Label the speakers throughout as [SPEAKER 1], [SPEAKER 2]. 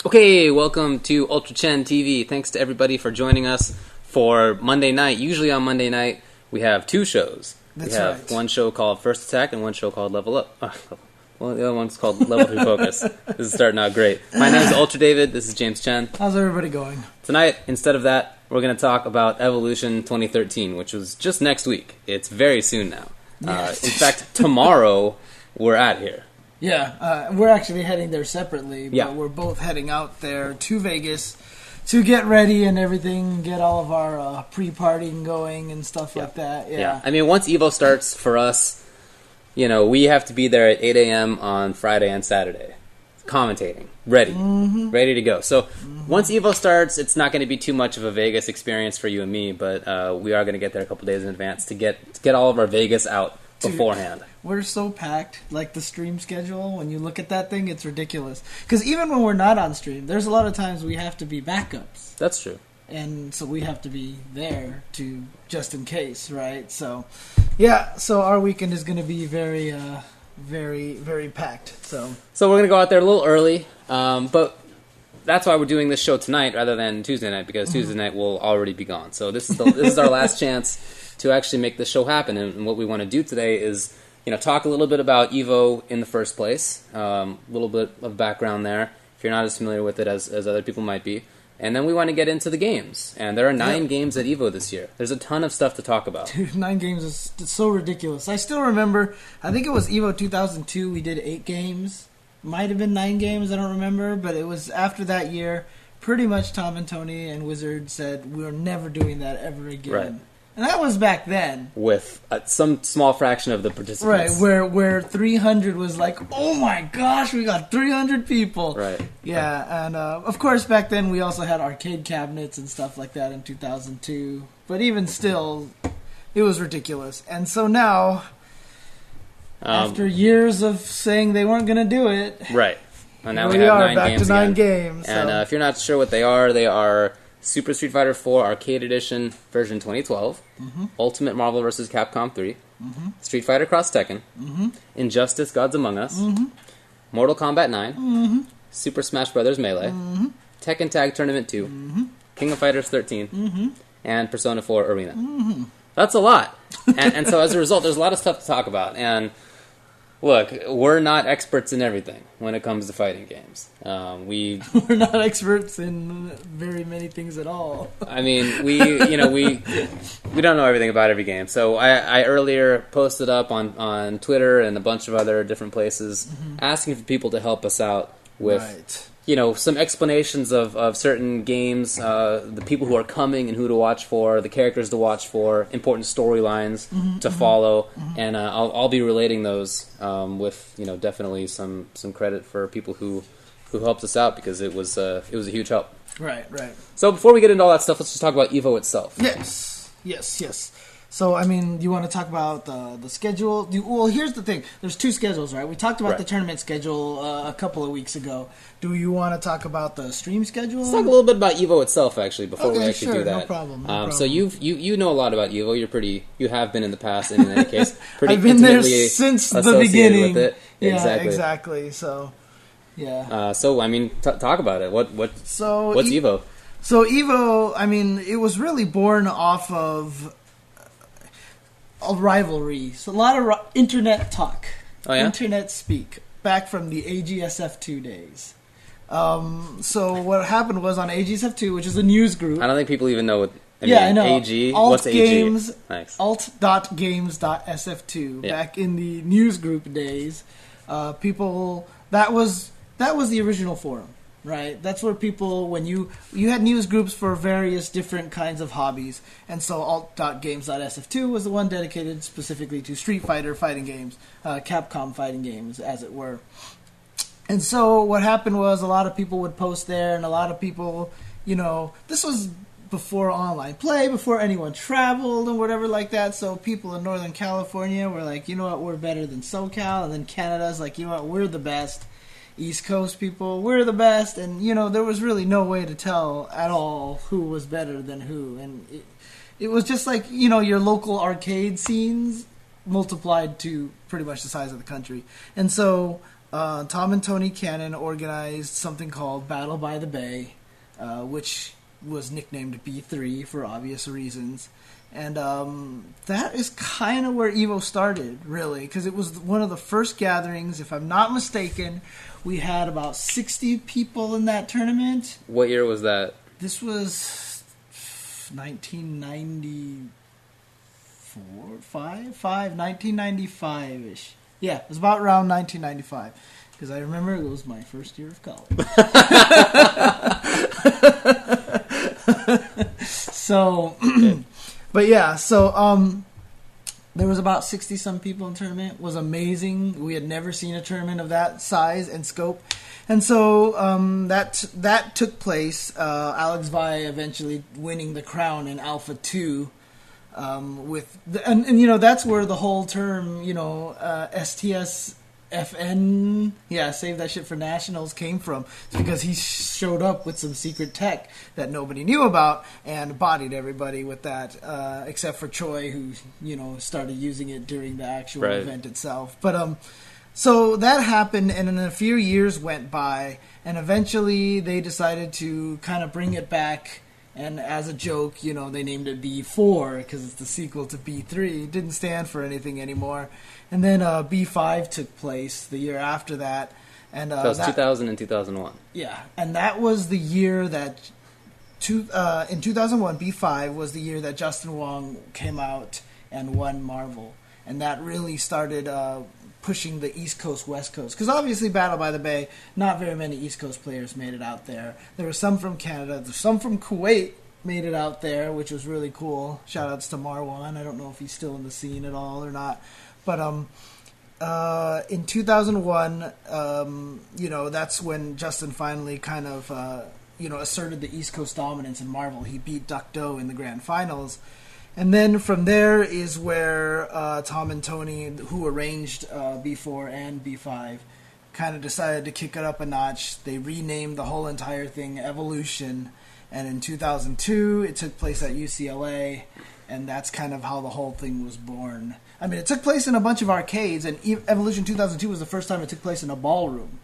[SPEAKER 1] Okay, welcome to UltraChenTV. Thanks to everybody for joining us for Monday night. Usually on Monday night, we have two shows.
[SPEAKER 2] That's
[SPEAKER 1] we have
[SPEAKER 2] right.
[SPEAKER 1] one show called First Attack and one show called Level Up. Well, the other one's called Level 3 Focus. This is starting out great. My name is Ultra David. This is James Chen.
[SPEAKER 2] How's everybody going?
[SPEAKER 1] Tonight, instead of that, we're going to talk about Evolution 2013, which was just next week. It's very soon now.
[SPEAKER 2] Yes.
[SPEAKER 1] In fact, tomorrow, we're at here.
[SPEAKER 2] Yeah, we're actually heading there separately, but
[SPEAKER 1] Yeah.
[SPEAKER 2] we're both heading out there to Vegas to get ready and everything, get all of our pre-partying going and stuff like that. Yeah.
[SPEAKER 1] I mean, once Evo starts for us, you know, we have to be there at 8 a.m. on Friday and Saturday, commentating, ready to go. So once Evo starts, it's not going to be too much of a Vegas experience for you and me, but we are going to get there a couple days in advance to get all of our Vegas out beforehand.
[SPEAKER 2] We're so packed, like the stream schedule, when you look at that thing, it's ridiculous. Because even when we're not on stream, there's a lot of times we have to be backups.
[SPEAKER 1] That's true.
[SPEAKER 2] And so we have to be there to just in case, right? So, yeah, so our weekend is going to be very, very packed. So
[SPEAKER 1] we're going to go out there a little early, but that's why we're doing this show tonight rather than Tuesday night, because Tuesday night will already be gone. So this is our last chance to actually make this show happen. And what we want to do today is, you know, talk a little bit about Evo in the first place, a little bit of background there, if you're not as familiar with it as other people might be. And then we want to get into the games. And there are 9 games at Evo this year. There's a ton of stuff to talk about.
[SPEAKER 2] Dude, 9 games is so ridiculous. I still remember, I think it was Evo 2002, we did 8 games. Might have been 9 games, I don't remember. But it was after that year, pretty much Tom and Tony and Wizard said, we're never doing that ever again.
[SPEAKER 1] Right.
[SPEAKER 2] And that was back then.
[SPEAKER 1] With some small fraction of the participants.
[SPEAKER 2] Right, where 300 was like, oh my gosh, we got 300 people.
[SPEAKER 1] Right.
[SPEAKER 2] Yeah, and of course back then we also had arcade cabinets and stuff like that in 2002. But even still, it was ridiculous. And so now, after years of saying they weren't going to do it,
[SPEAKER 1] right. And now we
[SPEAKER 2] we
[SPEAKER 1] have
[SPEAKER 2] are
[SPEAKER 1] 9
[SPEAKER 2] back
[SPEAKER 1] games
[SPEAKER 2] to 9
[SPEAKER 1] again.
[SPEAKER 2] games.
[SPEAKER 1] And
[SPEAKER 2] So.
[SPEAKER 1] if you're not sure what they are Super Street Fighter 4 Arcade Edition version 2012, Ultimate Marvel vs. Capcom 3, Street Fighter Cross Tekken, Injustice Gods Among Us, Mortal Kombat 9, Super Smash Bros. Melee, Tekken Tag Tournament 2, King of Fighters 13, and Persona 4 Arena. That's a lot. And so as a result, there's a lot of stuff to talk about. And look, we're not experts in everything when it comes to fighting games.
[SPEAKER 2] We're not experts in very many things at all.
[SPEAKER 1] I mean, we don't know everything about every game. So I earlier posted up on Twitter and a bunch of other different places asking for people to help us out with, some explanations of certain games, the people who are coming and who to watch for, the characters to watch for, important storylines to follow, and I'll be relating those with definitely some credit for people who helped us out, because it was a huge help.
[SPEAKER 2] Right.
[SPEAKER 1] So before we get into all that stuff, let's just talk about Evo itself.
[SPEAKER 2] Yes. So, I mean, you want to talk about the schedule? Well, here's the thing. There's 2 schedules, right? We talked about the tournament schedule a couple of weeks ago. Do you want to talk about the stream schedule?
[SPEAKER 1] Let's talk a little bit about Evo itself, actually, before we actually do that.
[SPEAKER 2] No problem.
[SPEAKER 1] So you know a lot about Evo. You have been in the past, and in any case, pretty
[SPEAKER 2] I've been there
[SPEAKER 1] intimately
[SPEAKER 2] since the
[SPEAKER 1] associated
[SPEAKER 2] beginning.
[SPEAKER 1] with it.
[SPEAKER 2] Yeah, exactly. So, yeah.
[SPEAKER 1] So I mean, talk about it. What's Evo?
[SPEAKER 2] So Evo, I mean, it was really born off of a rivalry. So a lot of internet talk.
[SPEAKER 1] Oh, yeah?
[SPEAKER 2] Internet speak. Back from the AGSF2 days. So what happened was on AGSF2, which is a news group.
[SPEAKER 1] I don't think people even know what.
[SPEAKER 2] I know.
[SPEAKER 1] AG. What's
[SPEAKER 2] Games,
[SPEAKER 1] AG? Nice.
[SPEAKER 2] Alt.games.sf2. Back in the news group days, people. That was the original forum. Right, that's where people, when you had news groups for various different kinds of hobbies, and so alt.games.sf2 was the one dedicated specifically to Street Fighter fighting games, Capcom fighting games, as it were. And so what happened was a lot of people would post there, and a lot of people, this was before online play, before anyone traveled and whatever like that, so people in Northern California were like, you know what, we're better than SoCal, and then Canada's like, you know what, we're the best. East Coast people, we're the best, and there was really no way to tell at all who was better than who, and it was just like your local arcade scenes multiplied to pretty much the size of the country. And so Tom and Tony Cannon organized something called Battle by the Bay, which was nicknamed B3 for obvious reasons. And that is kind of where EVO started, really, because it was one of the first gatherings. If I'm not mistaken, we had about 60 people in that tournament.
[SPEAKER 1] What year was that?
[SPEAKER 2] This was 1994, 1995-ish. Yeah, it was about around 1995, because I remember it was my first year of college. So... But yeah, so there was about 60-some people in the tournament. It was amazing. We had never seen a tournament of that size and scope. And so that took place. Alex Vi eventually winning the crown in Alpha 2. And you know, that's where the whole term, you know, STS... FN, save that shit for nationals came from. It's because he showed up with some secret tech that nobody knew about and bodied everybody with that, except for Choi, who, you know, started using it during the actual event itself. But so that happened, and then a few years went by, and eventually they decided to kind of bring it back. And as a joke, you know, they named it B4 because it's the sequel to B3. It didn't stand for anything anymore. And then B5 took place the year after that. And
[SPEAKER 1] that was 2000 and 2001.
[SPEAKER 2] Yeah, and that was the year that... in 2001, B5 was the year that Justin Wong came out and won Marvel. And that really started... pushing the East Coast, West Coast. Because obviously Battle by the Bay, not very many East Coast players made it out there. There were some from Canada. There's some from Kuwait made it out there, which was really cool. Shout-outs to Marwan. I don't know if he's still in the scene at all or not. But in 2001, you know, that's when Justin finally kind of, you know, asserted the East Coast dominance in Marvel. He beat Duck Do in the grand finals. And then from there is where Tom and Tony, who arranged B4 and B5, kind of decided to kick it up a notch. They renamed the whole entire thing Evolution. And in 2002, it took place at UCLA. And that's kind of how the whole thing was born. I mean, it took place in a bunch of arcades. And Evolution 2002 was the first time it took place in a ballroom.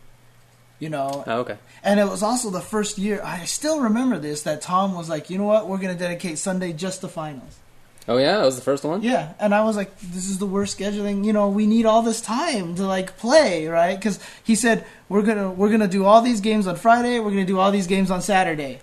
[SPEAKER 2] You know?
[SPEAKER 1] Oh, okay.
[SPEAKER 2] And it was also the first year, I still remember this, that Tom was like, you know what, we're going to dedicate Sunday just to finals.
[SPEAKER 1] Oh yeah, that was the first one?
[SPEAKER 2] Yeah, and I was like, this is the worst scheduling. You know, we need all this time to like play, right? Because he said we're gonna do all these games on Friday. We're gonna do all these games on Saturday.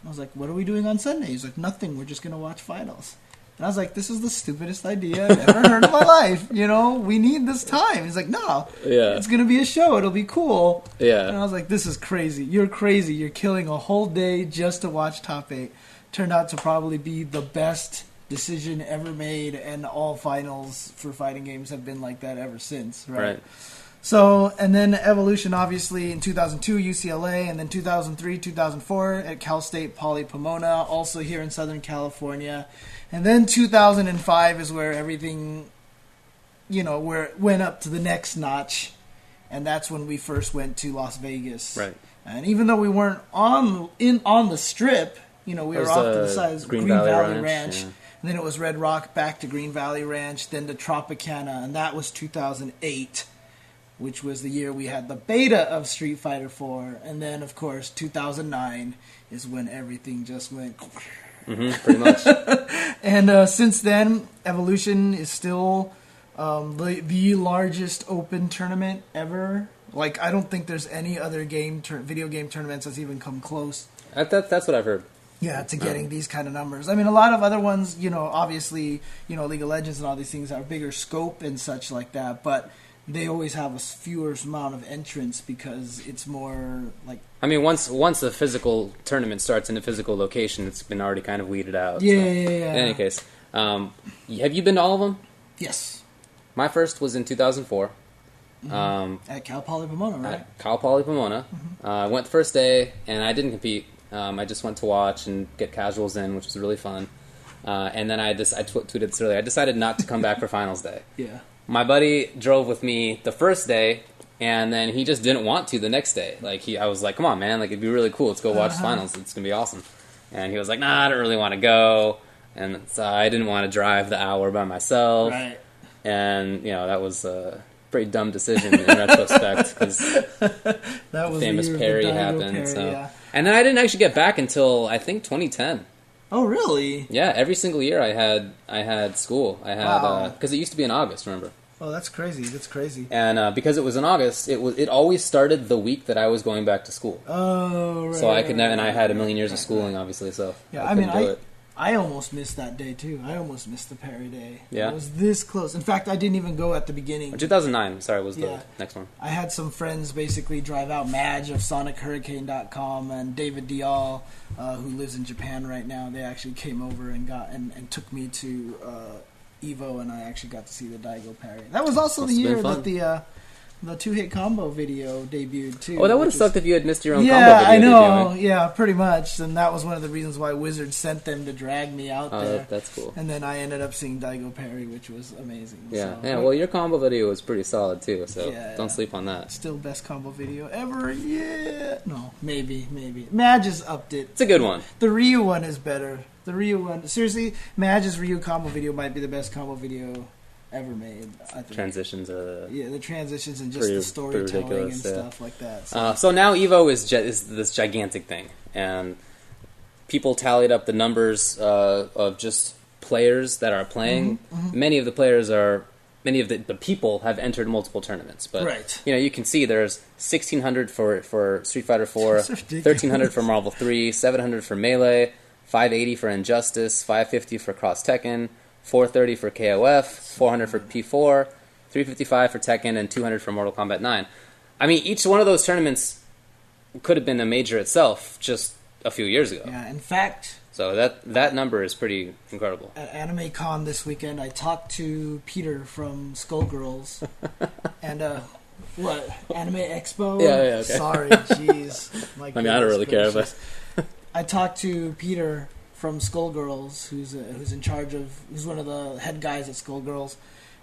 [SPEAKER 2] I was like, what are we doing on Sunday? He's like, nothing. We're just gonna watch finals. And I was like, this is the stupidest idea I've ever heard in my life. You know, we need this time. He's like, no, it's gonna be a show. It'll be cool.
[SPEAKER 1] Yeah.
[SPEAKER 2] And I was like, this is crazy. You're crazy. You're killing a whole day just to watch Top 8. Turned out to probably be the best decision ever made, and all finals for fighting games have been like that ever since, right? So, and then Evolution, obviously, in 2002, UCLA, and then 2003, 2004 at Cal State Poly Pomona, also here in Southern California. And then 2005 is where everything, you know, where it went up to the next notch, and that's when we first went to Las Vegas.
[SPEAKER 1] Right.
[SPEAKER 2] And even though we weren't on the Strip, you know, we were off to the side, Green Valley Ranch.
[SPEAKER 1] Yeah.
[SPEAKER 2] And then it was Red Rock, back to Green Valley Ranch, then to Tropicana, and that was 2008, which was the year we had the beta of Street Fighter IV. And then, of course, 2009 is when everything just went...
[SPEAKER 1] pretty much.
[SPEAKER 2] And since then, Evolution is still the largest open tournament ever. Like, I don't think there's any other video game tournaments that's even come close.
[SPEAKER 1] That's what I've heard.
[SPEAKER 2] Yeah, to getting these kind of numbers. I mean, a lot of other ones, you know, obviously, you know, League of Legends and all these things have bigger scope and such like that, but they always have a fewer amount of entrants because it's more like...
[SPEAKER 1] I mean, once a physical tournament starts in a physical location, it's been already kind of weeded out.
[SPEAKER 2] Yeah.
[SPEAKER 1] In any case, have you been to all of them?
[SPEAKER 2] Yes.
[SPEAKER 1] My first was in 2004.
[SPEAKER 2] At Cal Poly Pomona, right?
[SPEAKER 1] At Cal Poly Pomona. I went the first day, and I didn't compete. I just went to watch and get casuals in, which was really fun. And then I tweeted this earlier. I decided not to come back for finals day.
[SPEAKER 2] Yeah.
[SPEAKER 1] My buddy drove with me the first day, and then he just didn't want to the next day. Like I was like, "Come on, man! Like it'd be really cool. Let's go watch finals. It's gonna be awesome." And he was like, "Nah, I don't really want to go." And so I didn't want to drive the hour by myself.
[SPEAKER 2] Right.
[SPEAKER 1] And you know that was pretty dumb decision in retrospect because
[SPEAKER 2] that was
[SPEAKER 1] famous
[SPEAKER 2] the year
[SPEAKER 1] Parry
[SPEAKER 2] of the Daigo
[SPEAKER 1] happened.
[SPEAKER 2] Parry,
[SPEAKER 1] So,
[SPEAKER 2] yeah.
[SPEAKER 1] and then I didn't actually get back until I think 2010.
[SPEAKER 2] Oh, really?
[SPEAKER 1] Yeah, every single year I had school. I had because it used to be in August. Remember?
[SPEAKER 2] Oh, that's crazy. That's crazy.
[SPEAKER 1] And because it was in August, it always started the week that I was going back to school.
[SPEAKER 2] Oh, right.
[SPEAKER 1] So I could never, and I had a million years of schooling, obviously. So
[SPEAKER 2] yeah,
[SPEAKER 1] I couldn't do it.
[SPEAKER 2] I almost missed that day too. I almost missed the Parry Day.
[SPEAKER 1] Yeah.
[SPEAKER 2] I was this close. In fact, I didn't even go at the beginning.
[SPEAKER 1] 2009, sorry, was the next one.
[SPEAKER 2] I had some friends basically drive out. Madge of SonicHurricane.com and David Dial, who lives in Japan right now. They actually came over and took me to Evo, and I actually got to see the Daigo Parry. That was also the year that the two-hit combo video debuted too.
[SPEAKER 1] Oh, that would have sucked if you had missed your own combo
[SPEAKER 2] Yeah,
[SPEAKER 1] video.
[SPEAKER 2] I know.
[SPEAKER 1] Debuting.
[SPEAKER 2] Yeah, pretty much. And that was one of the reasons why Wizard sent them to drag me out there.
[SPEAKER 1] That's cool.
[SPEAKER 2] And then I ended up seeing Daigo Parry, which was amazing.
[SPEAKER 1] Yeah,
[SPEAKER 2] so,
[SPEAKER 1] yeah. Well, your combo video was pretty solid too, so
[SPEAKER 2] Yeah,
[SPEAKER 1] don't sleep on that.
[SPEAKER 2] Still best combo video ever. Yeah. No, maybe. Madge has upped it.
[SPEAKER 1] It's a good one.
[SPEAKER 2] The Ryu one is better. The Ryu one, seriously, Madge's Ryu combo video might be the best combo video ever made. I think.
[SPEAKER 1] Transitions are
[SPEAKER 2] the transitions and just the storytelling and stuff like that.
[SPEAKER 1] So now Evo is this gigantic thing, and people tallied up the numbers of just players that are playing.
[SPEAKER 2] Mm-hmm.
[SPEAKER 1] Many of the people have entered multiple tournaments, but
[SPEAKER 2] right.
[SPEAKER 1] You can see there's 1,600 for Street Fighter 4, 1,300 for Marvel 3, 700 for Melee, 580 for Injustice, 550 for Cross Tekken, 430 for KOF, 400 for P4, 355 for Tekken, and 200 for Mortal Kombat 9. I mean, each one of those tournaments could have been a major itself just a few years ago.
[SPEAKER 2] Yeah, in fact...
[SPEAKER 1] So that number is pretty incredible.
[SPEAKER 2] At Anime Con this weekend, I talked to Peter from Skullgirls. And, what? Anime Expo?
[SPEAKER 1] Yeah, okay.
[SPEAKER 2] Sorry, jeez.
[SPEAKER 1] I don't really care, but...
[SPEAKER 2] I talked to Peter from Skullgirls, who's one of the head guys at Skullgirls,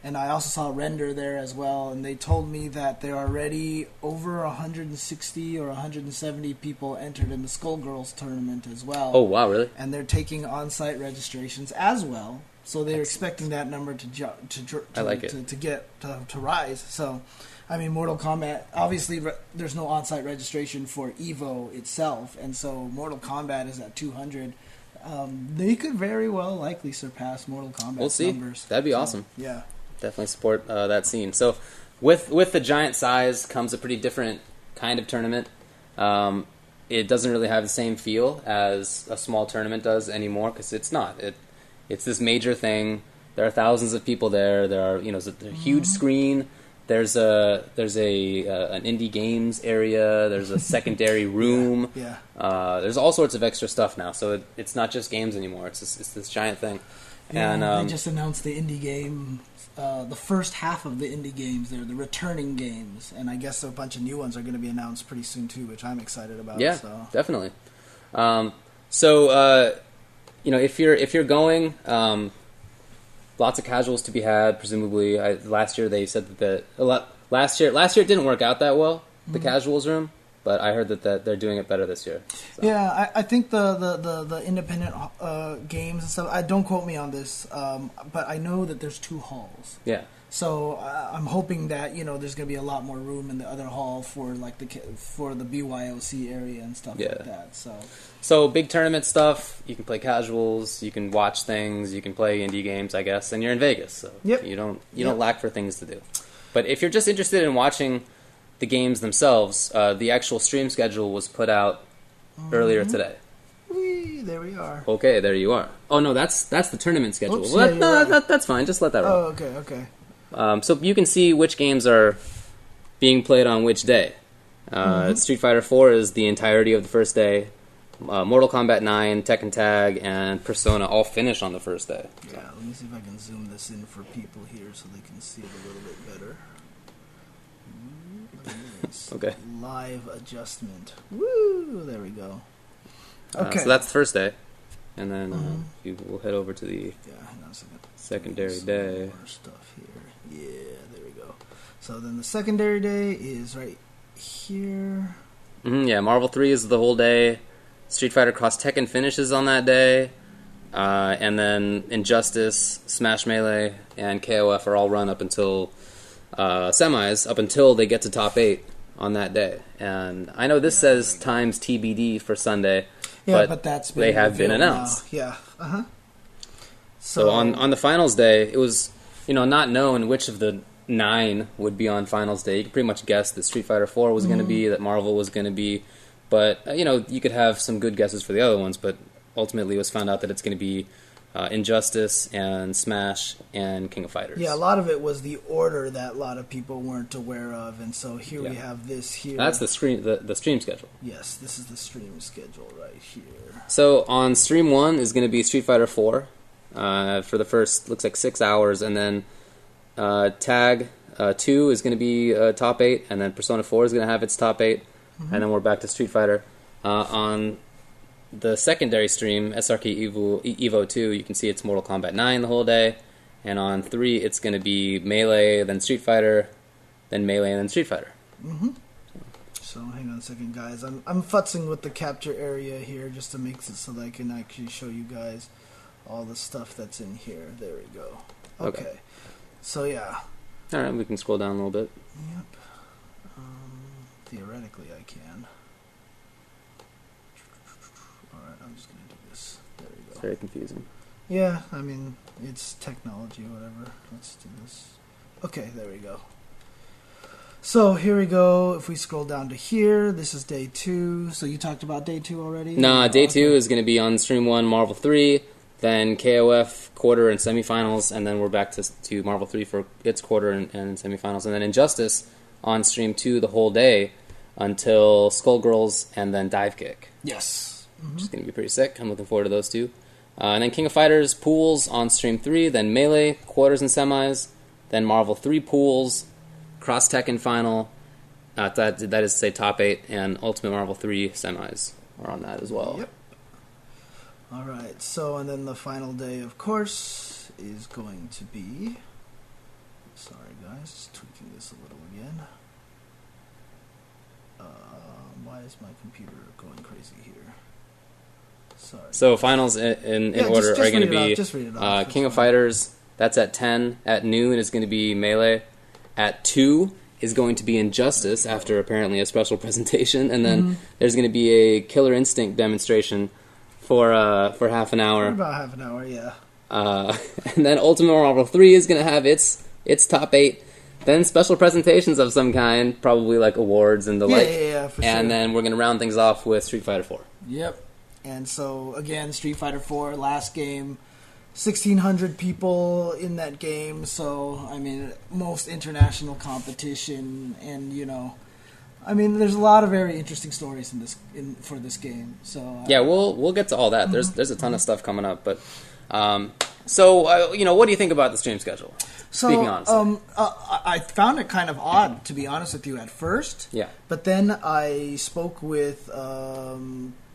[SPEAKER 2] and I also saw Render there as well, and they told me that there are already over 160 or 170 people entered in the Skullgirls tournament as well.
[SPEAKER 1] Oh wow, really?
[SPEAKER 2] And they're taking on-site registrations as well, so they're expecting that number to rise. So, I mean, Mortal Kombat, obviously there's no on-site registration for Evo itself, and so Mortal Kombat is at 200. They could very well likely surpass Mortal Kombat's
[SPEAKER 1] We'll see.
[SPEAKER 2] numbers.
[SPEAKER 1] That'd be awesome.
[SPEAKER 2] Yeah.
[SPEAKER 1] Definitely support that scene. So with the giant size comes a pretty different kind of tournament. It doesn't really have the same feel as a small tournament does anymore, because it's not. It's this major thing. There are thousands of people there. There are there's a huge screen. There's an indie games area. There's a secondary room.
[SPEAKER 2] Yeah.
[SPEAKER 1] There's all sorts of extra stuff now. So it's not just games anymore. It's this giant thing.
[SPEAKER 2] Yeah,
[SPEAKER 1] And
[SPEAKER 2] they just announced the indie game, the first half of the indie games. They're the returning games, and I guess a bunch of new ones are going to be announced pretty soon too, which I'm excited about.
[SPEAKER 1] Yeah,
[SPEAKER 2] so.
[SPEAKER 1] Definitely. If you're going, lots of casuals to be had. Presumably, last year they said last year it didn't work out that well, the casuals room. But I heard that they're doing it better this year. So.
[SPEAKER 2] Yeah, I think the independent games and stuff. Don't quote me on this, but I know that there's 2 halls.
[SPEAKER 1] Yeah.
[SPEAKER 2] So I'm hoping that there's going to be a lot more room in the other hall for the BYOC area and stuff like that.
[SPEAKER 1] So big tournament stuff. You can play casuals. You can watch things. You can play indie games, I guess. And you're in Vegas, so you don't lack for things to do. But if you're just interested in watching the games themselves, the actual stream schedule was put out earlier today.
[SPEAKER 2] There we are.
[SPEAKER 1] Okay, there you are. Oh no, that's the tournament schedule.
[SPEAKER 2] Oops,
[SPEAKER 1] well, that's fine. Just let that roll.
[SPEAKER 2] Oh, okay.
[SPEAKER 1] So you can see which games are being played on which day. Street Fighter 4 is the entirety of the first day. Mortal Kombat 9, Tekken Tag, and Persona all finish on the first day.
[SPEAKER 2] Yeah, let me see if I can zoom this in for people here so they can see it a little bit better.
[SPEAKER 1] Okay.
[SPEAKER 2] Live adjustment. Woo! There we go. Okay.
[SPEAKER 1] So that's the first day. And then we'll head over to the
[SPEAKER 2] hang on a second.
[SPEAKER 1] secondary day.
[SPEAKER 2] More stuff here. Yeah, there we go. So then the secondary day is right here.
[SPEAKER 1] Yeah, Marvel 3 is the whole day. Street Fighter Cross Tekken finishes on that day. And then Injustice, Smash Melee, and KOF are all run up until semis up until they get to top 8 on that day. And I know this says times TBD for Sunday,
[SPEAKER 2] but that's
[SPEAKER 1] they have been announced.
[SPEAKER 2] Now. Yeah. Uh-huh.
[SPEAKER 1] So on the finals day, it was not known which of the 9 would be on finals day. You could pretty much guess that Street Fighter 4 was going to be, that Marvel was going to be, but you could have some good guesses for the other ones. But ultimately, it was found out that it's going to be Injustice and Smash and King of Fighters.
[SPEAKER 2] Yeah, a lot of it was the order that a lot of people weren't aware of, and so here we have this here.
[SPEAKER 1] That's the stream schedule.
[SPEAKER 2] Yes, this is the stream schedule right here.
[SPEAKER 1] So on stream 1 is going to be Street Fighter 4 for the first, looks like 6 hours, and then Tag 2 is going to be top 8, and then Persona 4 is going to have its top 8, and then we're back to Street Fighter. On the secondary stream, SRK Evo 2, you can see it's Mortal Kombat 9 the whole day, and on 3 it's going to be Melee, then Street Fighter, then Melee, and then Street Fighter.
[SPEAKER 2] So hang on a second, guys. I'm futzing with the capture area here just to make it so that I can actually show you guys all the stuff that's in here. There we go. Okay. So yeah.
[SPEAKER 1] All right, we can scroll down a little bit.
[SPEAKER 2] Yep. Theoretically, I can. All right, I'm just gonna do this. There we go.
[SPEAKER 1] It's very confusing.
[SPEAKER 2] Yeah, I mean it's technology or whatever. Let's do this. Okay, there we go. So here we go. If we scroll down to here, this is day 2. So you talked about day 2 already?
[SPEAKER 1] Nah, day 2 is going to be on stream 1, Marvel 3, then KOF quarter and semifinals, and then we're back to Marvel 3 for its quarter and semifinals, and then Injustice on stream 2 the whole day until Skullgirls and then Dive Kick.
[SPEAKER 2] Yes.
[SPEAKER 1] Which is going to be pretty sick. I'm looking forward to those two. And then King of Fighters pools on stream 3, then Melee, quarters and semis, then Marvel 3 pools, Cross Tekken final, that is to say top 8, and Ultimate Marvel 3 semis are on that as well.
[SPEAKER 2] Yep. Alright, so and then the final day, of course, is going to be... Sorry guys, just tweaking this a little again. Why is my computer going crazy here? Sorry.
[SPEAKER 1] So finals in order are going to be King of Fighters, that's at 10. At noon is going to be Melee. At 2 is going to be Injustice after apparently a special presentation. And then there's going to be a Killer Instinct demonstration for half an hour.
[SPEAKER 2] For about half an hour, yeah.
[SPEAKER 1] And then Ultimate Marvel 3 is going to have its top 8. Then special presentations of some kind, probably like awards and the like.
[SPEAKER 2] Yeah, for sure.
[SPEAKER 1] And then we're going to round things off with Street Fighter 4.
[SPEAKER 2] Yep. And so, again, Street Fighter 4, last game, 1,600 people in that game. So, I mean, most international competition. And, I mean, there's a lot of very interesting stories for this game. So
[SPEAKER 1] yeah, we'll get to all that. There's a ton of stuff coming up. But, what do you think about the stream schedule? Speaking honestly.
[SPEAKER 2] I found it kind of odd, to be honest with you, at first.
[SPEAKER 1] Yeah.
[SPEAKER 2] But then I spoke with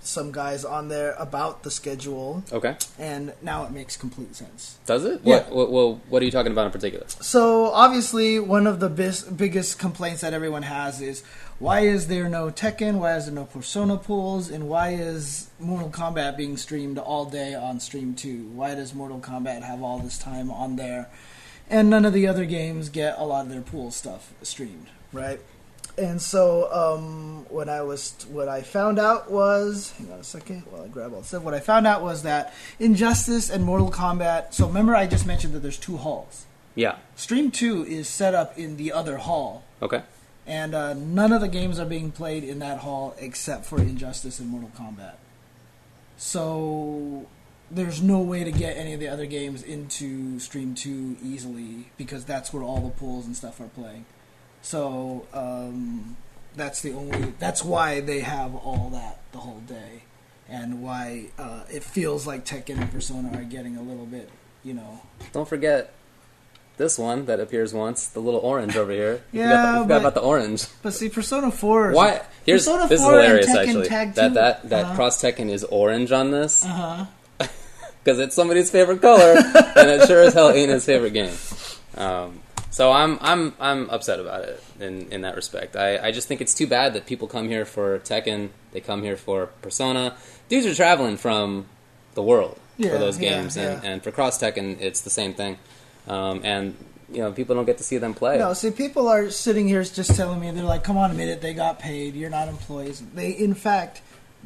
[SPEAKER 2] some guys on there about the schedule.
[SPEAKER 1] Okay.
[SPEAKER 2] And now it makes complete sense.
[SPEAKER 1] Does it?
[SPEAKER 2] Yeah.
[SPEAKER 1] What are you talking about in particular?
[SPEAKER 2] So, obviously, one of the biggest complaints that everyone has is, why is there no Tekken, why is there no Persona pools, and why is Mortal Kombat being streamed all day on Stream 2? Why does Mortal Kombat have all this time on there? And none of the other games get a lot of their pool stuff streamed, right? And so what I found out was, hang on a second while I grab all the stuff. What I found out was that Injustice and Mortal Kombat. So remember, I just mentioned that there's 2 halls.
[SPEAKER 1] Yeah.
[SPEAKER 2] Stream 2 is set up in the other hall.
[SPEAKER 1] Okay.
[SPEAKER 2] And none of the games are being played in that hall except for Injustice and Mortal Kombat. So there's no way to get any of the other games into Stream 2 easily because that's where all the pools and stuff are playing. So that's why they have all that the whole day, and why it feels like Tekken and Persona are getting a little bit,
[SPEAKER 1] Don't forget this one that appears once, the little orange over here.
[SPEAKER 2] Yeah,
[SPEAKER 1] you forgot about the orange.
[SPEAKER 2] But see, Persona 4.
[SPEAKER 1] Why? This is hilarious, actually. That Cross Tekken is orange on this. Because it's somebody's favorite color, and it sure as hell ain't his favorite game. So I'm upset about it in that respect. I just think it's too bad that people come here for Tekken, they come here for Persona. Dudes are traveling from the world for those games, and for Cross Tekken, it's the same thing. And people don't get to see them play.
[SPEAKER 2] No, see, people are sitting here just telling me, they're like, come on, admit it, they got paid. You're not employees. They, in fact,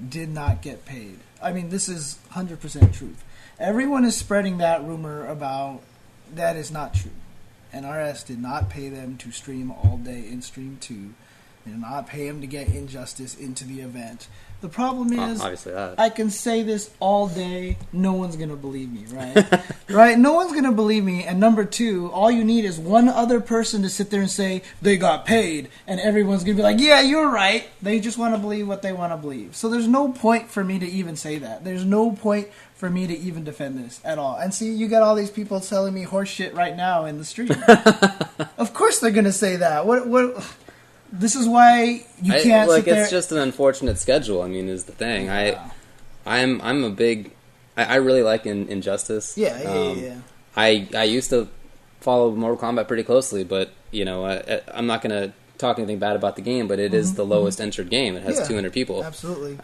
[SPEAKER 2] did not get paid. I mean, this is 100% truth. Everyone is spreading that rumor about that is not true. NRS did not pay them to stream all day in Stream 2. They did not pay them to get Injustice into the event. The problem is,
[SPEAKER 1] obviously that.
[SPEAKER 2] I can say this all day, no one's going to believe me, right? Right? No one's going to believe me. And number two, all you need is one other person to sit there and say, they got paid. And everyone's going to be like, yeah, you're right. They just want to believe what they want to believe. So there's no point for me to even say that. There's no point for me to even defend this at all. And see, you got all these people telling me horse shit right now in the stream. Of course they're going to say that. What? This is why you can't sit there.
[SPEAKER 1] It's just an unfortunate schedule. I mean, is the thing.
[SPEAKER 2] Yeah.
[SPEAKER 1] I'm a big. I really like Injustice.
[SPEAKER 2] Yeah.
[SPEAKER 1] I used to follow Mortal Kombat pretty closely, but I'm not going to talk anything bad about the game. But it is the lowest entered game. It has 200 people.
[SPEAKER 2] Absolutely.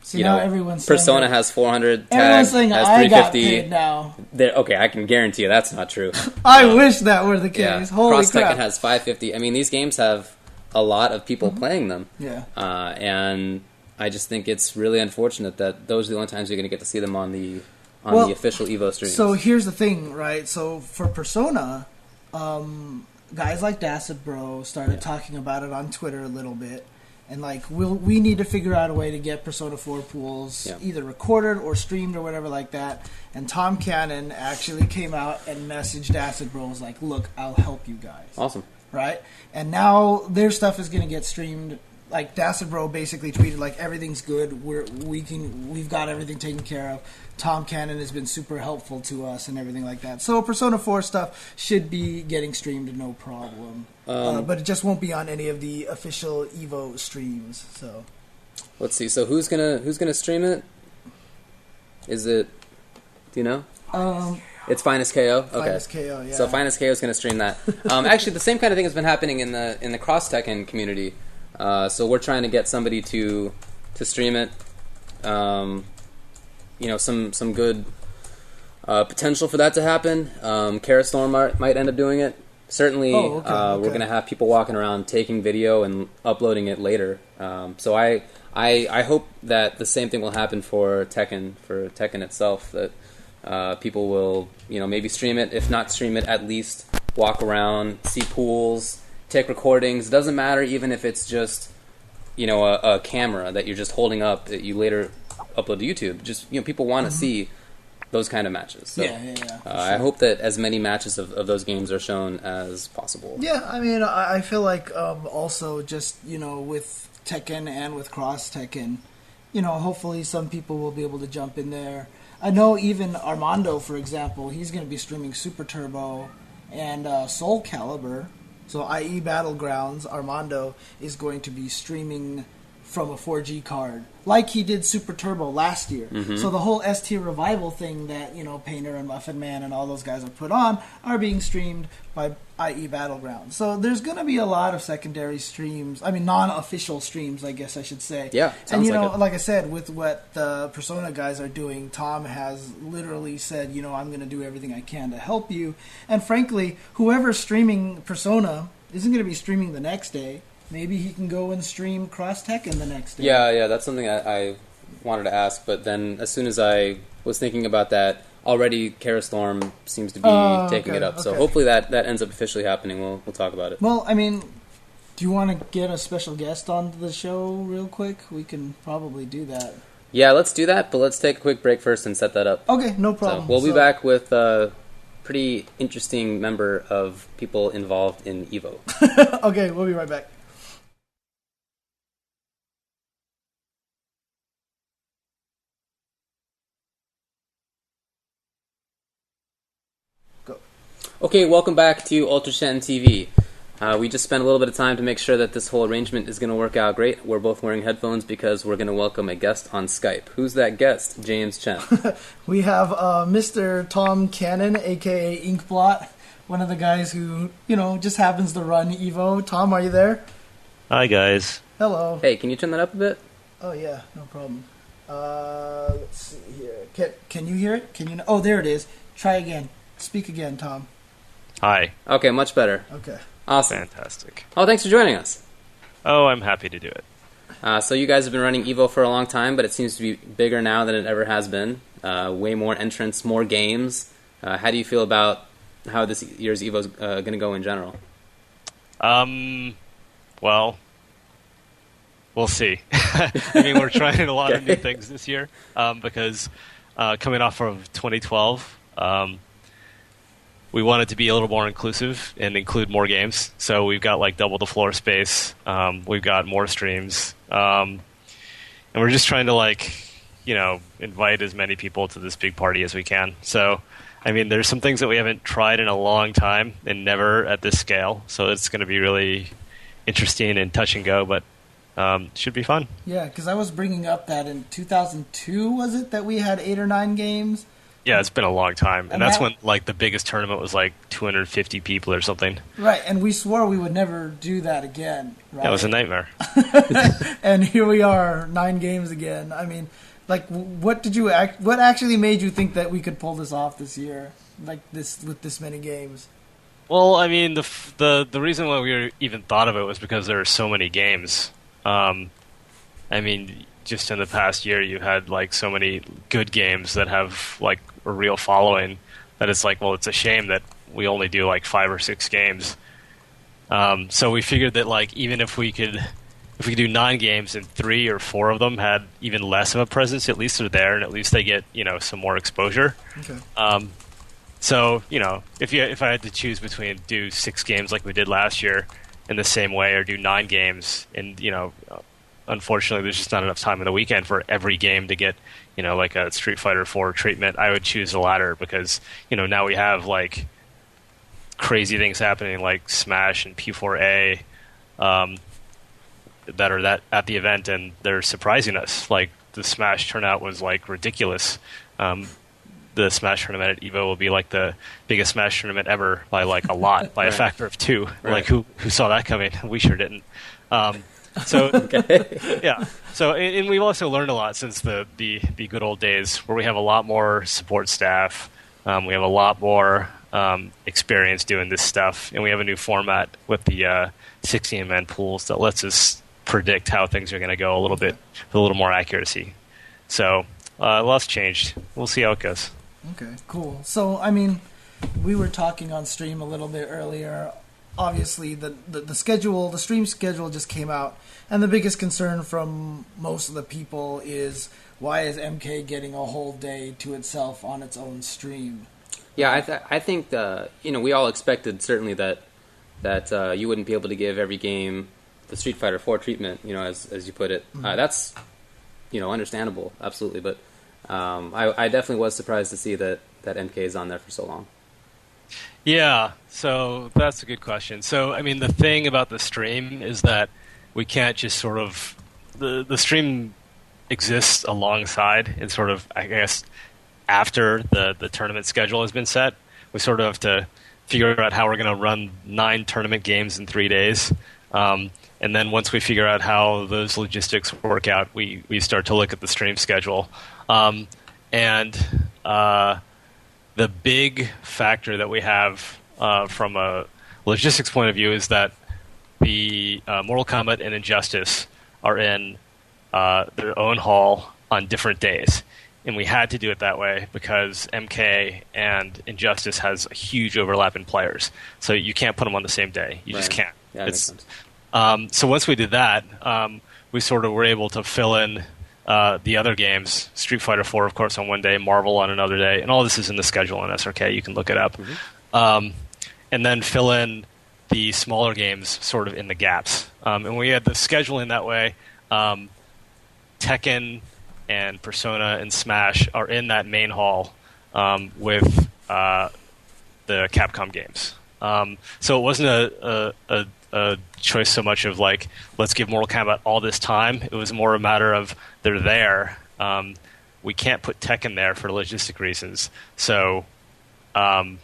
[SPEAKER 1] See,
[SPEAKER 2] now everyone's
[SPEAKER 1] Persona
[SPEAKER 2] saying
[SPEAKER 1] has 400.
[SPEAKER 2] Everyone's
[SPEAKER 1] Tag
[SPEAKER 2] saying
[SPEAKER 1] has
[SPEAKER 2] I
[SPEAKER 1] 350.
[SPEAKER 2] got paid now.
[SPEAKER 1] Okay, I can guarantee you that's not true.
[SPEAKER 2] I wish that were the case.
[SPEAKER 1] Yeah.
[SPEAKER 2] Holy
[SPEAKER 1] Cross
[SPEAKER 2] crap.
[SPEAKER 1] Tekken has 550. I mean, these games have a lot of people playing them.
[SPEAKER 2] Yeah.
[SPEAKER 1] And I just think it's really unfortunate that those are the only times you're going to get to see them on the official Evo streams.
[SPEAKER 2] So here's the thing, right? So for Persona, guys like Dacid Bro started talking about it on Twitter a little bit. And like we need to figure out a way to get Persona 4 pools either recorded or streamed or whatever like that. And Tom Cannon actually came out and messaged Dacid Bro, was like, look, I'll help you guys.
[SPEAKER 1] Awesome.
[SPEAKER 2] Right? And now their stuff is going to get streamed. Like Dacid Bro basically tweeted like, everything's good. We've got everything taken care of. Tom Cannon has been super helpful to us and everything like that. So Persona 4 stuff should be getting streamed no problem. But it just won't be on any of the official Evo streams. So
[SPEAKER 1] let's see. So who's gonna stream it? Is it? Do you know? It's Finest KO. Okay.
[SPEAKER 2] Finest KO, yeah.
[SPEAKER 1] So Finest KO is going to stream that. Actually, the same kind of thing has been happening in the Cross Tekken community. So we're trying to get somebody to stream it. Some good potential for that to happen. Kara Storm might end up doing it. Certainly, we're going to have people walking around taking video and uploading it later. So I hope that the same thing will happen for Tekken itself. That people will, maybe stream it. If not stream it, at least walk around, see pools, take recordings. It doesn't matter even if it's just, a camera that you're just holding up that you later upload to YouTube. Just, people want to see those kind of matches. So,
[SPEAKER 2] sure.
[SPEAKER 1] I hope that as many matches of those games are shown as possible.
[SPEAKER 2] Yeah, I mean, I feel like also just, with Tekken and with Cross Tekken, hopefully some people will be able to jump in there. I know even Armando, for example, he's going to be streaming Super Turbo and Soul Calibur. So, i.e. Battlegrounds, Armando is going to be streaming from a 4G card, like he did Super Turbo last year. Mm-hmm. So the whole ST Revival thing that, Painter and Muffin Man and all those guys have put on are being streamed by i.e. Battlegrounds. So there's going to be a lot of secondary streams, non-official streams, I guess I should say.
[SPEAKER 1] Yeah,
[SPEAKER 2] and, like I said, with what the Persona guys are doing, Tom has literally said, I'm going to do everything I can to help you. And frankly, whoever's streaming Persona isn't going to be streaming the next day. Maybe he can go and stream Cross Tekken the next day.
[SPEAKER 1] Yeah, that's something I wanted to ask. But then as soon as I was thinking about that, already Kara Storm seems to be taking it up. So hopefully that ends up officially happening. We'll talk about it.
[SPEAKER 2] Well, do you want to get a special guest on the show real quick? We can probably do that.
[SPEAKER 1] Yeah, let's do that. But let's take a quick break first and set that up.
[SPEAKER 2] Okay, no problem.
[SPEAKER 1] So we'll be back with a pretty interesting member of people involved in Evo.
[SPEAKER 2] Okay, we'll be right back.
[SPEAKER 1] Okay, welcome back to UltraChenTV. We just spent a little bit of time to make sure that this whole arrangement is going to work out great. We're both wearing headphones because we're going to welcome a guest on Skype. Who's that guest? James Chen.
[SPEAKER 2] We have Mr. Tom Cannon, a.k.a. Inkblot, one of the guys who, just happens to run Evo. Tom, are you there?
[SPEAKER 3] Hi, guys.
[SPEAKER 2] Hello.
[SPEAKER 1] Hey, can you turn that up a bit?
[SPEAKER 2] Oh, yeah, no problem. Let's see here. Can you hear it? Oh, there it is. Try again. Speak again, Tom.
[SPEAKER 3] Hi.
[SPEAKER 1] Okay, much better.
[SPEAKER 2] Okay.
[SPEAKER 1] Awesome.
[SPEAKER 3] Fantastic.
[SPEAKER 1] Oh, thanks for joining us.
[SPEAKER 3] Oh, I'm happy to do it.
[SPEAKER 1] So you guys have been running Evo for a long time, but it seems to be bigger now than it ever has been. Way more entrants, more games. How do you feel about how this year's Evo is going to go in general?
[SPEAKER 3] Well, we'll see. I mean, we're trying a lot of new things this year because coming off of 2012, we wanted to be a little more inclusive and include more games. So we've got like double the floor space. We've got more streams. And we're just trying to invite as many people to this big party as we can. So, I mean, there's some things that we haven't tried in a long time and never at this scale. So it's going to be really interesting and touch and go, but should be fun.
[SPEAKER 2] Yeah, because I was bringing up that in 2002, was it, that we had 8 or 9 games?
[SPEAKER 3] Yeah, it's been a long time. And that's
[SPEAKER 2] that,
[SPEAKER 3] when the biggest tournament was 250 people or something.
[SPEAKER 2] Right, and we swore we would never do that again. Right?
[SPEAKER 3] That was a nightmare.
[SPEAKER 2] And here we are, 9 games again. I mean, what actually made you think that we could pull this off this year, with this many games?
[SPEAKER 3] Well, I mean, the reason why we even thought of it was because there are so many games. I mean, just in the past year, you had so many good games that have a real following. That it's it's a shame that we only do 5 or 6 games. So we figured that even if we could do 9 games and 3 or 4 of them had even less of a presence, at least they're there and at least they get some more exposure.
[SPEAKER 2] Okay.
[SPEAKER 3] So if I had to choose between do 6 games like we did last year in the same way or do 9 games, and unfortunately there's just not enough time in the weekend for every game to get a Street Fighter 4 treatment, I would choose the latter because now we have crazy things happening like Smash and P4A that are at the event, and they're surprising us. The Smash turnout was ridiculous. The Smash tournament at EVO will be the biggest Smash tournament ever by a lot, by a factor of 2.
[SPEAKER 1] Right.
[SPEAKER 3] Who saw that coming? We sure didn't. So yeah. So and we've also learned a lot since the good old days where we have a lot more support staff. We have a lot more experience doing this stuff, and we have a new format with the 16-man pools that lets us predict how things are going to go a little bit with a little more accuracy. So a lot's changed. We'll see how it goes.
[SPEAKER 2] Okay, cool. So, I mean, we were talking on stream a little bit earlier. Obviously, the stream schedule just came out, and the biggest concern from most of the people is why is MK getting a whole day to itself on its own stream?
[SPEAKER 1] Yeah, I think we all expected certainly that you wouldn't be able to give every game the Street Fighter 4 treatment, as you put it.
[SPEAKER 2] Mm-hmm.
[SPEAKER 1] That's understandable, absolutely, but I definitely was surprised to see that MK is on there for so long.
[SPEAKER 3] Yeah, so that's a good question. So, I mean, the thing about the stream is that we can't just sort of... The stream exists alongside and sort of, I guess, after the tournament schedule has been set. We sort of have to figure out how we're going to run 9 tournament games in 3 days. And then once we figure out how those logistics work out, we start to look at the stream schedule. The big factor that we have from a logistics point of view is that the Mortal Kombat and Injustice are in their own hall on different days. And we had to do it that way because MK and Injustice has a huge overlap in players. So you can't put them on the same day. You just can't.
[SPEAKER 1] Yeah, that makes sense.
[SPEAKER 3] So once we did that, we sort of were able to fill in the other games, Street Fighter 4, of course, on one day, Marvel on another day, and all this is in the schedule on SRK. You can look it up. Mm-hmm. And then fill in the smaller games sort of in the gaps. And we had the scheduling that way. Tekken and Persona and Smash are in that main hall with the Capcom games. So it wasn't a choice so much of let's give Mortal Kombat all this time. It was more a matter of they're there. We can't put Tekken there for logistic reasons. So, and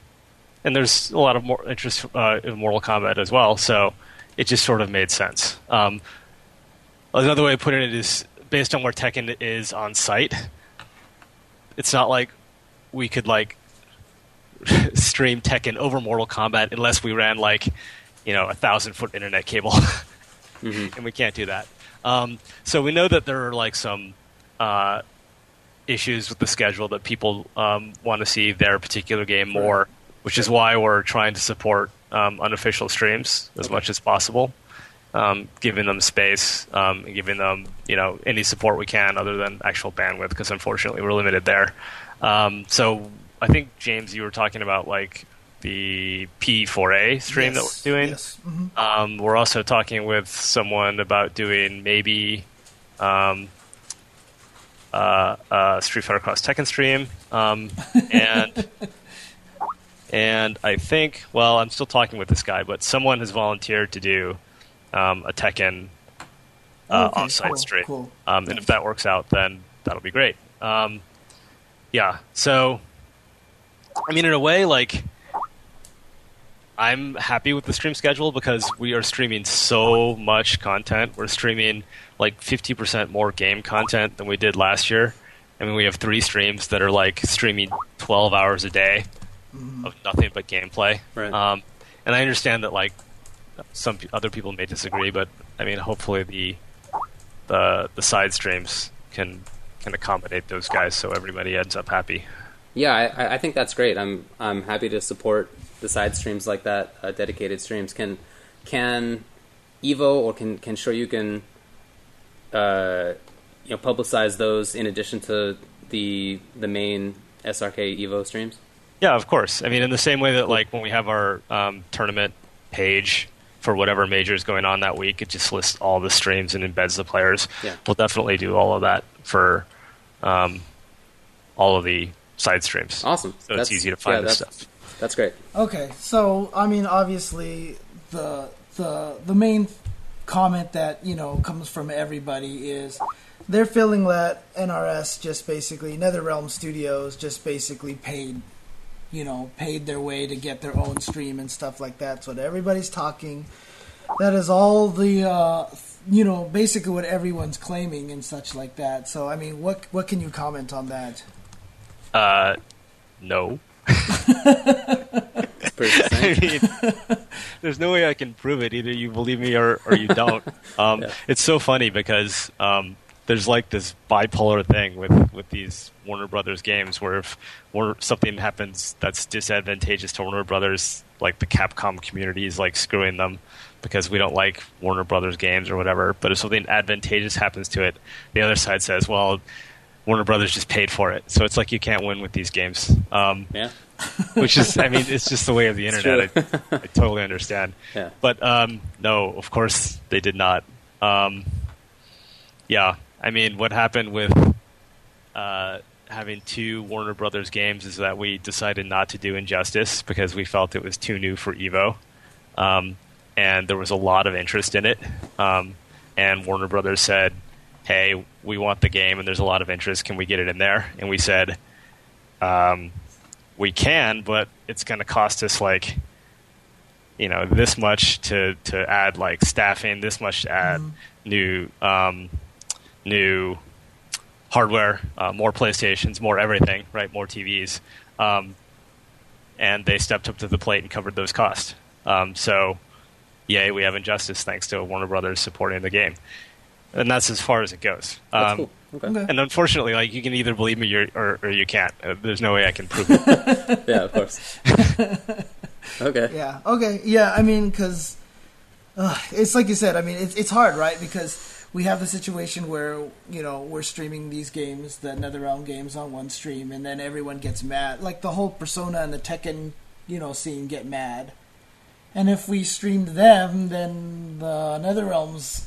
[SPEAKER 3] there's a lot of more interest in Mortal Kombat as well. So it just sort of made sense. Another way of putting it is based on where Tekken is on site. It's not like we could stream Tekken over Mortal Kombat unless we ran like, 1,000-foot internet cable, and we can't do that. So we know that there are like some issues with the schedule that people want to see their particular game more, which is why we're trying to support unofficial streams as much as possible, giving them space, and giving them any support we can other than actual bandwidth, because unfortunately we're limited there. So I think, James, you were talking about like the P4A stream that we're doing.
[SPEAKER 2] Yes.
[SPEAKER 3] We're also talking with someone about doing maybe Street Fighter Cross Tekken stream, and I think, well, I'm still talking with this guy, but someone has volunteered to do a Tekken on-site stream.
[SPEAKER 2] Cool.
[SPEAKER 3] And if that works out, then that'll be great. So, I mean, in a way, like, I'm happy with the stream schedule because we are streaming so much content. We're streaming like 50% more game content than we did last year. I mean, we have 3 streams that are like streaming 12 hours a day of nothing but gameplay.
[SPEAKER 1] Right.
[SPEAKER 3] And I understand that like some other people may disagree, but I mean, hopefully the side streams can accommodate those guys so everybody ends up happy.
[SPEAKER 1] Yeah, I think that's great. I'm happy to support the side streams like that, dedicated streams. Can Evo or can Shoryuken publicize those in addition to the main SRK Evo streams?
[SPEAKER 3] Yeah, of course. I mean, in the same way that like when we have our tournament page for whatever major is going on that week, it just lists all the streams and embeds the players.
[SPEAKER 1] Yeah.
[SPEAKER 3] We'll definitely do all of that for all of the side streams.
[SPEAKER 1] Awesome.
[SPEAKER 3] So it's easy to find this stuff.
[SPEAKER 1] That's great.
[SPEAKER 2] Okay, so I mean, obviously, the main comment that comes from everybody is they're feeling that NRS just basically NetherRealm Studios just basically paid their way to get their own stream and stuff like that. So that everybody's talking. That is all the basically what everyone's claiming and such like that. So I mean, what can you comment on that?
[SPEAKER 3] No.
[SPEAKER 1] It's pretty succinct.
[SPEAKER 3] I mean, there's no way I can prove it. Either you believe me or you don't.
[SPEAKER 1] Yeah.
[SPEAKER 3] It's so funny because there's like this bipolar thing with these Warner Brothers games where if something happens that's disadvantageous to Warner Brothers, like the Capcom community is like screwing them because we don't like Warner Brothers games or whatever. But if something advantageous happens to it, the other side says, well, Warner Brothers just paid for it. So it's like you can't win with these games.
[SPEAKER 1] Yeah.
[SPEAKER 3] Which is, I mean, it's just the way of the internet. I totally understand.
[SPEAKER 1] Yeah.
[SPEAKER 3] But no, of course they did not. Yeah, I mean, what happened with having 2 Warner Brothers games is that we decided not to do Injustice because we felt it was too new for Evo. And there was a lot of interest in it. And Warner Brothers said, hey, we want the game and there's a lot of interest. Can we get it in there? And we said, we can, but it's going to cost us like, this much to add like staffing, this much to add new hardware, more PlayStations, more everything, right? More TVs. And they stepped up to the plate and covered those costs. So, yay, we have Injustice thanks to Warner Brothers supporting the game. And that's as far as it goes.
[SPEAKER 1] That's cool. Okay.
[SPEAKER 3] And unfortunately, like you can either believe me or you can't. There's no way I can prove it.
[SPEAKER 1] Yeah, of course. Okay.
[SPEAKER 2] Yeah. Okay. Yeah. I mean, because it's like you said. I mean, it's hard, right? Because we have the situation where we're streaming these games, the NetherRealm games, on one stream, and then everyone gets mad. Like the whole Persona and the Tekken scene get mad. And if we streamed them, then the NetherRealms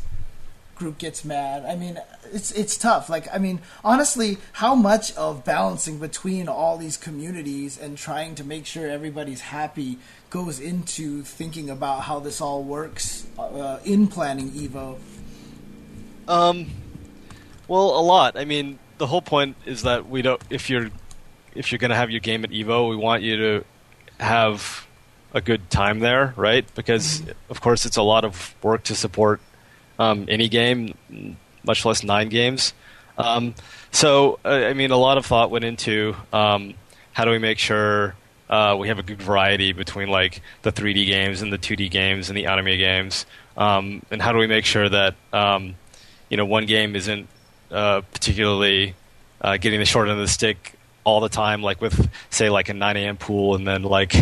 [SPEAKER 2] group gets mad. I mean, it's tough. Like, I mean, honestly, how much of balancing between all these communities and trying to make sure everybody's happy goes into thinking about how this all works in planning Evo?
[SPEAKER 3] Well, a lot. I mean, the whole point is that we don't. If you're going to have your game at Evo, we want you to have a good time there, right? Because of course, it's a lot of work to support any game, much less 9 games. So, I mean, a lot of thought went into how do we make sure we have a good variety between like the 3D games and the 2D games and the anime games. And how do we make sure that one game isn't particularly getting the short end of the stick all the time, like with, say, like a 9 a.m. pool and then like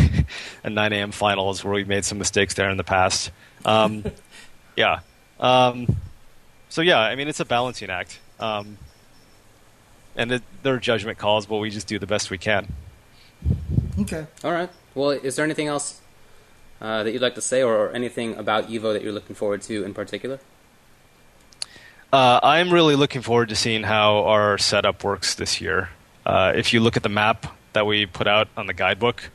[SPEAKER 3] a 9 a.m. finals where we've made some mistakes there in the past. Yeah. So, yeah, I mean, it's a balancing act. And they're judgment calls, but we just do the best we can.
[SPEAKER 2] Okay.
[SPEAKER 1] All right. Well, is there anything else that you'd like to say or anything about EVO that you're looking forward to in particular?
[SPEAKER 3] I'm really looking forward to seeing how our setup works this year. If you look at the map that we put out on the guidebook,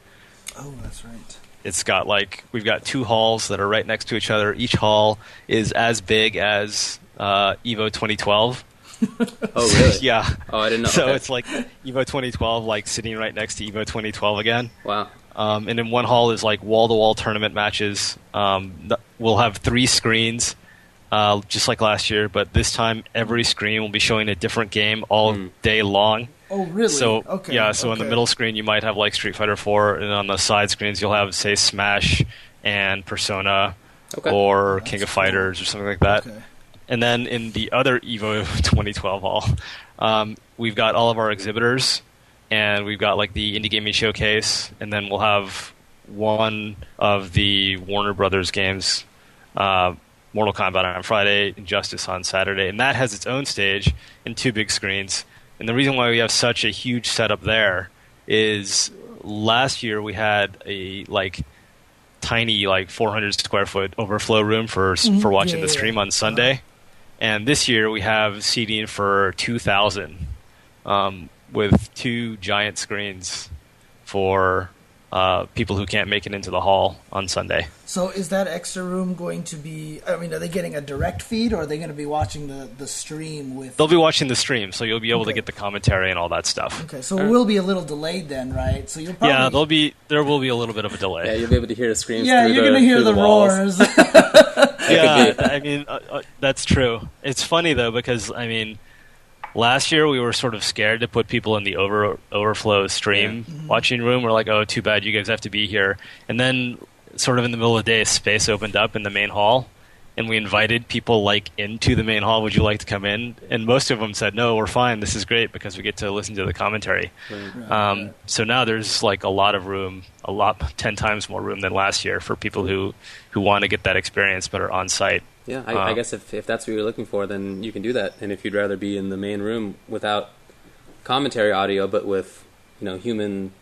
[SPEAKER 2] oh, that's right.
[SPEAKER 3] It's got we've got 2 halls that are right next to each other. Each hall is as big as EVO 2012.
[SPEAKER 1] Oh, really?
[SPEAKER 3] Yeah.
[SPEAKER 1] Oh, I didn't know.
[SPEAKER 3] So
[SPEAKER 1] okay.
[SPEAKER 3] it's like EVO 2012, like sitting right next to EVO 2012 again.
[SPEAKER 1] Wow.
[SPEAKER 3] And in one hall is like wall-to-wall tournament matches. We'll have 3 screens, just like last year, but this time every screen will be showing a different game all day long.
[SPEAKER 2] Oh, really?
[SPEAKER 3] So
[SPEAKER 2] okay.
[SPEAKER 3] yeah, so in the middle screen you might have like Street Fighter 4, and on the side screens you'll have, say, Smash and Persona or King of Fighters or something like that.
[SPEAKER 2] Okay.
[SPEAKER 3] And then in the other EVO 2012 hall, we've got all of our exhibitors, and we've got like the Indie Gaming Showcase, and then we'll have one of the Warner Brothers games, Mortal Kombat on Friday, Injustice on Saturday, and that has its own stage and 2 big screens. And the reason why we have such a huge setup there is last year we had a tiny 400 square foot overflow room for watching the stream on Sunday. And this year we have seating for 2,000 with 2 giant screens for people who can't make it into the hall on Sunday.
[SPEAKER 2] So is that extra room going to be, I mean, are they getting a direct feed, or are they going to be watching the stream with...
[SPEAKER 3] They'll be watching the stream, so you'll be able to get the commentary and all that stuff.
[SPEAKER 2] Okay, so it will be a little delayed then, right? So you'll probably...
[SPEAKER 3] Yeah, there will be a little bit of a delay.
[SPEAKER 1] Yeah, you'll be able to hear the screams.
[SPEAKER 2] Yeah, you're going to hear the roars.
[SPEAKER 3] Yeah, I mean, that's true. It's funny, though, because, I mean, last year we were sort of scared to put people in the overflow stream watching room. We're like, oh, too bad, you guys have to be here. And then sort of in the middle of the day, space opened up in the main hall, and we invited people into the main hall. Would you like to come in? And most of them said, no, we're fine. This is great because we get to listen to the commentary. Right. So now there's a lot of room, 10 times more room than last year for people who want to get that experience but are on site.
[SPEAKER 1] Yeah, I guess if that's what you're looking for, then you can do that. And if you'd rather be in the main room without commentary audio, but with human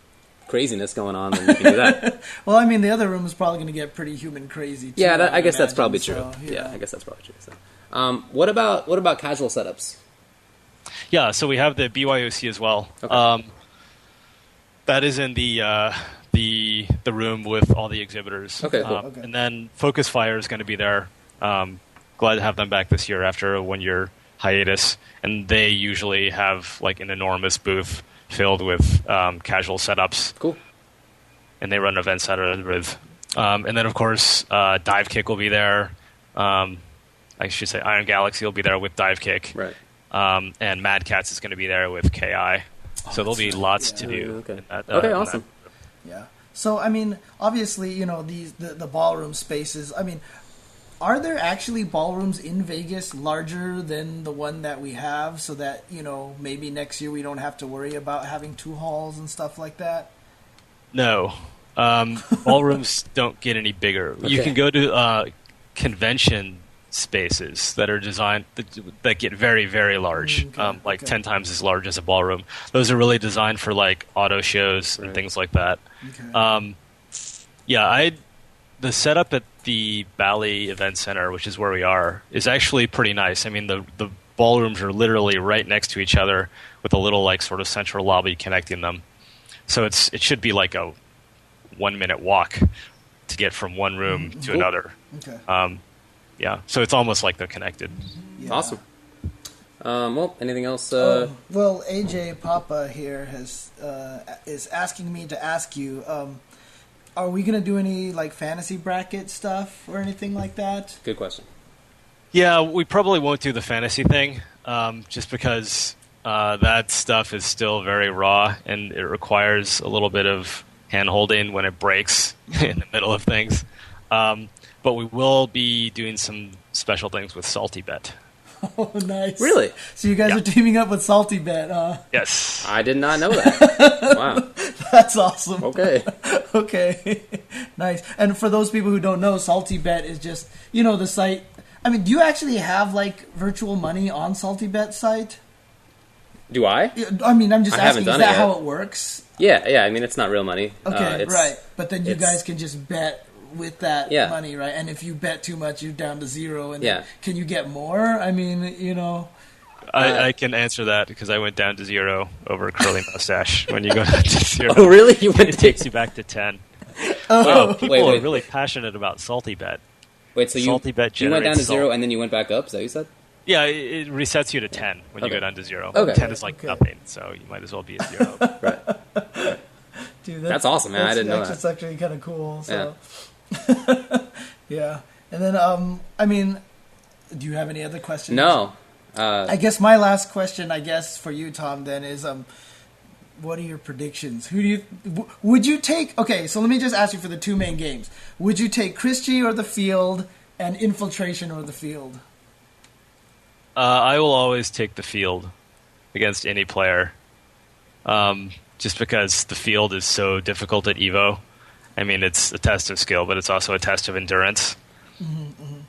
[SPEAKER 1] craziness going on, then you can do that.
[SPEAKER 2] Well, I mean, the other room is probably going to get pretty human crazy too.
[SPEAKER 1] Yeah, I guess that's probably true.
[SPEAKER 2] So,
[SPEAKER 1] yeah, I guess that's probably true. So, what about casual setups?
[SPEAKER 3] Yeah, so we have the BYOC as well.
[SPEAKER 1] Okay.
[SPEAKER 3] That is in the room with all the exhibitors.
[SPEAKER 1] Okay, cool.
[SPEAKER 3] And then Focus Fire is going to be there. Glad to have them back this year after a 1-year hiatus, and they usually have an enormous booth filled with casual setups.
[SPEAKER 1] Cool.
[SPEAKER 3] And they run events out of it. And then, of course, Dive Kick will be there. I should say Iron Galaxy will be there with Dive Kick.
[SPEAKER 1] Right.
[SPEAKER 3] And Mad Cats is going to be there with KI. So there'll be lots to do.
[SPEAKER 1] Okay.
[SPEAKER 3] Okay,
[SPEAKER 1] awesome.
[SPEAKER 2] Yeah. So, I mean, obviously, the ballroom spaces, I mean, are there actually ballrooms in Vegas larger than the one that we have, so that, maybe next year we don't have to worry about having 2 halls and stuff like that?
[SPEAKER 3] No. Ballrooms don't get any bigger. Okay. You can go to convention spaces that are designed that get very, very large, 10 times as large as a ballroom. Those are really designed for auto shows and things like that. Okay. The setup at the Bally Event Center, which is where we are, is actually pretty nice. I mean, the ballrooms are literally right next to each other with a little sort of central lobby connecting them. So it should be a 1-minute walk to get from one room to another.
[SPEAKER 2] Okay.
[SPEAKER 3] So it's almost like they're connected.
[SPEAKER 1] Yeah. Awesome. Well, anything else?
[SPEAKER 2] Well, AJ Papa here is asking me to ask you. Are we going to do any fantasy bracket stuff or anything like that?
[SPEAKER 1] Good question.
[SPEAKER 3] Yeah, we probably won't do the fantasy thing, just because that stuff is still very raw and it requires a little bit of hand-holding when it breaks in the middle of things. But we will be doing some special things with Salty Bet.
[SPEAKER 2] Oh, nice.
[SPEAKER 1] Really?
[SPEAKER 2] So you guys are teaming up with Salty Bet, huh?
[SPEAKER 3] Yes.
[SPEAKER 1] I did not know that. Wow.
[SPEAKER 2] That's awesome.
[SPEAKER 1] Okay.
[SPEAKER 2] Okay. Nice. And for those people who don't know, Salty Bet is just, the site. I mean, do you actually have, virtual money on Salty Bet site?
[SPEAKER 1] Do I?
[SPEAKER 2] I mean, I'm just
[SPEAKER 1] I haven't
[SPEAKER 2] asking,
[SPEAKER 1] done
[SPEAKER 2] is
[SPEAKER 1] it
[SPEAKER 2] that
[SPEAKER 1] yet.
[SPEAKER 2] how it works?
[SPEAKER 1] Yeah. I mean, it's not real money.
[SPEAKER 2] Okay, right. But then you guys can just bet with that
[SPEAKER 1] Yeah.
[SPEAKER 2] money, right? And if you bet too much, you're down to zero. And then
[SPEAKER 1] Yeah.
[SPEAKER 2] can you get more? I mean,
[SPEAKER 3] I can answer that because I went down to 0 over a curly mustache. When you go down to 0,
[SPEAKER 1] Oh, really? You went
[SPEAKER 3] it takes you back to 10.
[SPEAKER 2] Oh.
[SPEAKER 3] Wow, people
[SPEAKER 1] Wait.
[SPEAKER 3] are really passionate about Salty Bet.
[SPEAKER 1] Wait, so
[SPEAKER 3] Salty Bet
[SPEAKER 1] you went down to
[SPEAKER 3] generates
[SPEAKER 1] 0
[SPEAKER 3] salt.
[SPEAKER 1] and then you went back up? Is that what you said?
[SPEAKER 3] Yeah, it resets you to 10 when you
[SPEAKER 1] Okay.
[SPEAKER 3] go down to 0.
[SPEAKER 1] Okay.
[SPEAKER 3] 10 is like
[SPEAKER 2] Okay.
[SPEAKER 3] nothing, so you might as well be at 0.
[SPEAKER 1] Right.
[SPEAKER 2] Dude,
[SPEAKER 1] That's awesome, man. I didn't know that.
[SPEAKER 2] That's actually kind of cool. So. Yeah. And then, I mean, do you have any other questions?
[SPEAKER 1] No.
[SPEAKER 2] I guess my last question, for you, Tom, then is, what are your predictions? Would you take? Okay, so let me just ask you for the two main games. Would you take Christie or the field, and Infiltration or the field?
[SPEAKER 3] I will always take the field against any player, just because the field is so difficult at Evo. I mean, it's a test of skill, but it's also a test of endurance.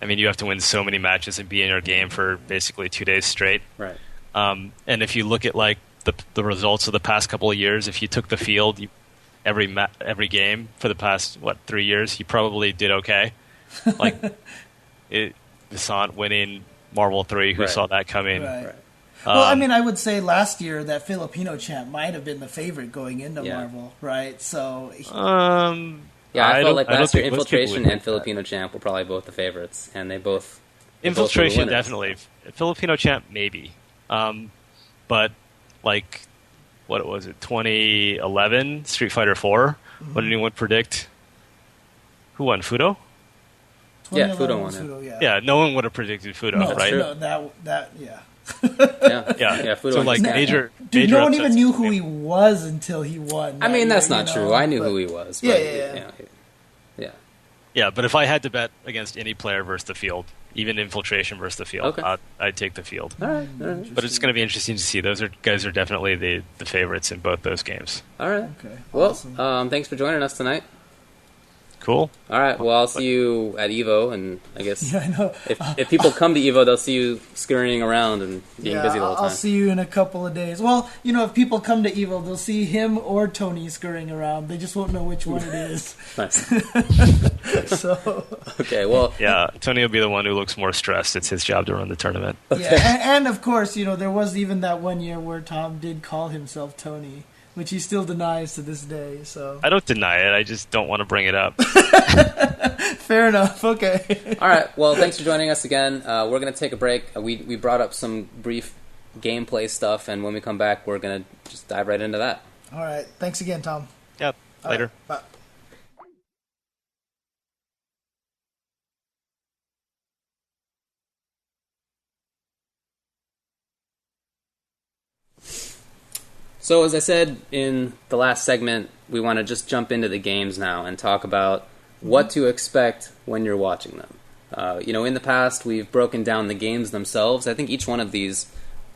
[SPEAKER 3] I mean, you have to win so many matches and be in your game for basically 2 days straight.
[SPEAKER 1] Right.
[SPEAKER 3] And if you look at the results of the past couple of years, if you took the field every game for the past 3 years, you probably did okay. Like Visant winning Marvel 3, who
[SPEAKER 1] Right.
[SPEAKER 3] saw that coming?
[SPEAKER 2] Right. Well, I mean, I would say last year that Filipino champ might have been the favorite going into
[SPEAKER 1] Yeah.
[SPEAKER 2] Marvel, right? So,
[SPEAKER 1] Yeah, I felt like
[SPEAKER 3] don't
[SPEAKER 1] last year
[SPEAKER 3] think most people
[SPEAKER 1] Infiltration
[SPEAKER 3] would
[SPEAKER 1] and
[SPEAKER 3] think
[SPEAKER 1] Filipino Champ were probably both the favorites, and they both were
[SPEAKER 3] Infiltration
[SPEAKER 1] winners.
[SPEAKER 3] definitely. Filipino champ maybe, but what was it? 2011 Street Fighter 4. What did anyone predict? Who won? Fudo?
[SPEAKER 1] Yeah,
[SPEAKER 2] 2011
[SPEAKER 1] Fudo won
[SPEAKER 2] was
[SPEAKER 1] it.
[SPEAKER 2] Fudo, yeah.
[SPEAKER 3] Yeah, no one would have predicted Fudo,
[SPEAKER 2] No,
[SPEAKER 3] right?
[SPEAKER 2] no, yeah.
[SPEAKER 1] Yeah,
[SPEAKER 3] Yeah.
[SPEAKER 1] Fudo
[SPEAKER 3] So
[SPEAKER 1] won.
[SPEAKER 3] like major.
[SPEAKER 2] Dude,
[SPEAKER 3] major
[SPEAKER 2] no one even
[SPEAKER 3] upsets.
[SPEAKER 2] knew who he was until he won.
[SPEAKER 1] I mean, that's
[SPEAKER 2] You
[SPEAKER 1] not
[SPEAKER 2] know,
[SPEAKER 1] true. I knew
[SPEAKER 2] but-
[SPEAKER 1] who he was. But,
[SPEAKER 2] Yeah.
[SPEAKER 3] Yeah, but if I had to bet against any player versus the field, even Infiltration versus the field,
[SPEAKER 1] Okay.
[SPEAKER 3] I'd take the field.
[SPEAKER 1] All right.
[SPEAKER 3] But it's going to be interesting to see. Those guys are definitely the favorites in both those games.
[SPEAKER 1] All right.
[SPEAKER 2] Okay.
[SPEAKER 1] Well,
[SPEAKER 2] Awesome.
[SPEAKER 1] thanks for joining us tonight.
[SPEAKER 3] Cool.
[SPEAKER 1] All right. Well, I'll see you at Evo, and I guess
[SPEAKER 2] Yeah, I know.
[SPEAKER 1] if people come to Evo, they'll see you scurrying around and being busy the whole
[SPEAKER 2] I'll
[SPEAKER 1] time.
[SPEAKER 2] see you in a couple of days. Well, if people come to Evo, they'll see him or Tony scurrying around. They just won't know which one it is.
[SPEAKER 1] Nice.
[SPEAKER 2] So,
[SPEAKER 1] Okay. Well.
[SPEAKER 3] Yeah, Tony will be the one who looks more stressed. It's his job to run the tournament.
[SPEAKER 2] yeah. And of course, there was even that one year where Tom did call himself Tony, which he still denies to this day. So
[SPEAKER 3] I don't deny it. I just don't want to bring it up.
[SPEAKER 2] fair enough. Okay.
[SPEAKER 1] All right. Well, thanks for joining us again. We're gonna take a break. We brought up some brief gameplay stuff, and when we come back, we're gonna just dive right into that.
[SPEAKER 2] All right. Thanks again, Tom.
[SPEAKER 3] Yep.
[SPEAKER 2] All
[SPEAKER 3] Later.
[SPEAKER 2] right, bye.
[SPEAKER 1] So, as I said in the last segment, we want to just jump into the games now and talk about what to expect when you're watching them. In the past, we've broken down the games themselves. I think each one of these,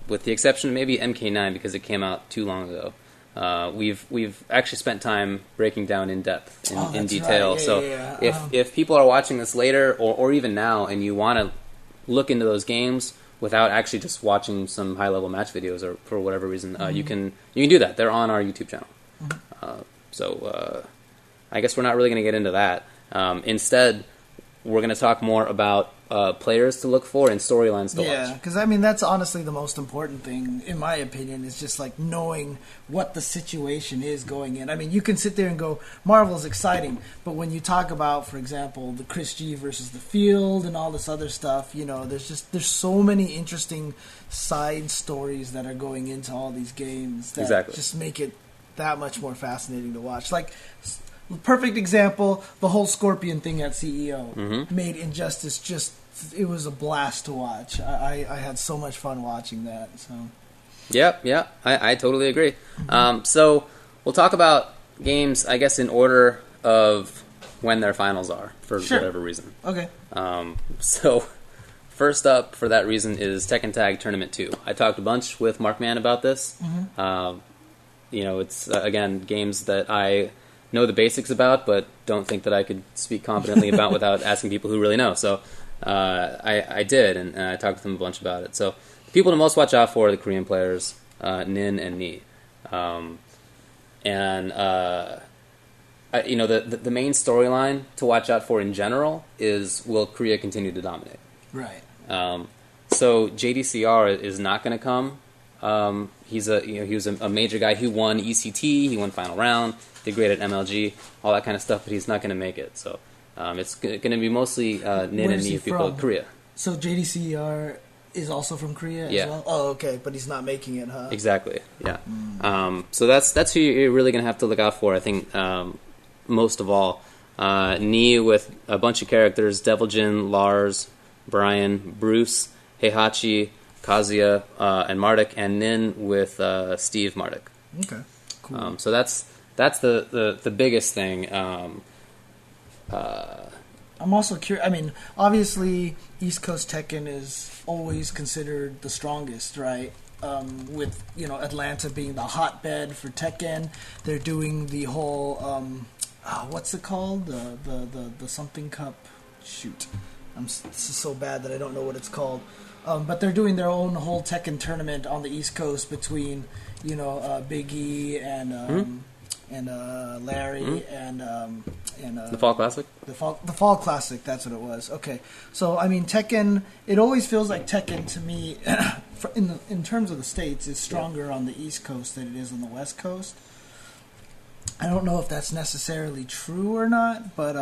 [SPEAKER 1] with the exception of maybe MK9 because it came out too long ago, we've actually spent time breaking down in depth, in
[SPEAKER 2] that's
[SPEAKER 1] detail.
[SPEAKER 2] right. Yeah,
[SPEAKER 1] so,
[SPEAKER 2] yeah.
[SPEAKER 1] if people are watching this later or even now, and you want to look into those games without actually just watching some high-level match videos or for whatever reason, you can do that. They're on our YouTube channel. So I guess we're not really going to get into that. Instead, we're going to talk more about players to look for and storylines to
[SPEAKER 2] Yeah,
[SPEAKER 1] watch.
[SPEAKER 2] because that's honestly the most important thing, in my opinion, is just like knowing what the situation is going in. I mean, you can sit there and go, Marvel's exciting, but when you talk about, for example, the Chris G versus the field and all this other stuff, there's so many interesting side stories that are going into all these games that just make it that much more fascinating to watch. Like, perfect example, the whole Scorpion thing at CEO made Injustice it was a blast to watch. I had so much fun watching that. So,
[SPEAKER 1] Yep, I totally agree. So we'll talk about games, I guess, in order of when their finals are, for
[SPEAKER 2] Sure.
[SPEAKER 1] whatever reason.
[SPEAKER 2] Okay.
[SPEAKER 1] So, first up for that reason is Tekken Tag Tournament 2. I talked a bunch with Mark Mann about this. It's, again, games that I know the basics about, but don't think that I could speak competently about without asking people who really know. So, I did, and I talked with them a bunch about it. So, the people to most watch out for are the Korean players, Nin and Ni. The main storyline to watch out for in general is, will Korea continue to dominate?
[SPEAKER 2] Right.
[SPEAKER 1] So JDCR is not going to come. He was a major guy. He won ECT. He won final round. Did great at MLG. All that kind of stuff. But he's not going to make it. So it's going to be mostly Nin and Ni people of Korea.
[SPEAKER 2] So JDCR is also from Korea as well? Oh, okay. But he's not making it, huh?
[SPEAKER 1] Exactly. Yeah. So that's who you're really going to have to look out for. I think most of all, Ni with a bunch of characters: Deviljin, Lars, Brian, Bruce, Heihachi, Kazuya, and Marduk, and Nin with Steve Marduk.
[SPEAKER 2] Okay, cool.
[SPEAKER 1] So that's the biggest thing.
[SPEAKER 2] I'm also curious. I mean, obviously, East Coast Tekken is always considered the strongest, right? With Atlanta being the hotbed for Tekken, they're doing the whole what's it called? The something cup. Shoot. This is so bad that I don't know what it's called. But they're doing their own whole Tekken tournament on the East Coast between, Big E and Larry and
[SPEAKER 1] The Fall Classic?
[SPEAKER 2] The Fall Classic, that's what it was. Okay. So, I mean, Tekken, it always feels like Tekken to me, in terms of the States, is stronger on the East Coast than it is on the West Coast. I don't know if that's necessarily true or not, but...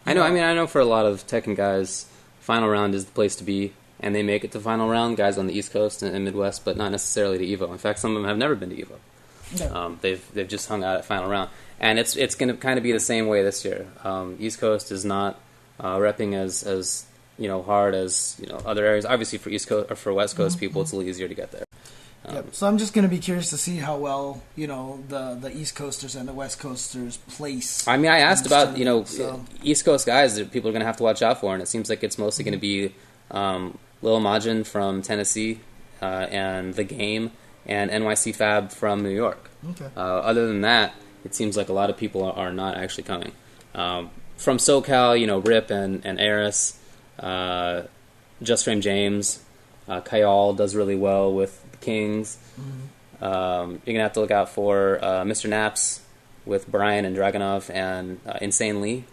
[SPEAKER 2] I
[SPEAKER 1] know for a lot of Tekken guys, final round is the place to be, and they make it to final round, guys on the East Coast and Midwest, but not necessarily to EVO. In fact, some of them have never been to EVO. Yeah. They've just hung out at final round. And it's going to kind of be the same way this year. East Coast is not repping as hard as other areas. Obviously, for East Coast or for West Coast people, it's a little easier to get there.
[SPEAKER 2] So I'm just going to be curious to see how well the East Coasters and the West Coasters place.
[SPEAKER 1] I mean, I asked about East Coast guys that people are going to have to watch out for, and it seems like it's mostly going to be Lil Majin from Tennessee and The Game and NYC Fab from New York.
[SPEAKER 2] Okay.
[SPEAKER 1] Other than that, it seems like a lot of people are not actually coming. From SoCal, Rip and Eris, Just Frame James, Kayal does really well with the Kings. You're going to have to look out for Mr. Naps with Brian and Dragunov, and Insane Lee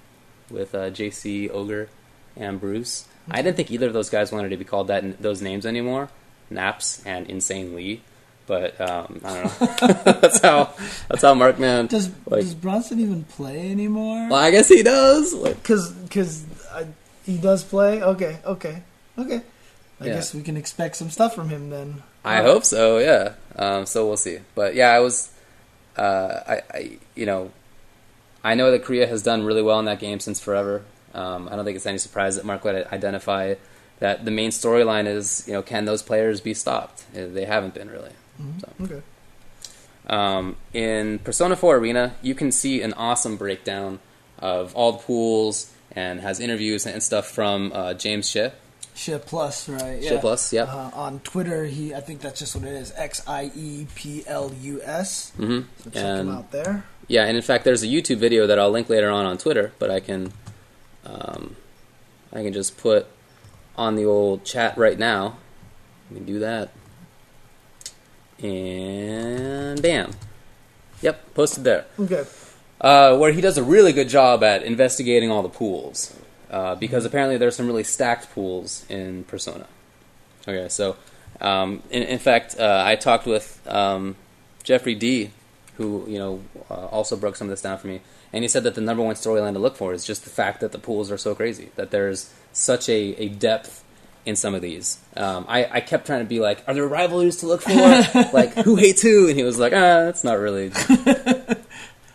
[SPEAKER 1] with JC, Ogre, and Bruce. Okay. I didn't think either of those guys wanted to be called those names anymore, Naps and Insane Lee. But I don't know. that's how Mark Mann.
[SPEAKER 2] Does Bronson even play anymore?
[SPEAKER 1] Well, I guess he does.
[SPEAKER 2] Because he does play. Okay. I guess we can expect some stuff from him then.
[SPEAKER 1] I hope so. Yeah. So we'll see. But yeah, I was. I know that Korea has done really well in that game since forever. I don't think it's any surprise that Mark would identify that the main storyline is, can those players be stopped? They haven't been really.
[SPEAKER 2] Mm-hmm.
[SPEAKER 1] So. Okay. In Persona 4 Arena, you can see an awesome breakdown of all the pools and has interviews and stuff from James Shea.
[SPEAKER 2] Shea Plus, right?
[SPEAKER 1] Shea Plus, yep.
[SPEAKER 2] On Twitter, I think that's just what it is, XIEPLUS.
[SPEAKER 1] Mm-hmm.
[SPEAKER 2] So check him out there.
[SPEAKER 1] Yeah, and in fact, there's a YouTube video that I'll link later on Twitter, but I can just put on the old chat right now. Let me do that. And bam. Yep, posted there.
[SPEAKER 2] Okay.
[SPEAKER 1] Where he does a really good job at investigating all the pools. Because apparently there's some really stacked pools in Persona. Okay, so in fact, I talked with Jeffrey D, who also broke some of this down for me, and he said that the number one storyline to look for is just the fact that the pools are so crazy, that there's such a depth in some of these. I kept trying to be like, are there rivalries to look for? Like, who hates who? And he was like, that's not really...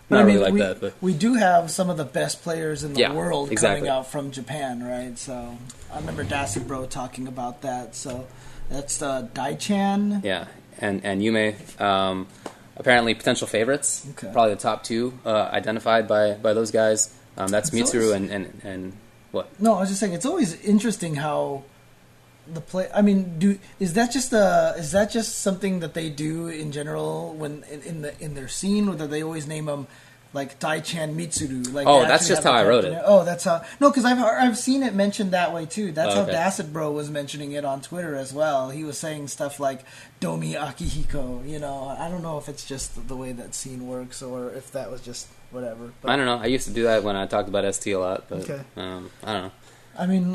[SPEAKER 2] But we do have some of the best players in the world coming out from Japan, right? So I remember Dassy Bro talking about that. So that's Dai-chan.
[SPEAKER 1] Yeah, and Yume. apparently potential favorites.
[SPEAKER 2] Okay.
[SPEAKER 1] Probably the top two identified by those guys. That's
[SPEAKER 2] It's
[SPEAKER 1] Mitsuru
[SPEAKER 2] always-
[SPEAKER 1] and what?
[SPEAKER 2] No, I was just saying it's always interesting how the play. I mean, is that just something that they do in general when in their scene, or that they always name them like Taichan Mitsuru? Like,
[SPEAKER 1] Oh,
[SPEAKER 2] they
[SPEAKER 1] that's
[SPEAKER 2] actually
[SPEAKER 1] just
[SPEAKER 2] have
[SPEAKER 1] how
[SPEAKER 2] the
[SPEAKER 1] I wrote
[SPEAKER 2] character
[SPEAKER 1] it.
[SPEAKER 2] name? Oh, that's how. No, because I've seen it mentioned that way too. That's
[SPEAKER 1] Oh,
[SPEAKER 2] how
[SPEAKER 1] okay.
[SPEAKER 2] Dacid Bro was mentioning it on Twitter as well. He was saying stuff like Domi Akihiko. You know, I don't know if it's just the way that scene works or if that was just whatever. But,
[SPEAKER 1] I don't know. I used to do that when I talked about ST a lot, but
[SPEAKER 2] Okay.
[SPEAKER 1] I don't know.
[SPEAKER 2] I mean,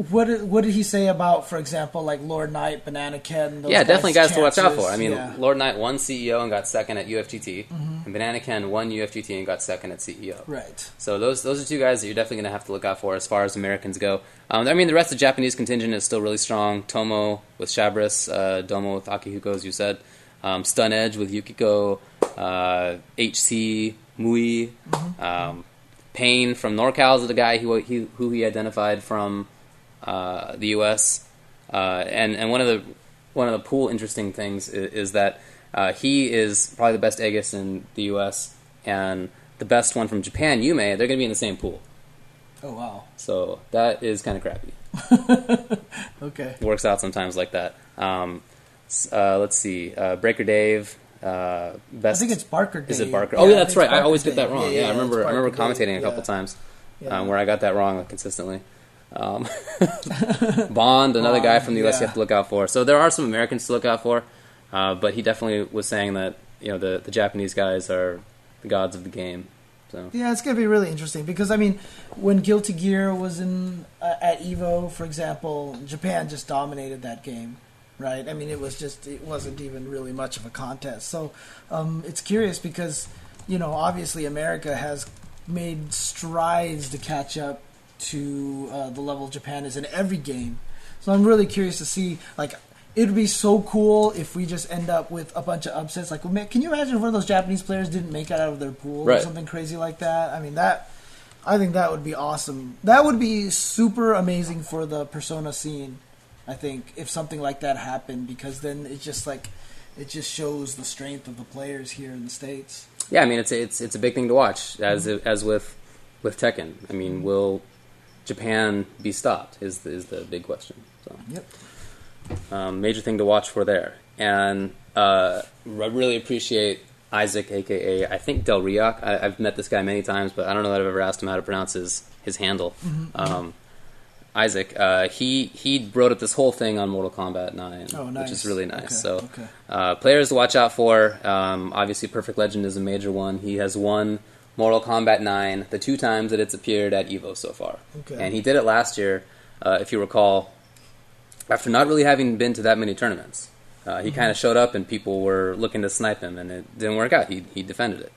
[SPEAKER 2] what did he say about, for example, like Lord Knight, Banana Ken? Those
[SPEAKER 1] Yeah, definitely guys to watch out
[SPEAKER 2] chances?
[SPEAKER 1] for. I mean,
[SPEAKER 2] Yeah.
[SPEAKER 1] Lord Knight won CEO and got second at UFGT, and Banana Ken won UFGT and got second at CEO.
[SPEAKER 2] Right.
[SPEAKER 1] So those are two guys that you're definitely going to have to look out for as far as Americans go. I mean, the rest of the Japanese contingent is still really strong. Tomo with Shabris, Domo with Akihiko, as you said, Stun Edge with Yukiko, HC, Mui, Payne from NorCal is the guy who he identified from the U.S. And one of the cool, interesting things is that he is probably the best Aegis in the U.S. and the best one from Japan, Yume. They're going to be in the same pool.
[SPEAKER 2] Oh, wow.
[SPEAKER 1] So that is kind of crappy.
[SPEAKER 2] Okay.
[SPEAKER 1] Works out sometimes like that. Let's see. Breaker Dave. Best.
[SPEAKER 2] I think it's Barker Dave.
[SPEAKER 1] Is it Barker?
[SPEAKER 2] Yeah,
[SPEAKER 1] Oh, yeah,
[SPEAKER 2] I
[SPEAKER 1] that's
[SPEAKER 2] think
[SPEAKER 1] right.
[SPEAKER 2] it's
[SPEAKER 1] I
[SPEAKER 2] Barker
[SPEAKER 1] always get that
[SPEAKER 2] Dave.
[SPEAKER 1] wrong.
[SPEAKER 2] Yeah,
[SPEAKER 1] I remember.
[SPEAKER 2] it's
[SPEAKER 1] I remember
[SPEAKER 2] Barker
[SPEAKER 1] commentating
[SPEAKER 2] Dave.
[SPEAKER 1] a couple
[SPEAKER 2] Yeah.
[SPEAKER 1] times
[SPEAKER 2] Yeah.
[SPEAKER 1] where I got that wrong consistently. Bond, another guy from the U.S. you
[SPEAKER 2] yeah.
[SPEAKER 1] have to look out for. So there are some Americans to look out for, but he definitely was saying that the Japanese guys are the gods of the game. So
[SPEAKER 2] Yeah, it's going to be really interesting because, I mean, when Guilty Gear was in at EVO, for example, Japan just dominated that game, right? I mean, it wasn't even really much of a contest. So it's curious because, obviously America has made strides to catch up to the level Japan is in every game. So I'm really curious to see, like, it would be so cool if we just end up with a bunch of upsets. Like, can you imagine if one of those Japanese players didn't make it out of their pool or
[SPEAKER 1] Right.
[SPEAKER 2] something crazy like that? I mean, I think that would be awesome. That would be super amazing for the Persona scene, I think, if something like that happened, because then it just shows the strength of the players here in the States.
[SPEAKER 1] yeah, I mean it's a big thing to watch as with Tekken. I mean, will Japan be stopped? Is the big question. So.
[SPEAKER 2] Yep.
[SPEAKER 1] Major thing to watch for there. And I really appreciate Isaac, a.k.a. I think Del Riak. I've met this guy many times, but I don't know that I've ever asked him how to pronounce his handle. Isaac, he wrote up this whole thing on Mortal Kombat 9,
[SPEAKER 2] Oh, nice.
[SPEAKER 1] which is really nice.
[SPEAKER 2] Okay,
[SPEAKER 1] So
[SPEAKER 2] okay.
[SPEAKER 1] players to watch out for. Obviously, Perfect Legend is a major one. He has won Mortal Kombat 9 the 2 times that it's appeared at EVO so far.
[SPEAKER 2] Okay.
[SPEAKER 1] And he did it last year, if you recall, after not really having been to that many tournaments. He kind of showed up and people were looking to snipe him, and it didn't work out. He defended it.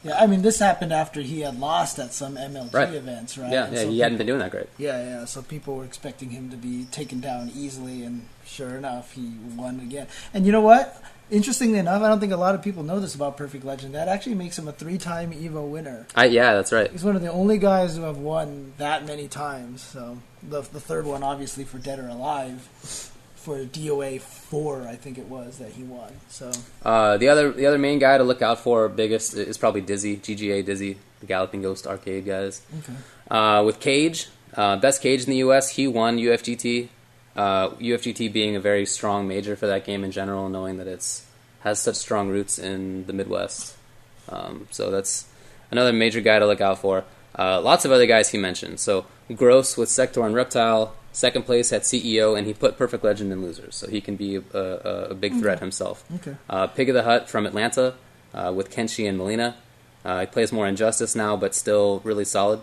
[SPEAKER 2] Yeah, I mean, this happened after he had lost at some MLG
[SPEAKER 1] Right.
[SPEAKER 2] events, right?
[SPEAKER 1] Yeah,
[SPEAKER 2] And
[SPEAKER 1] yeah,
[SPEAKER 2] so
[SPEAKER 1] he hadn't been doing that great.
[SPEAKER 2] Yeah, so people were expecting him to be taken down easily, and sure enough, he won again. And you know what? Interestingly enough, I don't think a lot of people know this about Perfect Legend. That actually makes him a 3-time EVO winner.
[SPEAKER 1] Yeah, that's right.
[SPEAKER 2] He's one of the only guys who have won that many times. So the third one, obviously, for Dead or Alive, for DOA 4, I think it was, that he won. So
[SPEAKER 1] The other main guy to look out for, biggest, is probably Dizzy, GGA Dizzy, the Galloping Ghost arcade guys.
[SPEAKER 2] okay.
[SPEAKER 1] With Cage, best Cage in the U.S., he won UFGT. UFGT being a very strong major for that game in general, knowing that has such strong roots in the Midwest. So that's another major guy to look out for. Lots of other guys he mentioned. So Gross with Sector and Reptile, second place at CEO, and he put Perfect Legend in losers, so he can be a big threat himself.
[SPEAKER 2] Okay.
[SPEAKER 1] Pig of the Hut from Atlanta with Kenshi and Molina. He plays more Injustice now, but still really solid.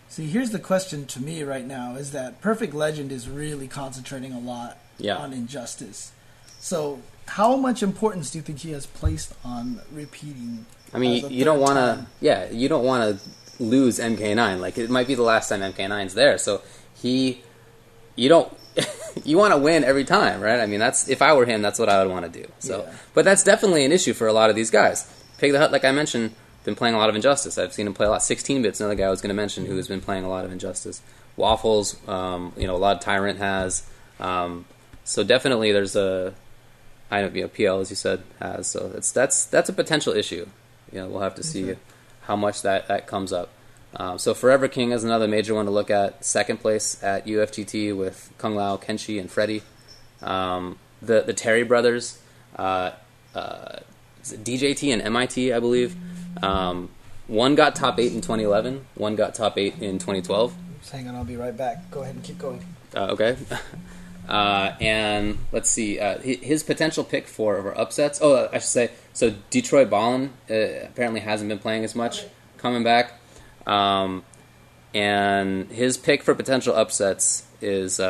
[SPEAKER 2] See, here's the question to me right now, is that Perfect Legend is really concentrating a lot on Injustice. So how much importance do you think he has placed on repeating?
[SPEAKER 1] I mean, you don't want to. You don't want to lose MK9. Like, it might be the last time MK9's there. So you don't. You want to win every time, right? I mean, if I were him, that's what I would want to do. So, but that's definitely an issue for a lot of these guys. Pig the Hut, like I mentioned, been playing a lot of Injustice. I've seen him play a lot. 16-Bit's another guy I was going to mention who has been playing a lot of Injustice. Waffles, a lot of Tyrant has. So definitely there's I know, PL, as you said, has. So that's a potential issue. We'll have to see how much that comes up. So Forever King is another major one to look at. Second place at UFGT with Kung Lao, Kenshi, and Freddy. The Terry brothers, DJT and MIT, I believe. One got top 8 in 2011. One got top 8 in 2012.
[SPEAKER 2] Just hang on, I'll be right back. Go ahead and keep going.
[SPEAKER 1] Okay. And let's see. His potential pick for upsets. Oh, I should say. So Detroit Ballin apparently hasn't been playing as much. Coming back. And his pick for potential upsets is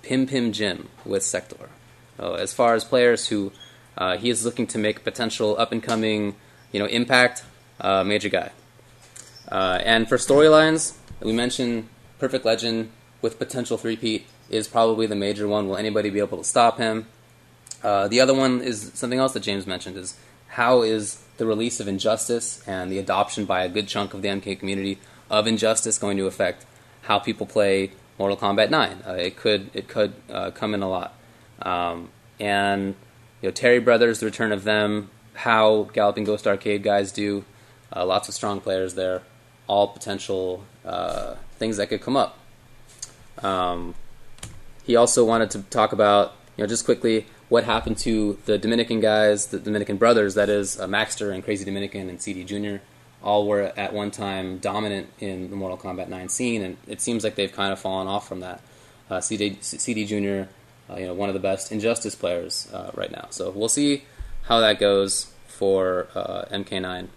[SPEAKER 1] Pim Pim Jim with Sector. As far as players who he is looking to make potential up-and-coming, impact, major guy. And for storylines, we mentioned Perfect Legend with potential three-peat is probably the major one. Will anybody be able to stop him? The other one is something else that James mentioned, is how is the release of Injustice and the adoption by a good chunk of the MK community of Injustice going to affect how people play Mortal Kombat 9? It could come in a lot. And Terry Brothers, the return of them, how Galloping Ghost Arcade guys do, lots of strong players there, all potential things that could come up. He also wanted to talk about, just quickly, what happened to the Dominican guys, the Dominican brothers, that is, Maxter and Crazy Dominican and CD Jr., all were at one time dominant in the Mortal Kombat 9 scene, and it seems like they've kind of fallen off from that. CD Jr., one of the best Injustice players right now. So we'll see how that goes for MK9.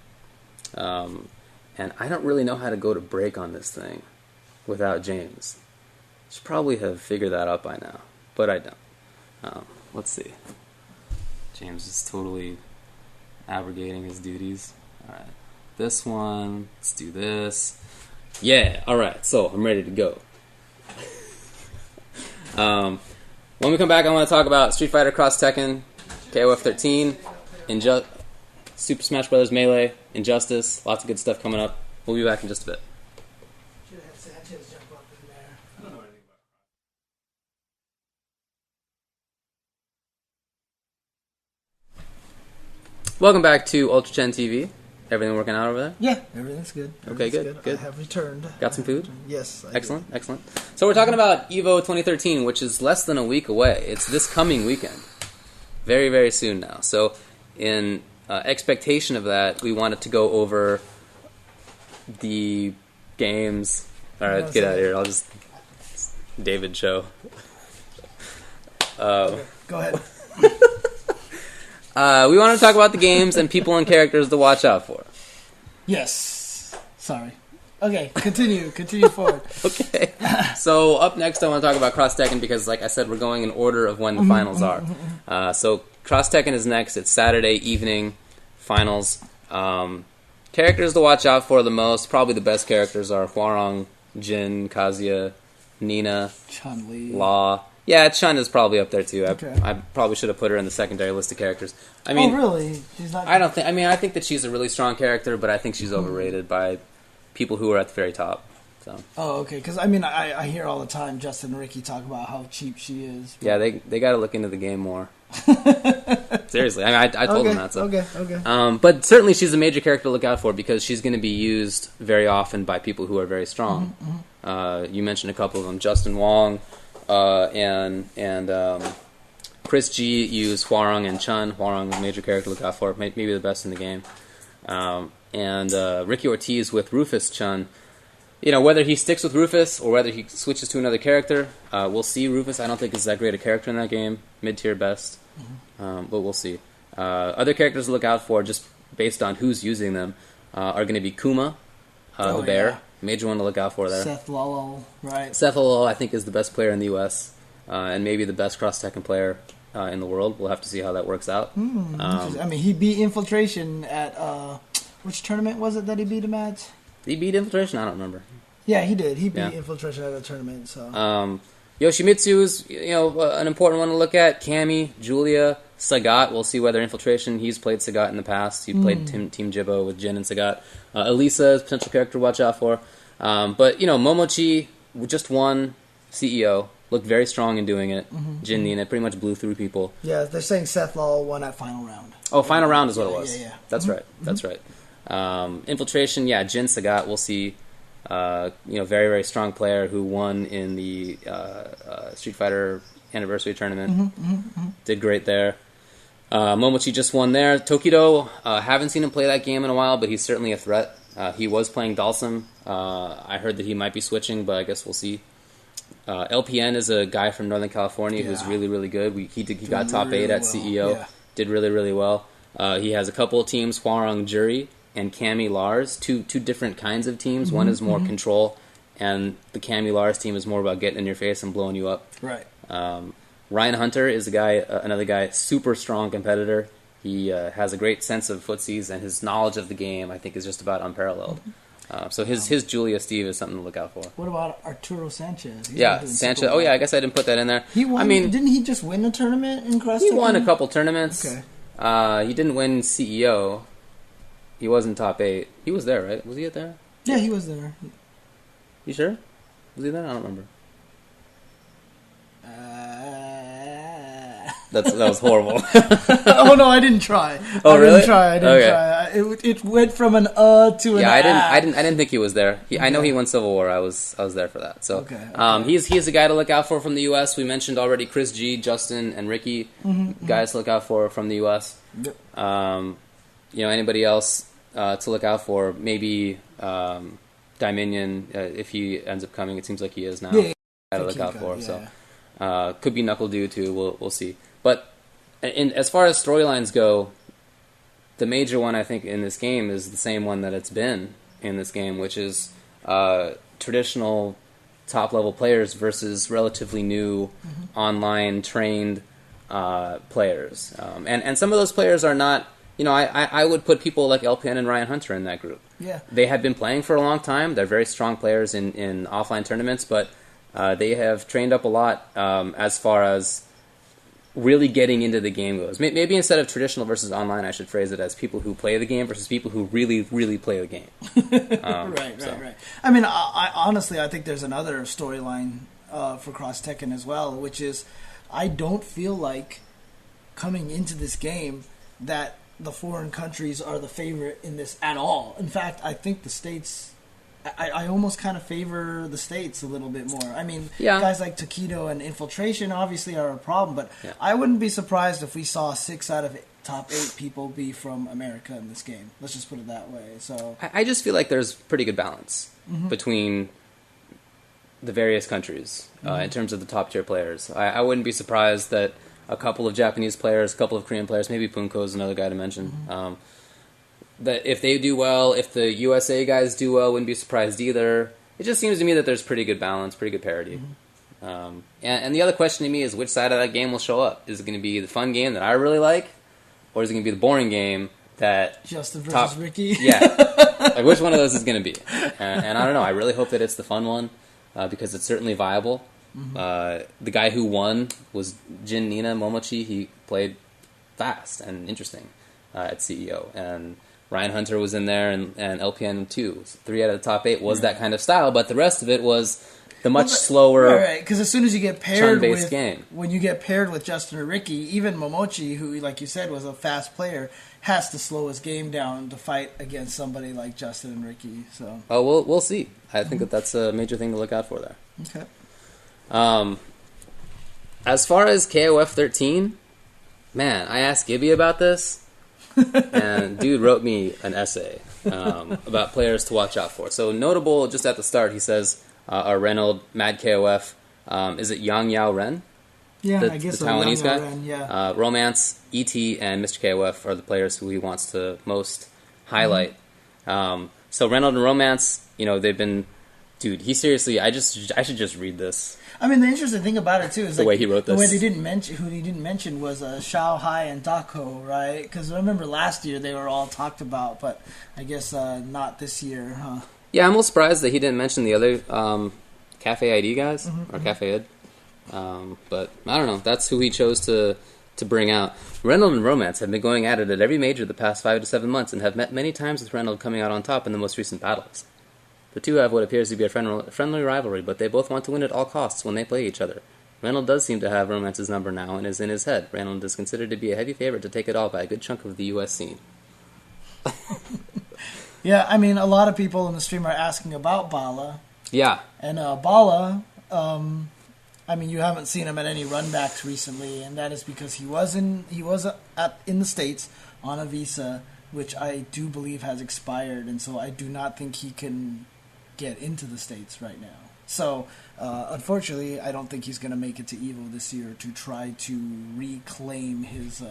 [SPEAKER 1] And I don't really know how to go to break on this thing without James. Should probably have figured that out by now, but I don't. Let's see. James is totally abrogating his duties. All right. This one, let's do this. Yeah, all right, so I'm ready to go. When we come back, I want to talk about Street Fighter Cross Tekken, KOF 13, Super Smash Bros. Melee, Injustice, lots of good stuff coming up. We'll be back in just a bit.
[SPEAKER 2] Should have had Sanchez jump up in there.
[SPEAKER 3] I don't know anything about
[SPEAKER 1] Welcome back to UltraChenTV. Everything working out over there?
[SPEAKER 2] Yeah, everything's good.
[SPEAKER 1] Okay, good.
[SPEAKER 2] I have returned.
[SPEAKER 1] Got some food?
[SPEAKER 2] Yes.
[SPEAKER 1] Excellent. So we're talking about EVO 2013, which is less than a week away. It's this coming weekend. Very, very soon now. So in expectation of that, we wanted to go over the games. All right, get out of here. I'll just... David show.
[SPEAKER 2] Okay, go ahead.
[SPEAKER 1] We want to talk about the games and people and characters to watch out for.
[SPEAKER 2] Yes. Sorry. Okay, continue forward.
[SPEAKER 1] Okay. So up next I want to talk about Cross Tekken because, like I said, we're going in order of when the finals are. So Cross Tekken is next. It's Saturday evening finals. Characters to watch out for the most, probably the best characters are Hwoarang, Jin, Kazuya, Nina,
[SPEAKER 2] Chun-Li.
[SPEAKER 1] Law. Yeah, Chun is probably up there too.
[SPEAKER 2] Okay.
[SPEAKER 1] I probably should have put her in the secondary list of characters. I mean,
[SPEAKER 2] really? She's not.
[SPEAKER 1] I think that she's a really strong character, but I think she's overrated by people who are at the very top. So.
[SPEAKER 2] Oh, okay. Because I hear all the time Justin and Ricky talk about how cheap she is.
[SPEAKER 1] Yeah, they got to look into the game more. Seriously, I told them that. So.
[SPEAKER 2] Okay.
[SPEAKER 1] But certainly she's a major character to look out for because she's going to be used very often by people who are very strong. You mentioned a couple of them: Justin Wong and Chris G used Hwoarang and Chun. Hwoarang, a major character to look out for, maybe the best in the game. And Ricky Ortiz with Rufus Chun. Whether he sticks with Rufus or whether he switches to another character, we'll see. Rufus, I don't think is that great a character in that game. Mid-tier best. But we'll see. Other characters to look out for, just based on who's using them, are going to be Kuma, the bear. Yeah. Major one to look out for there.
[SPEAKER 2] Seth Lolo, right.
[SPEAKER 1] Seth Lolo, I think, is the best player in the U.S. And maybe the best cross-Tekken player in the world. We'll have to see how that works out.
[SPEAKER 2] He beat Infiltration at... which tournament was it that he beat him at?
[SPEAKER 1] He beat Infiltration? I don't remember.
[SPEAKER 2] Yeah, he did. He beat Infiltration at a tournament. So
[SPEAKER 1] Yoshimitsu is an important one to look at. Cammy, Julia, Sagat. We'll see whether Infiltration. He's played Sagat in the past. He played Team Jibbo with Jin and Sagat. Elisa is a potential character to watch out for. But Momochi just won CEO. looked very strong in doing it. Jin Nina pretty much blew through people.
[SPEAKER 2] Yeah, they're saying Seth Law won at final round.
[SPEAKER 1] Oh, final round is what it was.
[SPEAKER 2] Yeah.
[SPEAKER 1] That's right. That's right. Infiltration, yeah, Jin Sagat, we'll see. Very, very strong player who won in the Street Fighter Anniversary Tournament. Did great there. Momochi just won there. Tokido, haven't seen him play that game in a while, but he's certainly a threat. He was playing Dalsum. I heard that he might be switching, but I guess we'll see. LPN is a guy from Northern California who's really, really good. He got top 8 at CEO. Yeah. Did really, really well. He has a couple of teams, Hwarang Jury and Cami Lars, two different kinds of teams. One is more control, and the Cami Lars team is more about getting in your face and blowing you up.
[SPEAKER 2] Right.
[SPEAKER 1] Ryan Hunter is another guy, super strong competitor. He has a great sense of footsies, and his knowledge of the game, I think, is just about unparalleled. So his Julia Steve is something to look out for.
[SPEAKER 2] What about Arturo Sanchez?
[SPEAKER 1] Sanchez. Oh, yeah, I guess I didn't put that in there.
[SPEAKER 2] He won, didn't he just win a tournament in CrossFit?
[SPEAKER 1] He won a couple tournaments.
[SPEAKER 2] Okay.
[SPEAKER 1] He didn't win CEO. He wasn't top 8. He was there, right? Was he there?
[SPEAKER 2] Yeah, he was there.
[SPEAKER 1] You sure? Was he there? I don't remember. That was horrible.
[SPEAKER 2] Oh no, I didn't try.
[SPEAKER 1] Oh really?
[SPEAKER 2] I didn't try. It went from an to an
[SPEAKER 1] I didn't think he was there. I know he won Civil War. I was there for that. So he's a guy to look out for from the U.S. We mentioned already Chris G, Justin, and Ricky. Guys to look out for from the U.S.
[SPEAKER 2] Yep.
[SPEAKER 1] Anybody else to look out for? Maybe Dominion if he ends up coming. It seems like he is now.
[SPEAKER 2] Yeah,
[SPEAKER 1] guy to look out for. Yeah. So could be Knuckle Dew too. We'll see. But as far as storylines go, the major one I think in this game is the same one that it's been in this game, which is traditional top-level players versus relatively new online trained players. And some of those players are not, I would put people like LPN and Ryan Hunter in that group.
[SPEAKER 2] Yeah.
[SPEAKER 1] They have been playing for a long time. They're very strong players in offline tournaments, but they have trained up a lot as far as really getting into the game goes. Maybe instead of traditional versus online, I should phrase it as people who play the game versus people who really, really play the game.
[SPEAKER 2] Right. I mean, I honestly, I think there's another storyline for Cross Tekken as well, which is I don't feel like coming into this game that the foreign countries are the favorite in this at all. In fact, I think the States... I almost kind of favor the States a little bit more. I mean, guys like Taquito and Infiltration obviously are a problem, but I wouldn't be surprised if we saw 6 out of top 8 people be from America in this game. Let's just put it that way. So
[SPEAKER 1] I just feel like there's pretty good balance between the various countries in terms of the top tier players. I wouldn't be surprised that a couple of Japanese players, a couple of Korean players, maybe Punko is another guy to mention. That if they do well, if the USA guys do well, wouldn't be surprised either. It just seems to me that there's pretty good balance, pretty good parity. And the other question to me is which side of that game will show up? Is it going to be the fun game that I really like, or is it going to be the boring game that...
[SPEAKER 2] Justin versus Ricky?
[SPEAKER 1] Yeah. Like which one of those is going to be? And I don't know. I really hope that it's the fun one because it's certainly viable. The guy who won was Jin Nina Momochi. He played fast and interesting at CEO. And... Ryan Hunter was in there, and LPN too. 3 out of the top 8 was that kind of style, but the rest of it was the much slower,
[SPEAKER 2] right? Because as soon as you get paired with
[SPEAKER 1] game,
[SPEAKER 2] when you get paired with Justin or Ricky, even Momochi, who, like you said, was a fast player, has to slow his game down to fight against somebody like Justin and Ricky. So,
[SPEAKER 1] we'll see. I think that's a major thing to look out for there.
[SPEAKER 2] Okay.
[SPEAKER 1] As far as KOF 13, man, I asked Gibby about this. And dude wrote me an essay about players to watch out for. So notable, just at the start, he says, Reynolds, Mad KOF, is it Yang Yao Ren?
[SPEAKER 2] Yeah, I guess
[SPEAKER 1] the Taiwanese guy?
[SPEAKER 2] Ren, yeah.
[SPEAKER 1] Romance, E.T., and Mr. KOF are the players who he wants to most highlight. So Reynolds and Romance, they've been... Dude, he seriously... I should just read this.
[SPEAKER 2] I mean, the interesting thing about it too is
[SPEAKER 1] the way he wrote this.
[SPEAKER 2] The way who he didn't mention was Shao Hai and Dako, right? Because I remember last year they were all talked about, but I guess not this year, huh?
[SPEAKER 1] Yeah, I'm a little surprised that he didn't mention the other Cafe ID guys or Cafe Ed. But I don't know. That's who he chose to bring out. Reynolds and Romance have been going at it at every major the past 5 to 7 months and have met many times with Reynolds coming out on top in the most recent battles. The two have what appears to be a friendly rivalry, but they both want to win at all costs when they play each other. Reynolds does seem to have Romance's number now and is in his head. Reynolds is considered to be a heavy favorite to take it all by a good chunk of the U.S. scene.
[SPEAKER 2] Yeah, I mean, a lot of people in the stream are asking about Bala.
[SPEAKER 1] Yeah.
[SPEAKER 2] And Bala, I mean, you haven't seen him at any runbacks recently, and that is because he was in the States on a visa, which I do believe has expired, and so I do not think he can get into the States right now. So, unfortunately, I don't think he's going to make it to EVO this year to try to reclaim his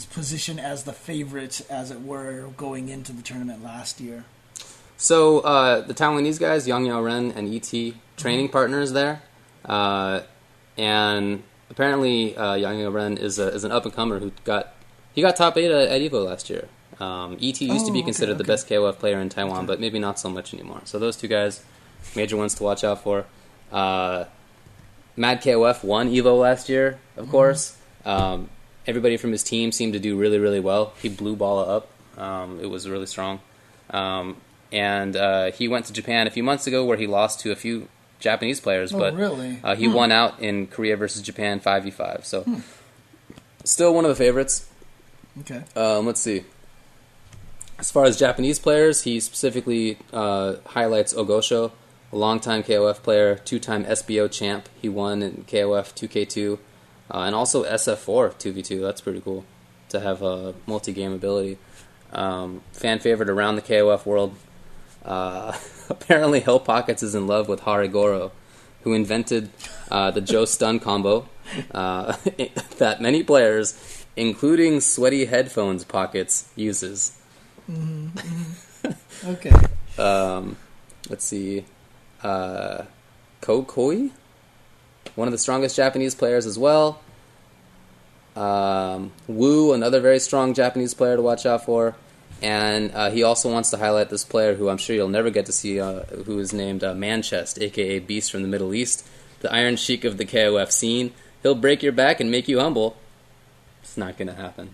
[SPEAKER 2] position as the favorite, as it were, going into the tournament last year.
[SPEAKER 1] So, the Taiwanese guys, Yang Yao Ren and ET, training partners there. And apparently, Yang Yao Ren is an up-and-comer who got top 8 at EVO last year. ET used to be considered the best KOF player in Taiwan, but maybe not so much anymore. So those two guys, major ones to watch out for. Mad KOF won EVO last year, of course. Everybody from his team seemed to do really, really well. He blew Bala up. It was really strong. And he went to Japan a few months ago where he lost to a few Japanese players. But
[SPEAKER 2] really?
[SPEAKER 1] He won out in Korea versus Japan 5v5. So still one of the favorites.
[SPEAKER 2] Okay.
[SPEAKER 1] Let's see. As far as Japanese players, he specifically highlights Ogosho, a longtime KOF player, 2-time SBO champ. He won in KOF 2K2. And also SF4 2v2. That's pretty cool to have a multi-game ability. Fan favorite around the KOF world. Apparently, Hell Pockets is in love with Harigoro, who invented the Joe Stun combo that many players, including Sweaty Headphones Pockets, uses.
[SPEAKER 2] Okay.
[SPEAKER 1] Let's see. Kokoi? One of the strongest Japanese players as well. Wu, another very strong Japanese player to watch out for. And he also wants to highlight this player who I'm sure you'll never get to see, who is named Manchest, a.k.a. Beast from the Middle East, the Iron Sheik of the KOF scene. He'll break your back and make you humble. It's not going to happen.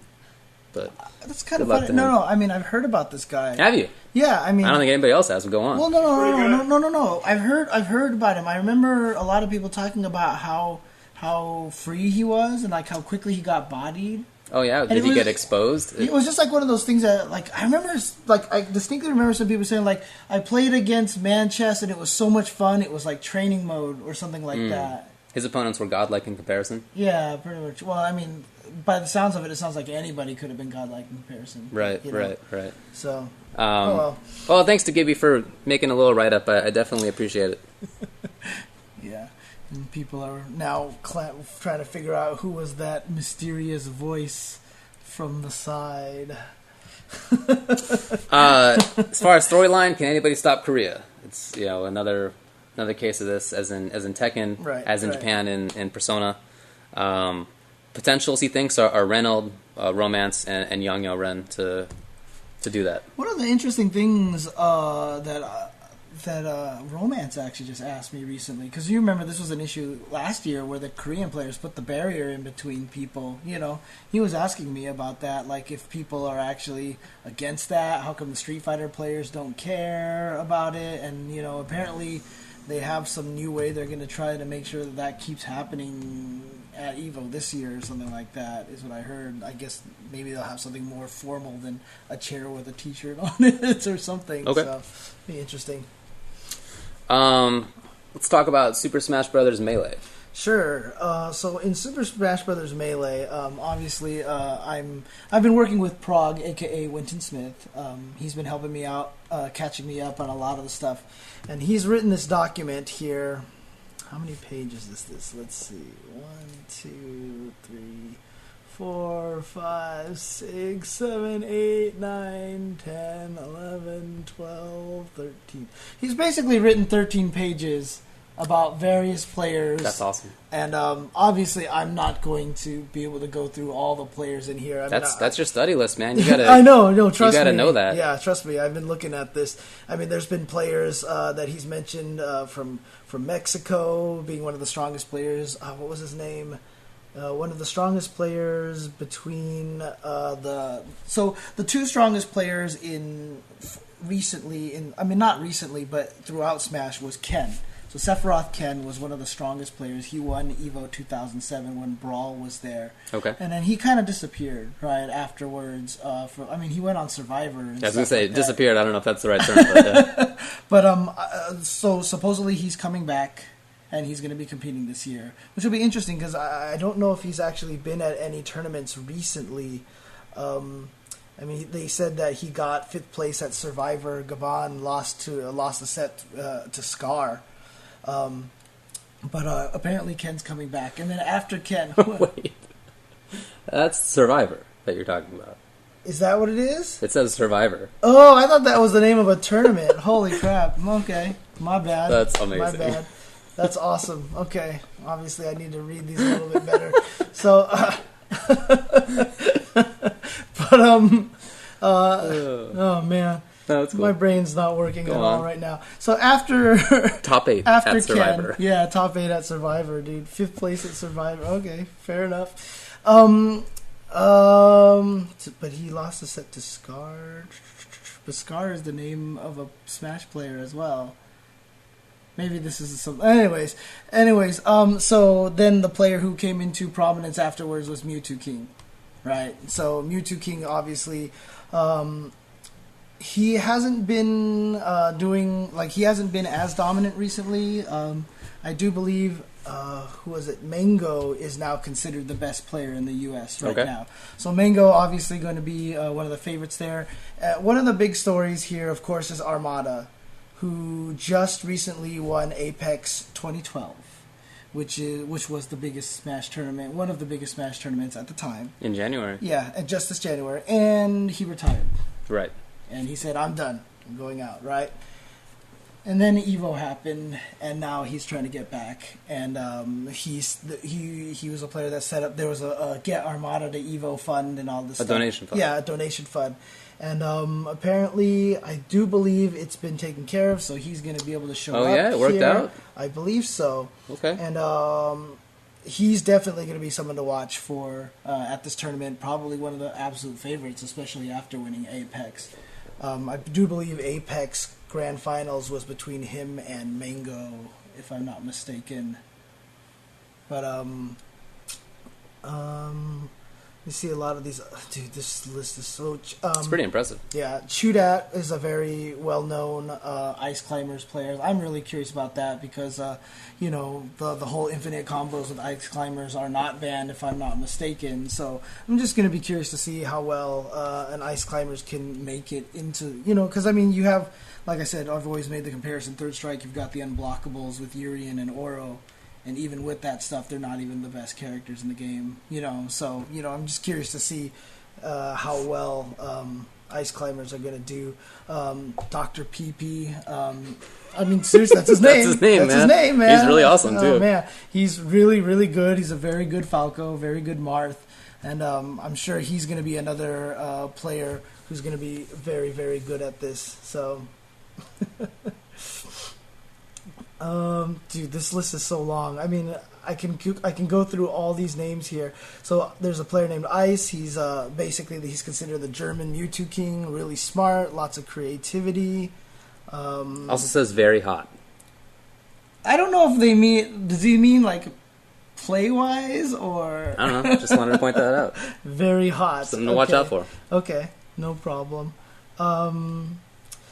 [SPEAKER 1] But
[SPEAKER 2] that's kind of funny. No, I mean, I've heard about this guy.
[SPEAKER 1] Have you?
[SPEAKER 2] Yeah, I mean,
[SPEAKER 1] I don't think anybody else has. But go on.
[SPEAKER 2] Well, no. I've heard about him. I remember a lot of people talking about how free he was and like how quickly he got bodied.
[SPEAKER 1] Oh yeah, did he get exposed?
[SPEAKER 2] It was just like one of those things that, like, I remember, like, I distinctly remember some people saying, like, I played against Manchester and it was so much fun. It was like training mode or something like that. His
[SPEAKER 1] opponents were godlike in comparison.
[SPEAKER 2] Yeah, pretty much. Well, I mean, by the sounds of it, it sounds like anybody could have been godlike in comparison.
[SPEAKER 1] Right.
[SPEAKER 2] So,
[SPEAKER 1] well, thanks to Gibby for making a little write-up. I definitely appreciate it.
[SPEAKER 2] Yeah. And people are now trying to figure out who was that mysterious voice from the side.
[SPEAKER 1] As far as storyline, can anybody stop Korea? It's another case of this, as in Tekken, as in Japan in Persona. Potentials he thinks are Reynolds, Romance, and Yang Yao Ren to do that.
[SPEAKER 2] One of the interesting things that Romance actually just asked me recently, because you remember this was an issue last year where the Korean players put the barrier in between people. He was asking me about that, like if people are actually against that, how come the Street Fighter players don't care about it? And apparently they have some new way they're going to try to make sure that keeps happening at EVO this year or something like that, is what I heard. I guess maybe they'll have something more formal than a chair with a t-shirt on it or something.
[SPEAKER 1] Okay.
[SPEAKER 2] So, be interesting.
[SPEAKER 1] Let's talk about Super Smash Bros. Melee.
[SPEAKER 2] Sure. So in Super Smash Bros. Melee, obviously, I've been working with Prague, aka Winton Smith. He's been helping me out, catching me up on a lot of the stuff, and he's written this document here. How many pages is this? Let's see. 1, 2, 3, 4, 5, 6, 7, 8, 9, 10, 11, 12, 13. He's basically written 13 pages about various players.
[SPEAKER 1] That's awesome.
[SPEAKER 2] And obviously, I'm not going to be able to go through all the players in here.
[SPEAKER 1] That's your study list, man. You gotta.
[SPEAKER 2] I know. No, trust me.
[SPEAKER 1] You gotta know that.
[SPEAKER 2] Yeah, trust me. I've been looking at this. I mean, there's been players that he's mentioned from Mexico being one of the strongest players. What was his name? One of the strongest players between the two strongest players not recently, but throughout Smash was Ken. So Sephiroth Ken was one of the strongest players. He won EVO 2007 when Brawl was there.
[SPEAKER 1] Okay.
[SPEAKER 2] And then he kind of disappeared right afterwards. He went on Survivor. And
[SPEAKER 1] I was going to say,
[SPEAKER 2] like
[SPEAKER 1] disappeared. I don't know if that's the right term. But, yeah.
[SPEAKER 2] But so supposedly he's coming back, and he's going to be competing this year, which will be interesting because I don't know if he's actually been at any tournaments recently. They said that he got 5th place at Survivor. Gabon lost a set to Scar. But apparently Ken's coming back. And then after Ken...
[SPEAKER 1] Wait. That's Survivor that you're talking about.
[SPEAKER 2] Is that what it is?
[SPEAKER 1] It says Survivor.
[SPEAKER 2] Oh, I thought that was the name of a tournament. Holy crap. Okay. My bad.
[SPEAKER 1] That's amazing.
[SPEAKER 2] My bad. That's awesome. Okay. Obviously, I need to read these a little bit better. So... oh, man.
[SPEAKER 1] No, that's cool.
[SPEAKER 2] My brain's not working at all right now. So after
[SPEAKER 1] top 8
[SPEAKER 2] after
[SPEAKER 1] at Survivor.
[SPEAKER 2] Ken, top 8 at Survivor, dude. 5th place at Survivor. Okay, fair enough. But he lost a set to Scar. But Scar is the name of a Smash player as well. Maybe this is some. Anyways. So then the player who came into prominence afterwards was Mewtwo King, right? So Mewtwo King, obviously. He hasn't been he hasn't been as dominant recently. I do believe, who was it? Mango is now considered the best player in the U.S. right now. So Mango obviously going to be one of the favorites there. One of the big stories here, of course, is Armada, who just recently won Apex 2012, which was the biggest Smash tournament, one of the biggest Smash tournaments at the time.
[SPEAKER 1] In January.
[SPEAKER 2] Yeah, just this January. And he retired.
[SPEAKER 1] Right.
[SPEAKER 2] And he said, I'm done. I'm going out, right? And then EVO happened, and now he's trying to get back. And he was a player that set up, there was a Get Armada to EVO fund and all this stuff.
[SPEAKER 1] A donation fund.
[SPEAKER 2] Yeah, a donation fund. And apparently, I do believe it's been taken care of, so he's going to be able to show up.
[SPEAKER 1] Oh, yeah? It worked out?
[SPEAKER 2] I believe so.
[SPEAKER 1] Okay.
[SPEAKER 2] And he's definitely going to be someone to watch for at this tournament. Probably one of the absolute favorites, especially after winning Apex. I do believe Apex Grand Finals was between him and Mango, if I'm not mistaken. But you see a lot of these. Dude, this list is so.
[SPEAKER 1] It's pretty impressive.
[SPEAKER 2] Yeah, Chudat is a very well-known Ice Climbers player. I'm really curious about that because the whole infinite combos with Ice Climbers are not banned, if I'm not mistaken. So I'm just going to be curious to see how well an Ice Climbers can make it into because you have, like I said, I've always made the comparison. Third Strike, you've got the unblockables with Urian and Oro. And even with that stuff, they're not even the best characters in the game, So, I'm just curious to see how well Ice Climbers are going to do. Dr. PP, seriously, that's his name.
[SPEAKER 1] That's his name,
[SPEAKER 2] His name, man.
[SPEAKER 1] He's really awesome, too.
[SPEAKER 2] Oh, man. He's really, really good. He's a very good Falco, very good Marth. And I'm sure he's going to be another player who's going to be very, very good at this. So... dude, this list is so long. I can go through all these names here. So there's a player named Ice. He's he's considered the German Mewtwo King. Really smart, lots of creativity.
[SPEAKER 1] Also says very hot.
[SPEAKER 2] I don't know if they mean. Does he mean like play wise or?
[SPEAKER 1] I don't know. Just wanted to point that out.
[SPEAKER 2] Very hot.
[SPEAKER 1] Something to watch out for.
[SPEAKER 2] Okay, no problem.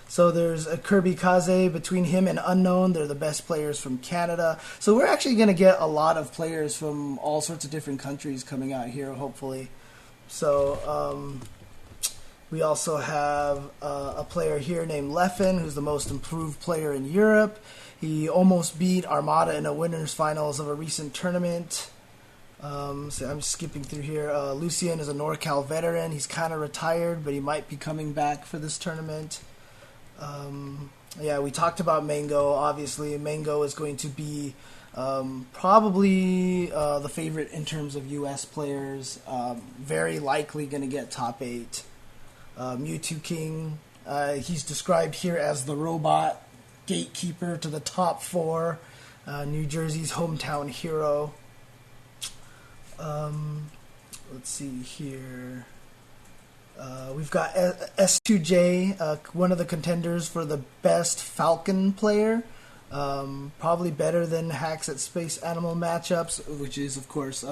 [SPEAKER 2] So there's a Kirby Kaze. Between him and Unknown, they're the best players from Canada. So we're actually going to get a lot of players from all sorts of different countries coming out here, hopefully. So we also have a player here named Leffen, who's the most improved player in Europe. He almost beat Armada in a winners finals of a recent tournament. So I'm skipping through here. Lucien is a NorCal veteran. He's kind of retired, but he might be coming back for this tournament. We talked about Mango. Obviously, Mango is going to be probably the favorite in terms of U.S. players. Very likely going to get top 8. Mewtwo King, he's described here as the robot gatekeeper to the top 4. New Jersey's hometown hero. Let's see here. We've got S2J, one of the contenders for the best Falcon player. Probably better than Hacks at Space Animal Matchups, which is, of course,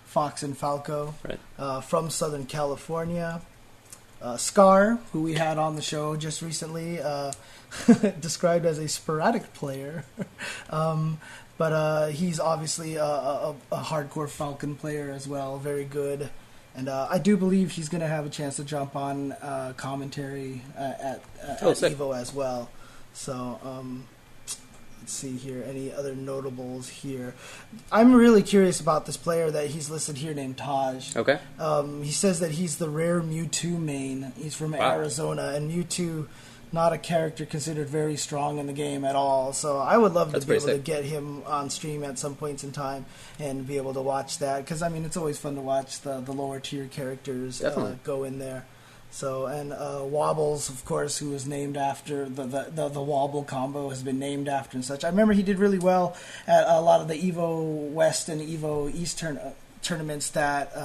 [SPEAKER 2] Fox and Falco from Southern California. Scar, who we had on the show just recently, described as a sporadic player. But he's obviously a hardcore Falcon player as well, very good. And I do believe he's going to have a chance to jump on commentary at EVO as well. So let's see here, any other notables here. I'm really curious about this player that he's listed here named Taj.
[SPEAKER 1] Okay.
[SPEAKER 2] He says that he's the rare Mewtwo main. He's from Arizona, and Mewtwo, not a character considered very strong in the game at all. So I would love to be able to get him on stream at some points in time and be able to watch that. Because, I mean, it's always fun to watch the lower tier characters go in there. So, and Wobbles, of course, who was named after the Wobble combo has been named after and such. I remember he did really well at a lot of the EVO West and EVO East tournaments that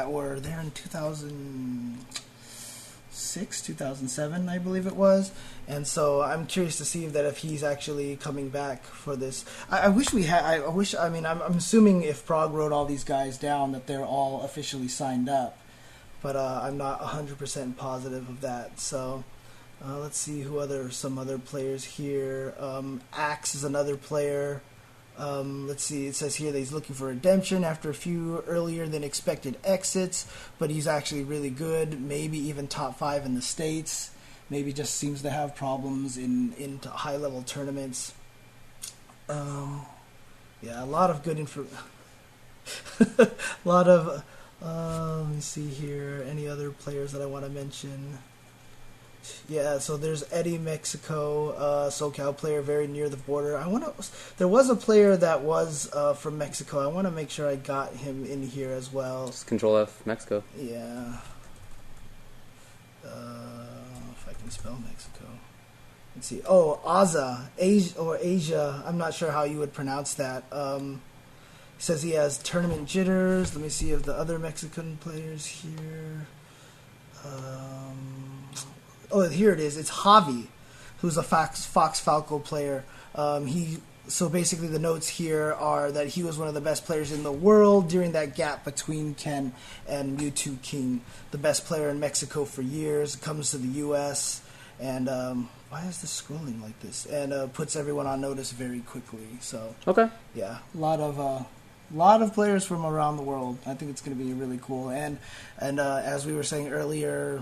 [SPEAKER 2] were there in 2006, 2007, I believe it was. And so I'm curious to see if he's actually coming back for this. I wish we had. I mean, I'm assuming if Prague wrote all these guys down that they're all officially signed up. But I'm not 100% positive of that. So let's see some other players here. Axe is another player. Let's see. It says here that he's looking for redemption after a few earlier than expected exits, but he's actually really good. Maybe even top 5 in the States. Maybe just seems to have problems in high level tournaments. Yeah, a lot of good info. A lot of. Let me see here. Any other players that I want to mention? Yeah, so there's Eddie Mexico, SoCal player, very near the border. There was a player that was from Mexico. I want to make sure I got him in here as well.
[SPEAKER 1] Just Control F Mexico.
[SPEAKER 2] Yeah. If I can spell Mexico. Let's see. Oh, Asia. I'm not sure how you would pronounce that. Says he has tournament jitters. Let me see if the other Mexican players here. Here it is. It's Javi, who's a Fox Falco player. So basically the notes here are that he was one of the best players in the world during that gap between Ken and Mewtwo King. The best player in Mexico for years. Comes to the U.S. and why is this scrolling like this? And puts everyone on notice very quickly. So yeah, a lot of players from around the world. I think it's going to be really cool. And as we were saying earlier,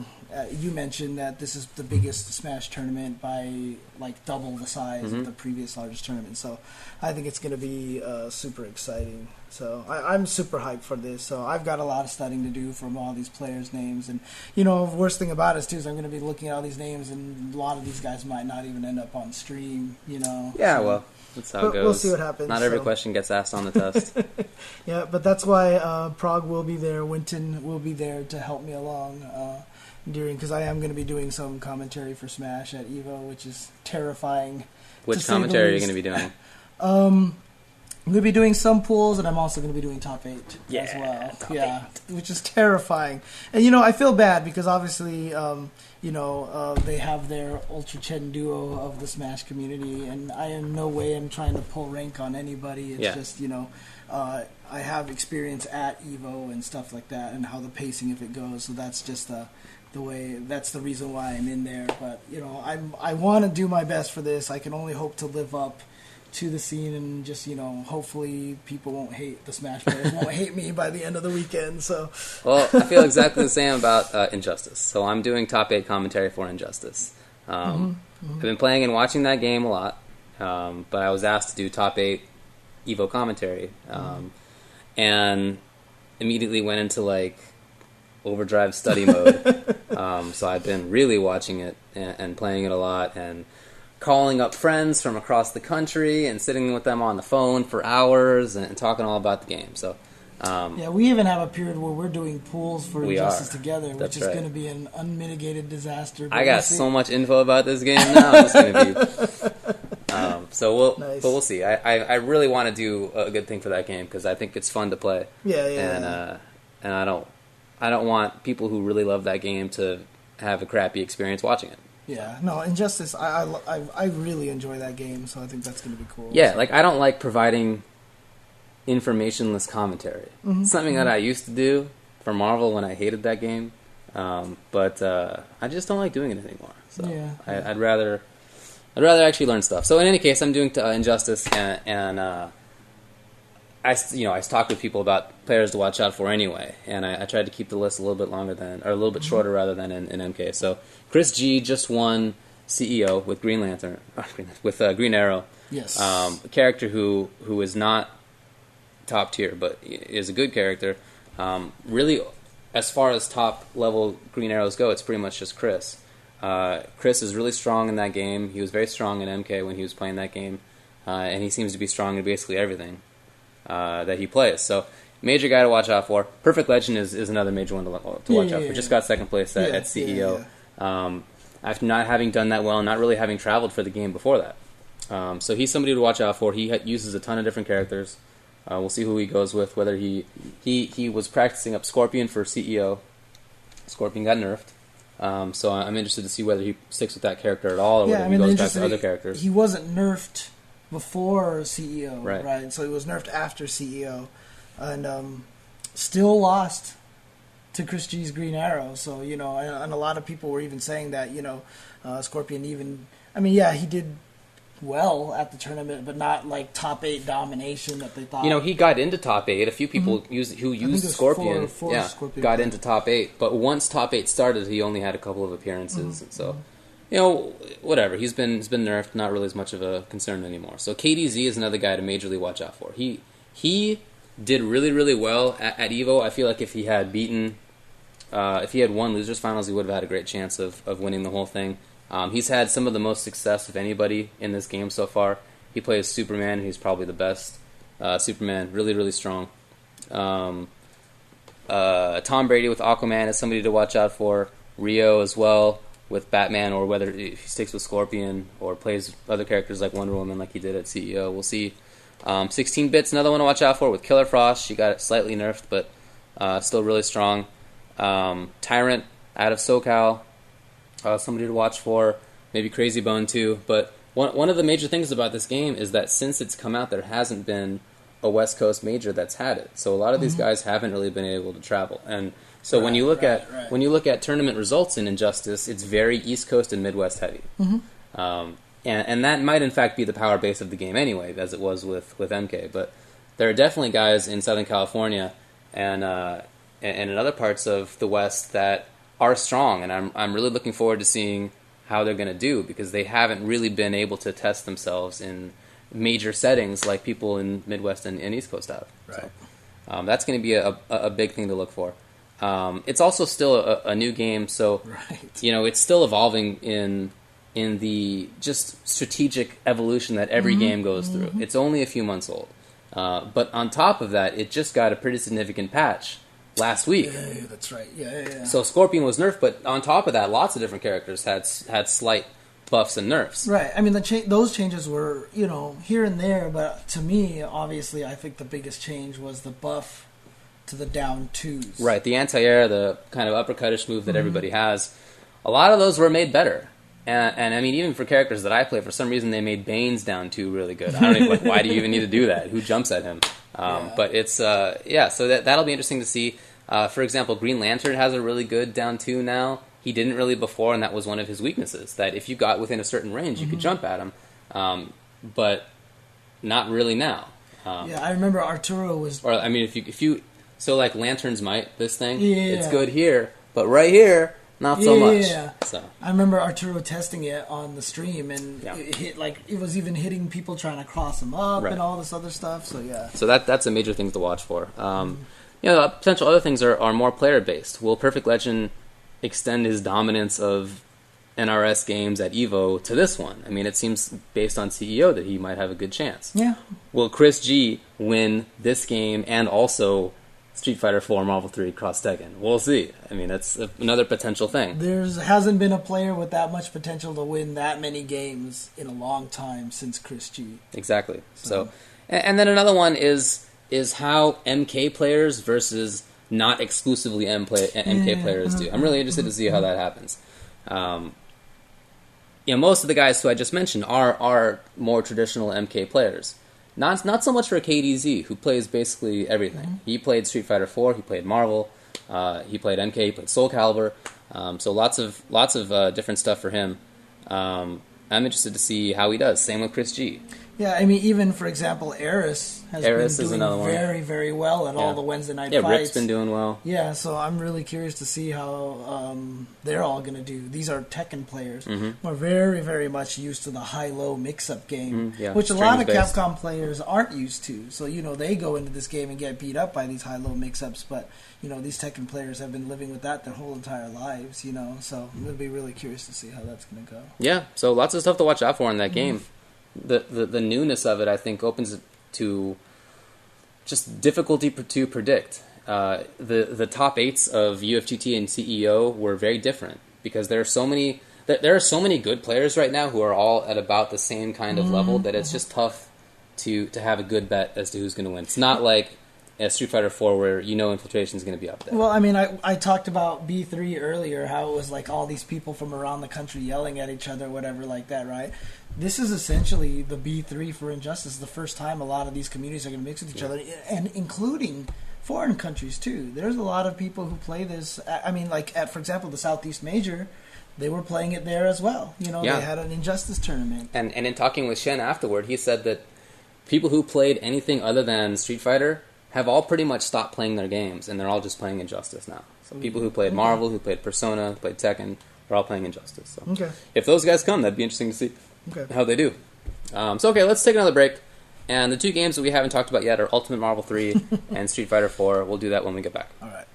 [SPEAKER 2] you mentioned that this is the biggest Smash tournament by like double the size of the previous largest tournament. So I think it's going to be super exciting. So I'm super hyped for this. So I've got a lot of studying to do from all these players' names. And, the worst thing about it is I'm going to be looking at all these names, and a lot of these guys might not even end up on stream, Yeah,
[SPEAKER 1] so. Well. That's how it goes.
[SPEAKER 2] We'll see what happens.
[SPEAKER 1] Not every question gets asked on the test.
[SPEAKER 2] Yeah, but that's why Prague will be there. Winton will be there to help me along because I am going to be doing some commentary for Smash at EVO, which is terrifying.
[SPEAKER 1] Which commentary are you going to be doing?
[SPEAKER 2] I'm going to be doing some pools, and I'm also going to be doing top 8 as well.
[SPEAKER 1] Top 8.
[SPEAKER 2] Which is terrifying. And, I feel bad because obviously... they have their UltraChen duo of the Smash community, and I in no way am trying to pull rank on anybody. It's just, I have experience at EVO and stuff like that, and how the pacing if it goes. So that's just the way. That's the reason why I'm in there. But I want to do my best for this. I can only hope to live up to the scene, and just hopefully people won't hate the Smash players won't hate me by the end of the weekend. So
[SPEAKER 1] well, I feel exactly the same about Injustice. So I'm doing top 8 commentary for Injustice. I've been playing and watching that game a lot, but I was asked to do top 8 EVO commentary, and immediately went into like overdrive study mode. So I've been really watching it and playing it a lot, and calling up friends from across the country and sitting with them on the phone for hours and talking all about the game. So,
[SPEAKER 2] we even have a period where we're doing pools for Injustice together, which is going to be an unmitigated disaster.
[SPEAKER 1] I got so much info about this game now. It's going to be. But we'll see. I really want to do a good thing for that game because I think it's fun to play. And I don't want people who really love that game to have a crappy experience watching it.
[SPEAKER 2] Yeah, no, Injustice, I really enjoy that game, so I think that's going to be cool.
[SPEAKER 1] Yeah, like, I don't like providing informationless commentary. Something that I used to do for Marvel when I hated that game, but I just don't like doing it anymore. So
[SPEAKER 2] Yeah.
[SPEAKER 1] I'd rather actually learn stuff. So in any case, I'm doing Injustice, and I talked with people about players to watch out for anyway, and I tried to keep the list a little bit longer than, or a little bit shorter rather than in MK. So Chris G just won CEO with Green Lantern, with Green Arrow.
[SPEAKER 2] Yes.
[SPEAKER 1] A character who is not top tier, but is a good character. Really, as far as top level Green Arrows go, it's pretty much just Chris. Chris is really strong in that game. He was very strong in MK when he was playing that game, and he seems to be strong in basically everything that he plays. So, major guy to watch out for. Perfect Legend is another major one to watch out for. Just got second place at CEO. After not having done that well, not really having traveled for the game before that. So he's somebody to watch out for. He uses a ton of different characters. We'll see who he goes with. Whether he was practicing up Scorpion for CEO. Scorpion got nerfed. So I'm interested to see whether he sticks with that character at all, or whether he goes back to other characters.
[SPEAKER 2] He wasn't nerfed before CEO,
[SPEAKER 1] right?
[SPEAKER 2] So he was nerfed after CEO, and still lost to Chris G's Green Arrow. So, and a lot of people were even saying that, Scorpion even, he did well at the tournament, but not like top 8 domination that they thought.
[SPEAKER 1] He got into top 8. A few people who used Scorpion,
[SPEAKER 2] Scorpion
[SPEAKER 1] got into top 8. But once top 8 started, he only had a couple of appearances, and so. Whatever. He's been nerfed, not really as much of a concern anymore. So KDZ is another guy to majorly watch out for. He did really, really well at EVO. I feel like if he had won losers finals, he would have had a great chance of winning the whole thing. He's had some of the most success of anybody in this game so far. He plays Superman, and he's probably the best. Superman, really, really strong. Tom Brady with Aquaman is somebody to watch out for. Rio as well with Batman, or whether he sticks with Scorpion or plays other characters like Wonder Woman like he did at CEO. We'll see. 16-Bit's another one to watch out for with Killer Frost. She got slightly nerfed, but still really strong. Tyrant out of SoCal, somebody to watch for. Maybe Crazy Bone too. But one of the major things about this game is that since it's come out, there hasn't been a West Coast major that's had it. So a lot of these guys haven't really been able to travel. And so when you look at tournament results in Injustice, it's very East Coast and Midwest heavy. And that might in fact be the power base of the game anyway, as it was with MK. But there are definitely guys in Southern California and in other parts of the West that are strong, and I'm really looking forward to seeing how they're going to do, because they haven't really been able to test themselves in major settings like people in Midwest and East Coast have.
[SPEAKER 2] Right.
[SPEAKER 1] So that's going to be a big thing to look for. It's also still a new game, so it's still evolving in the just strategic evolution that every game goes through. It's only a few months old, but on top of that, it just got a pretty significant patch last week.
[SPEAKER 2] Yeah, that's right. Yeah.
[SPEAKER 1] So Scorpion was nerfed, but on top of that, lots of different characters had slight buffs and nerfs.
[SPEAKER 2] Right. Those changes were, here and there, but to me, obviously, I think the biggest change was the buff to the down 2s.
[SPEAKER 1] Right. The anti-air, the kind of uppercutish move that everybody has, a lot of those were made better. And even for characters that I play, for some reason they made Bane's down 2 really good. I don't even why do you even need to do that? Who jumps at him? But it's so that'll be interesting to see. For example, Green Lantern has a really good down 2 now. He didn't really before, and that was one of his weaknesses. That if you got within a certain range, you could jump at him, but not really now.
[SPEAKER 2] I remember Arturo was.
[SPEAKER 1] Or if you so like Lantern's Might, this thing,
[SPEAKER 2] Yeah.
[SPEAKER 1] it's good here, but right here, not so much.
[SPEAKER 2] Yeah.
[SPEAKER 1] So
[SPEAKER 2] I remember Arturo testing it on the stream, and it hit it was even hitting people trying to cross him up and all this other stuff. So yeah.
[SPEAKER 1] So that's a major thing to watch for. Potential other things are more player based. Will Perfect Legend extend his dominance of NRS games at EVO to this one? It seems based on CEO that he might have a good chance.
[SPEAKER 2] Yeah.
[SPEAKER 1] Will Chris G win this game and also Street Fighter 4 Marvel 3 Cross Tekken? We'll see. That's another potential thing.
[SPEAKER 2] There hasn't been a player with that much potential to win that many games in a long time since Chris G.
[SPEAKER 1] Exactly. So and then another one is how MK players versus not exclusively MK players do. I'm really interested to see how that happens. most of the guys who I just mentioned are more traditional MK players. Not so much for KDZ, who plays basically everything. Mm-hmm. He played Street Fighter 4, he played Marvel, he played MK, he played Soul Calibur. So lots of different stuff for him. I'm interested to see how he does. Same with Chris G.
[SPEAKER 2] Yeah, I mean, even, for example, Eris has been doing very, very well at all the Wednesday night fights.
[SPEAKER 1] Yeah, Rick's been doing well.
[SPEAKER 2] Yeah, so I'm really curious to see how they're all going to do. These are Tekken players who are very, very much used to the high-low mix-up game, which a lot of Capcom players aren't used to. So, they go into this game and get beat up by these high-low mix-ups, but, these Tekken players have been living with that their whole entire lives, so I'm going to be really curious to see how that's going to go. Yeah,
[SPEAKER 1] so lots of stuff to watch out for in that game. The newness of it, I think, opens it to just difficulty to predict. The top 8s of UFGT and CEO were very different because there are so many good players right now who are all at about the same kind of level that it's just tough to have a good bet as to who's going to win. It's not like a Street Fighter 4 where Infiltration is going to be up there.
[SPEAKER 2] Well, I mean, I talked about B3 earlier, how it was like all these people from around the country yelling at each other, whatever like that, right? This is essentially the B3 for Injustice. The first time a lot of these communities are going to mix with each other, and including foreign countries too. There's a lot of people who play this. I mean, like for example, the Southeast Major, they were playing it there as well. They had an Injustice tournament.
[SPEAKER 1] And in talking with Shen afterward, he said that people who played anything other than Street Fighter have all pretty much stopped playing their games, and they're all just playing Injustice now. So people who played Marvel, who played Persona, who played Tekken, they're all playing Injustice. So if those guys come, that'd be interesting to see how they do. Let's take another break. And the two games that we haven't talked about yet are Ultimate Marvel 3 and Street Fighter 4. We'll do that when we get back.
[SPEAKER 2] All right.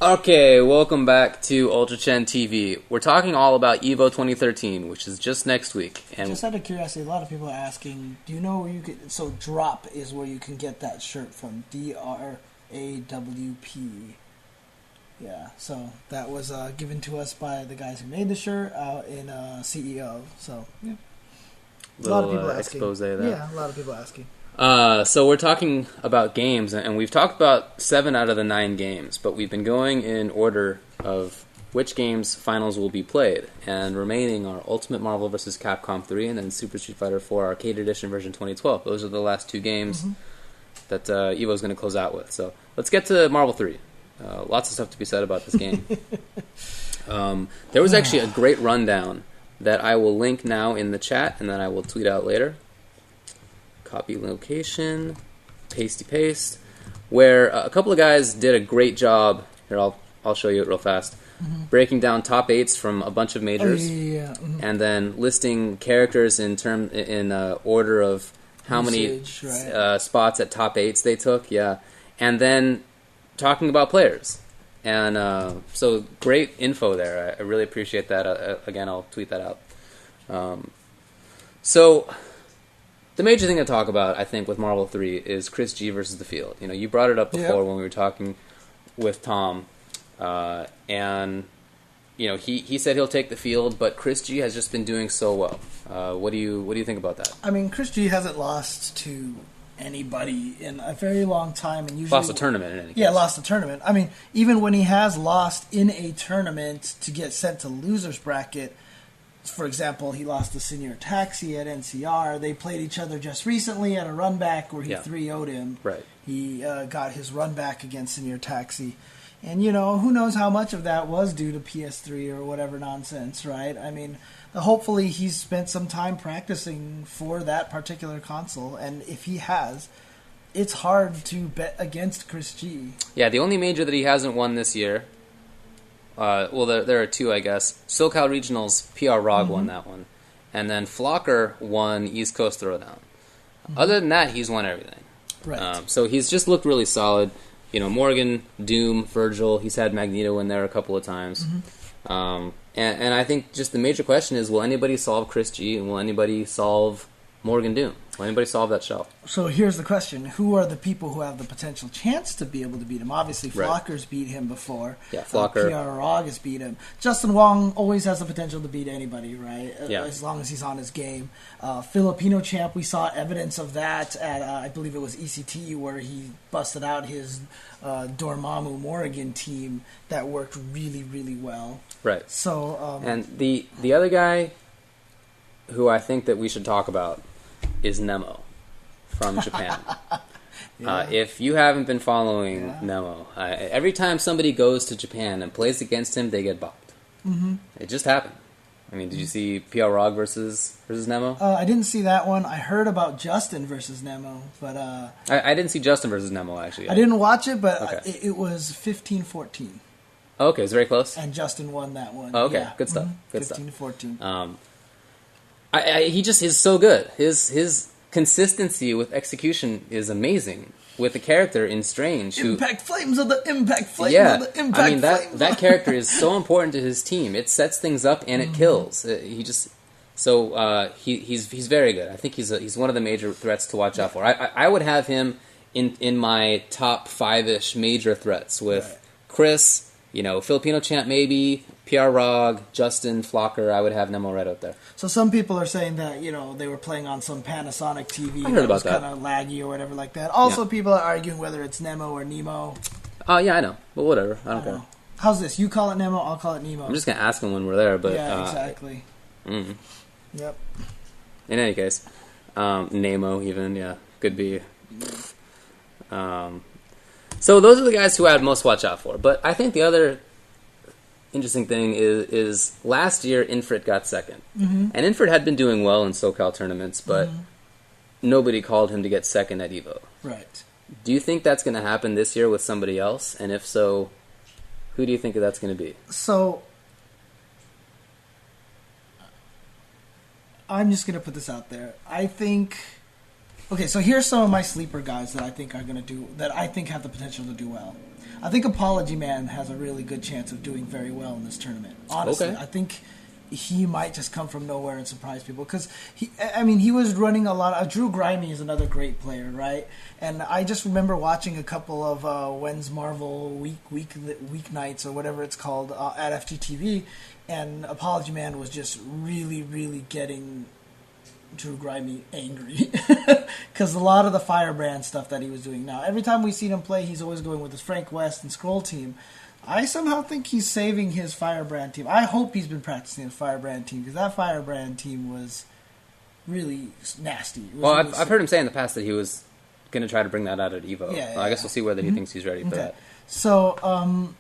[SPEAKER 1] Okay, welcome back to UltraChenTV. We're talking all about EVO 2013, which is just next week. And
[SPEAKER 2] just out of curiosity, a lot of people are asking, do you know where you can... So Drop is where you can get that shirt from. DRAWP. Yeah, so that was given to us by the guys who made the shirt out in CEO. So, yeah.
[SPEAKER 1] A lot of people asking. Expose there.
[SPEAKER 2] Yeah, a lot of people asking.
[SPEAKER 1] So we're talking about games, and we've talked about 7 out of the 9 games, but we've been going in order of which games finals will be played, and remaining are Ultimate Marvel vs. Capcom 3 and then Super Street Fighter 4 Arcade Edition version 2012. Those are the last 2 games that EVO's going to close out with. So let's get to Marvel 3. Lots of stuff to be said about this game. There was actually a great rundown that I will link now in the chat, and then I will tweet out later. Copy location, pasty paste, where a couple of guys did a great job. Here, I'll show you it real fast. Breaking down top 8s from a bunch of majors, and then listing characters in order of how many spots at top 8s they took. Yeah, and then talking about players. And so great info there. I really appreciate that. Again, I'll tweet that out. So the major thing to talk about, I think, with Marvel 3 is Chris G versus the field. You brought it up before when we were talking with Tom, and he said he'll take the field, but Chris G has just been doing so well. What do you think about that?
[SPEAKER 2] I mean, Chris G hasn't lost to anybody in a very long time, and usually
[SPEAKER 1] lost a tournament in any case.
[SPEAKER 2] Yeah, lost a tournament. I mean, even when he has lost in a tournament to get sent to losers bracket. For example, he lost to Senior Taxi at NCR. They played each other just recently at a run back where he 3-0'd him.
[SPEAKER 1] Right.
[SPEAKER 2] He got his run back against Senior Taxi. And, who knows how much of that was due to PS3 or whatever nonsense, right? I mean, hopefully he's spent some time practicing for that particular console. And if he has, it's hard to bet against Chris G.
[SPEAKER 1] Yeah, the only major that he hasn't won this year... there are 2, I guess. SoCal Regionals, PR Rog won that one. And then Flocker won East Coast Throwdown. Other than that, he's won everything.
[SPEAKER 2] Right.
[SPEAKER 1] So he's just looked really solid. Morgan, Doom, Virgil, he's had Magneto in there a couple of times. And I think just the major question is, will anybody solve Chris G, and will anybody solve Morgan Doom. Will anybody solve that shell?
[SPEAKER 2] So here's the question. Who are the people who have the potential chance to be able to beat him? Obviously, Flocker's beat him before.
[SPEAKER 1] Yeah, Flocker.
[SPEAKER 2] PR Rog has beat him. Justin Wong always has the potential to beat anybody, right?
[SPEAKER 1] Yeah.
[SPEAKER 2] As long as he's on his game. Filipino champ, we saw evidence of that at, I believe it was ECT, where he busted out his Dormammu Morrigan team that worked really, really well.
[SPEAKER 1] Right.
[SPEAKER 2] So,
[SPEAKER 1] and the other guy who I think that we should talk about is Nemo from Japan. If you haven't been following Nemo, every time somebody goes to Japan and plays against him, they get bopped. Mm-hmm. It just happened. I mean, did you see PR Rog versus Nemo?
[SPEAKER 2] I didn't see that one. I heard about Justin versus Nemo, but
[SPEAKER 1] I didn't see Justin versus Nemo, actually.
[SPEAKER 2] I didn't watch it, but it was 15-14.
[SPEAKER 1] Oh, okay, it was very close.
[SPEAKER 2] And Justin won that one.
[SPEAKER 1] Oh, okay,
[SPEAKER 2] yeah.
[SPEAKER 1] good stuff.
[SPEAKER 2] Mm-hmm.
[SPEAKER 1] Good
[SPEAKER 2] 15-14.
[SPEAKER 1] He just is so good. His consistency with execution is amazing. With the character in Strange,
[SPEAKER 2] Impact Flames of the Impact Flames
[SPEAKER 1] yeah,
[SPEAKER 2] of the Impact Flames.
[SPEAKER 1] that character is so important to his team. It sets things up and it kills. He's very good. I think he's one of the major threats to watch out for. I would have him in my top 5-ish major threats with Chris, Filipino champ maybe, PR Rog, Justin, Flocker. I would have Nemo right out there.
[SPEAKER 2] So some people are saying that, they were playing on some Panasonic TV
[SPEAKER 1] I heard about
[SPEAKER 2] was kind of laggy or whatever like that. Also, people are arguing whether it's Nemo or Nemo.
[SPEAKER 1] Oh, yeah, I know. But whatever. I don't care.
[SPEAKER 2] How's this? You call it Nemo, I'll call it Nemo.
[SPEAKER 1] I'm just going to ask him when we're there. But
[SPEAKER 2] yeah, exactly. Yep.
[SPEAKER 1] In any case, Nemo even, yeah, could be. So those are the guys who I'd most watch out for. But I think the other interesting thing is last year Infrit got second. Mm-hmm. And Infrit had been doing well in SoCal tournaments, but nobody called him to get second at EVO.
[SPEAKER 2] Right.
[SPEAKER 1] Do you think that's going to happen this year with somebody else? And if so, who do you think that's going to be?
[SPEAKER 2] So, I'm just going to put this out there. I think... Okay, so here's some of my sleeper guys that I think are going to do... that I think have the potential to do well. I think Apology Man has a really good chance of doing very well in this tournament. Honestly, I think he might just come from nowhere and surprise people because he was running a lot of... Drew Grimey is another great player, right? And I just remember watching a couple of When's Marvel weeknights or whatever it's called at FGTV, and Apology Man was just really, really getting Drew Grimey angry because a lot of the Firebrand stuff that he was doing. Now, every time we see him play, he's always going with his Frank West and Scroll team. I somehow think he's saving his Firebrand team. I hope he's been practicing his Firebrand team because that Firebrand team was really nasty.
[SPEAKER 1] Well, I've heard him say in the past that he was going to try to bring that out at EVO.
[SPEAKER 2] Yeah,
[SPEAKER 1] I guess we'll see whether he thinks he's ready for that.
[SPEAKER 2] So,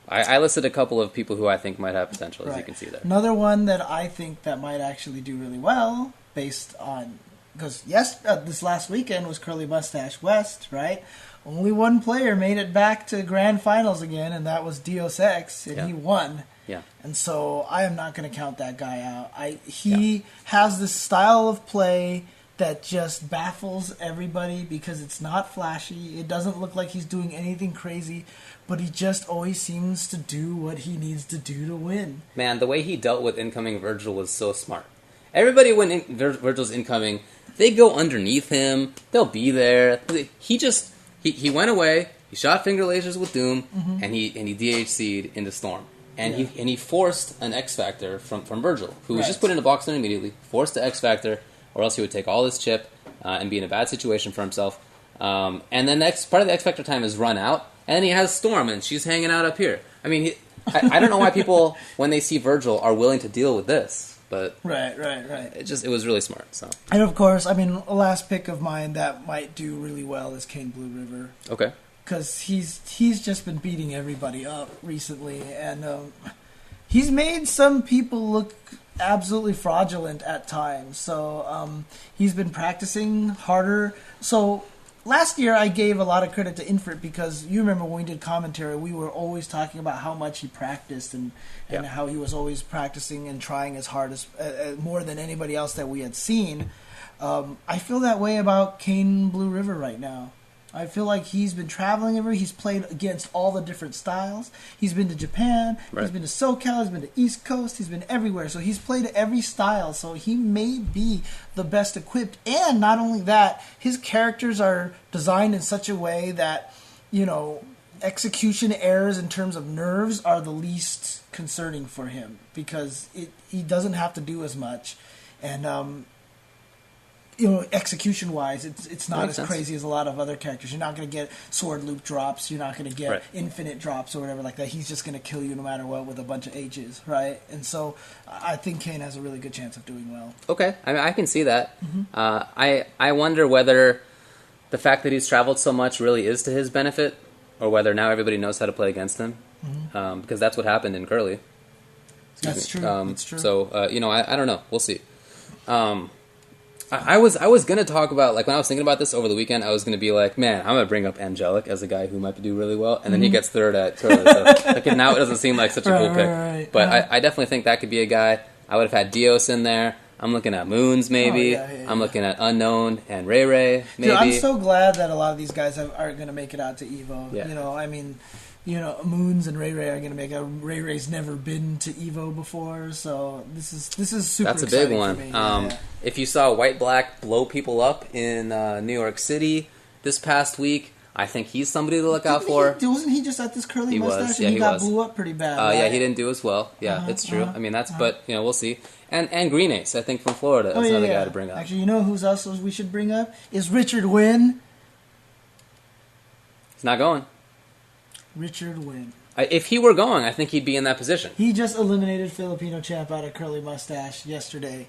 [SPEAKER 1] I listed a couple of people who I think might have potential, as you can see there.
[SPEAKER 2] Another one that I think that might actually do really well, based on... Because, this last weekend was Curly Mustache West, right? Only one player made it back to Grand Finals again, and that was Deus Ex, and he won.
[SPEAKER 1] Yeah.
[SPEAKER 2] And so I am not going to count that guy out. He has this style of play that just baffles everybody because it's not flashy. It doesn't look like he's doing anything crazy, but he just always seems to do what he needs to do to win. Man,
[SPEAKER 1] the way he dealt with incoming Virgil was so smart. Everybody, when Virgil's incoming, they go underneath him. They'll be there. He went away. He shot finger lasers with Doom, and he DHC'd into Storm. And he forced an X Factor from Virgil, who was just put in a box immediately, forced the X Factor, or else he would take all this chip and be in a bad situation for himself. And then part of the X Factor time is run out, and then he has Storm, and she's hanging out up here. I mean, I don't know why people, when they see Virgil, are willing to deal with this. But
[SPEAKER 2] right.
[SPEAKER 1] It was really smart. So,
[SPEAKER 2] and of course, I mean, a last pick of mine that might do really well is Kane Blue River.
[SPEAKER 1] Okay.
[SPEAKER 2] Because he's just been beating everybody up recently, and he's made some people look absolutely fraudulent at times. So he's been practicing harder. So last year I gave a lot of credit to Infrit because you remember when we did commentary, we were always talking about how much he practiced and how he was always practicing and trying as hard as more than anybody else that we had seen. I feel that way about Kane Blue River right now. I feel like he's been traveling everywhere. He's played against all the different styles. He's been to Japan.
[SPEAKER 1] Right.
[SPEAKER 2] He's been to SoCal. He's been to East Coast. He's been everywhere. So he's played every style. So he may be the best equipped. And not only that, his characters are designed in such a way that, execution errors in terms of nerves are the least concerning for him because he doesn't have to do as much. And, execution-wise, it's not
[SPEAKER 1] Makes
[SPEAKER 2] as
[SPEAKER 1] sense.
[SPEAKER 2] crazy as a lot of other characters. You're not going to get sword loop drops. You're not going to get
[SPEAKER 1] Right.
[SPEAKER 2] infinite drops or whatever like that. He's just going to kill you no matter what with a bunch of H's, right? And so I think Kane has a really good chance of doing well.
[SPEAKER 1] Okay, I mean, I can see that. I wonder whether the fact that he's traveled so much really is to his benefit, or whether now everybody knows how to play against him, because that's what happened in Curly.
[SPEAKER 2] That's true. That's true.
[SPEAKER 1] So I don't know. We'll see. I was gonna talk about, like, when I was thinking about this over the weekend, I was gonna be like, man, I'm gonna bring up Angelic as a guy who might do really well, and then he gets third at Curly. So like, now it doesn't seem like such a cool pick.
[SPEAKER 2] Right.
[SPEAKER 1] But I definitely think that could be a guy. I would have had Dios in there. I'm looking at Moons, maybe. I'm looking at Unknown and Ray Ray, maybe.
[SPEAKER 2] Dude, I'm so glad that a lot of these guys aren't going to make it out to Evo.
[SPEAKER 1] Yeah.
[SPEAKER 2] Moons and Ray Ray are going to make it. Ray Ray's never been to Evo before, so this is super.
[SPEAKER 1] That's a big
[SPEAKER 2] exciting
[SPEAKER 1] one.
[SPEAKER 2] for me. Yeah.
[SPEAKER 1] If you saw White Black blow people up in New York City this past week, I think he's somebody to look out for.
[SPEAKER 2] Wasn't he just at this curly mustache?
[SPEAKER 1] Yeah,
[SPEAKER 2] and
[SPEAKER 1] he
[SPEAKER 2] got
[SPEAKER 1] was.
[SPEAKER 2] blew up pretty bad. Right?
[SPEAKER 1] Yeah, he didn't do as well. Yeah, it's true. I mean, but we'll see. And Green Ace, I think, from Florida, is another guy to bring up.
[SPEAKER 2] Actually, who's else we should bring up is Richard Wynn.
[SPEAKER 1] He's not going.
[SPEAKER 2] Richard Wynn.
[SPEAKER 1] If he were going, I think he'd be in that position.
[SPEAKER 2] He just eliminated Filipino champ out of curly mustache yesterday.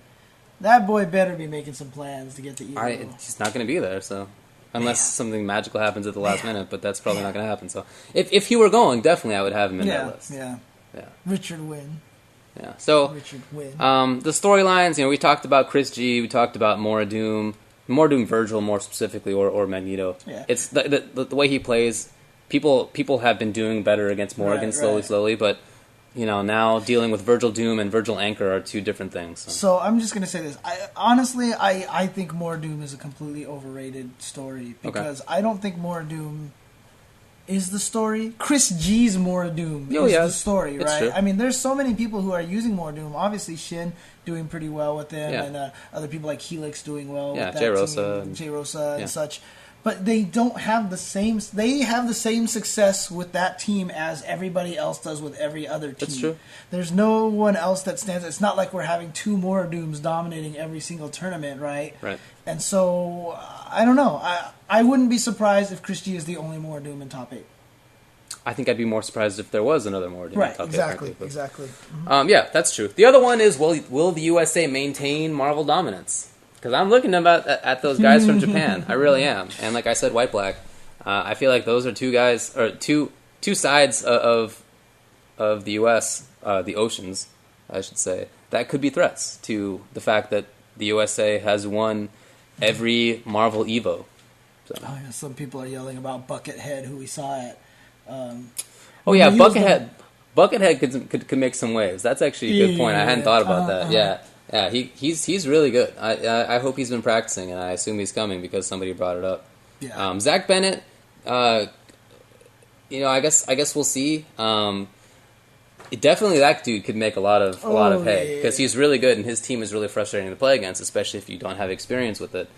[SPEAKER 2] That boy better be making some plans to get to Evo.
[SPEAKER 1] He's not going to be there, so unless something magical happens at the last minute, but that's probably not going to happen. So if he were going, definitely I would have him in that list.
[SPEAKER 2] Yeah.
[SPEAKER 1] Yeah.
[SPEAKER 2] Richard Wynn.
[SPEAKER 1] Yeah. So
[SPEAKER 2] Richard Wynn.
[SPEAKER 1] the storylines, we talked about Chris G, we talked about Mora Doom Virgil more specifically, or Magneto.
[SPEAKER 2] Yeah.
[SPEAKER 1] It's the way he plays. People have been doing better against Morrigan slowly, but now dealing with Virgil Doom and Virgil Anchor are two different things.
[SPEAKER 2] So I'm just going to say this. I think Mora Doom is a completely overrated story because I don't think Mora Doom is the story. Chris G's Mora Doom is the story, right?
[SPEAKER 1] True.
[SPEAKER 2] I mean, there's so many people who are using Mora Doom. Obviously, Shin doing pretty well with them, and other people like Helix doing well with that
[SPEAKER 1] J. Rosa
[SPEAKER 2] team, J. Rosa and such. But they don't have the same. They have the same success with that team as everybody else does with every other team.
[SPEAKER 1] That's true.
[SPEAKER 2] There's no one else that stands. It's not like we're having two Mora Dooms dominating every single tournament, right?
[SPEAKER 1] Right.
[SPEAKER 2] And so I don't know. I wouldn't be surprised if Chris G is the only Mora Doom in top 8.
[SPEAKER 1] I think I'd be more surprised if there was another Mora Doom in top 8.
[SPEAKER 2] Exactly.
[SPEAKER 1] Yeah, that's true. The other one is, will the USA maintain Marvel dominance? Because I'm looking at those guys from Japan. I really am. And like I said, White Black. I feel like those are two guys, or two sides of the U.S., the oceans, I should say, that could be threats to the fact that the USA has won every Marvel Evo. So.
[SPEAKER 2] Oh, yeah, some people are yelling about Buckethead, who we saw at.
[SPEAKER 1] Buckethead could make some waves. That's actually a good point. I hadn't thought about that. Yeah, he's really good. I hope he's been practicing, and I assume he's coming because somebody brought it up.
[SPEAKER 2] Yeah.
[SPEAKER 1] Zach Bennett, I guess we'll see. Definitely, that dude could make a lot of hay because he's really good, and his team is really frustrating to play against, especially if you don't have experience with it.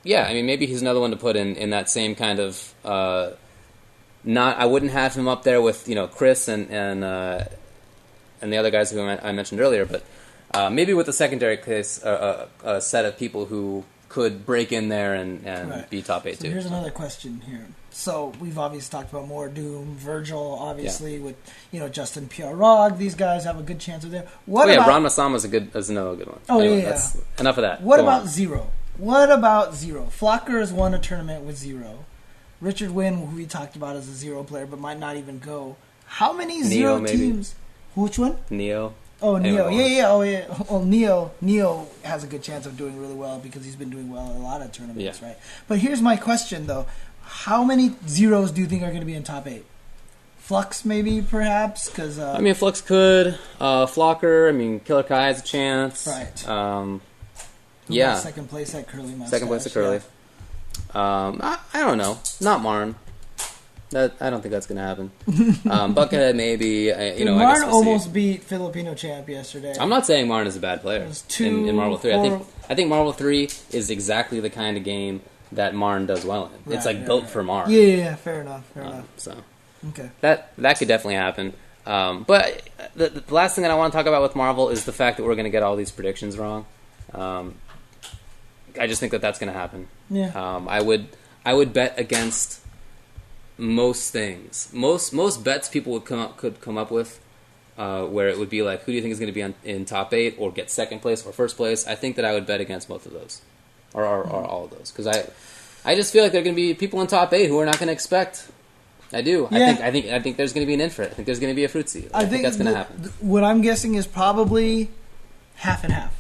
[SPEAKER 1] Maybe he's another one to put in that same kind of. I wouldn't have him up there with Chris and the other guys who I mentioned earlier, but maybe with a secondary case, a set of people who could break in there and be top 8 too.
[SPEAKER 2] Here's another question here. So we've obviously talked about Mora Doom, Virgil, obviously with Justin Pierrog. These guys have a good chance of there.
[SPEAKER 1] Ron Masama's another good one. That's enough of that.
[SPEAKER 2] What about Zero? Flocker has won a tournament with Zero. Richard Wynn, who we talked about as a Zero player, but might not even go. How many Zero teams? Which one?
[SPEAKER 1] Neo.
[SPEAKER 2] Oh, Neo. Yeah. Well, Neo has a good chance of doing really well because he's been doing well in a lot of tournaments, right? But here's my question, though. How many Zeros do you think are going to be in top 8? Flux, maybe, perhaps? Cause,
[SPEAKER 1] Flux could. Flocker. Killer Kai has a chance.
[SPEAKER 2] Right.
[SPEAKER 1] Yeah.
[SPEAKER 2] Second place at Curly Mustache.
[SPEAKER 1] Second place at Curly. I don't know. Not Marn. I don't think that's going to happen. Buckethead maybe.
[SPEAKER 2] Marn almost beat Filipino champ yesterday.
[SPEAKER 1] I'm not saying Marn is a bad player in Marvel 3. I think Marvel 3 is exactly the kind of game that Marn does well in. It's built for Marn.
[SPEAKER 2] Yeah, fair enough.
[SPEAKER 1] So
[SPEAKER 2] okay,
[SPEAKER 1] that could definitely happen. But the last thing that I want to talk about with Marvel is the fact that we're going to get all these predictions wrong. I just think that that's going to happen.
[SPEAKER 2] Yeah.
[SPEAKER 1] I would bet against most things. Most bets people could come up with, where it would be like, who do you think is going to be in top 8 or get second place or first place? I think that I would bet against both of those, or all of those, because I just feel like there are going to be people in top 8 who are not going to expect. I do. Yeah. I think there's going to be an Infrit. I think there's going to be a Fruitsy. I think that's going to happen.
[SPEAKER 2] What I'm guessing is probably half and half.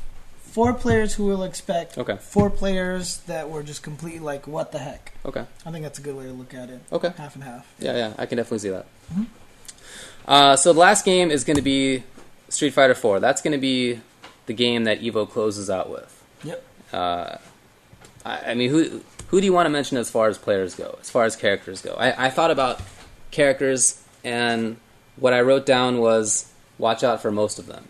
[SPEAKER 2] 4 players who will expect. Okay. 4 players that were just completely like, what the heck?
[SPEAKER 1] Okay.
[SPEAKER 2] I think that's a good way to look at it.
[SPEAKER 1] Okay.
[SPEAKER 2] Half and half.
[SPEAKER 1] Yeah, I can definitely see that. Mm-hmm. So the last game is going to be Street Fighter 4. That's going to be the game that Evo closes out with.
[SPEAKER 2] Yep.
[SPEAKER 1] I mean, who do you want to mention as far as players go, as far as characters go? I thought about characters, and what I wrote down was, watch out for most of them.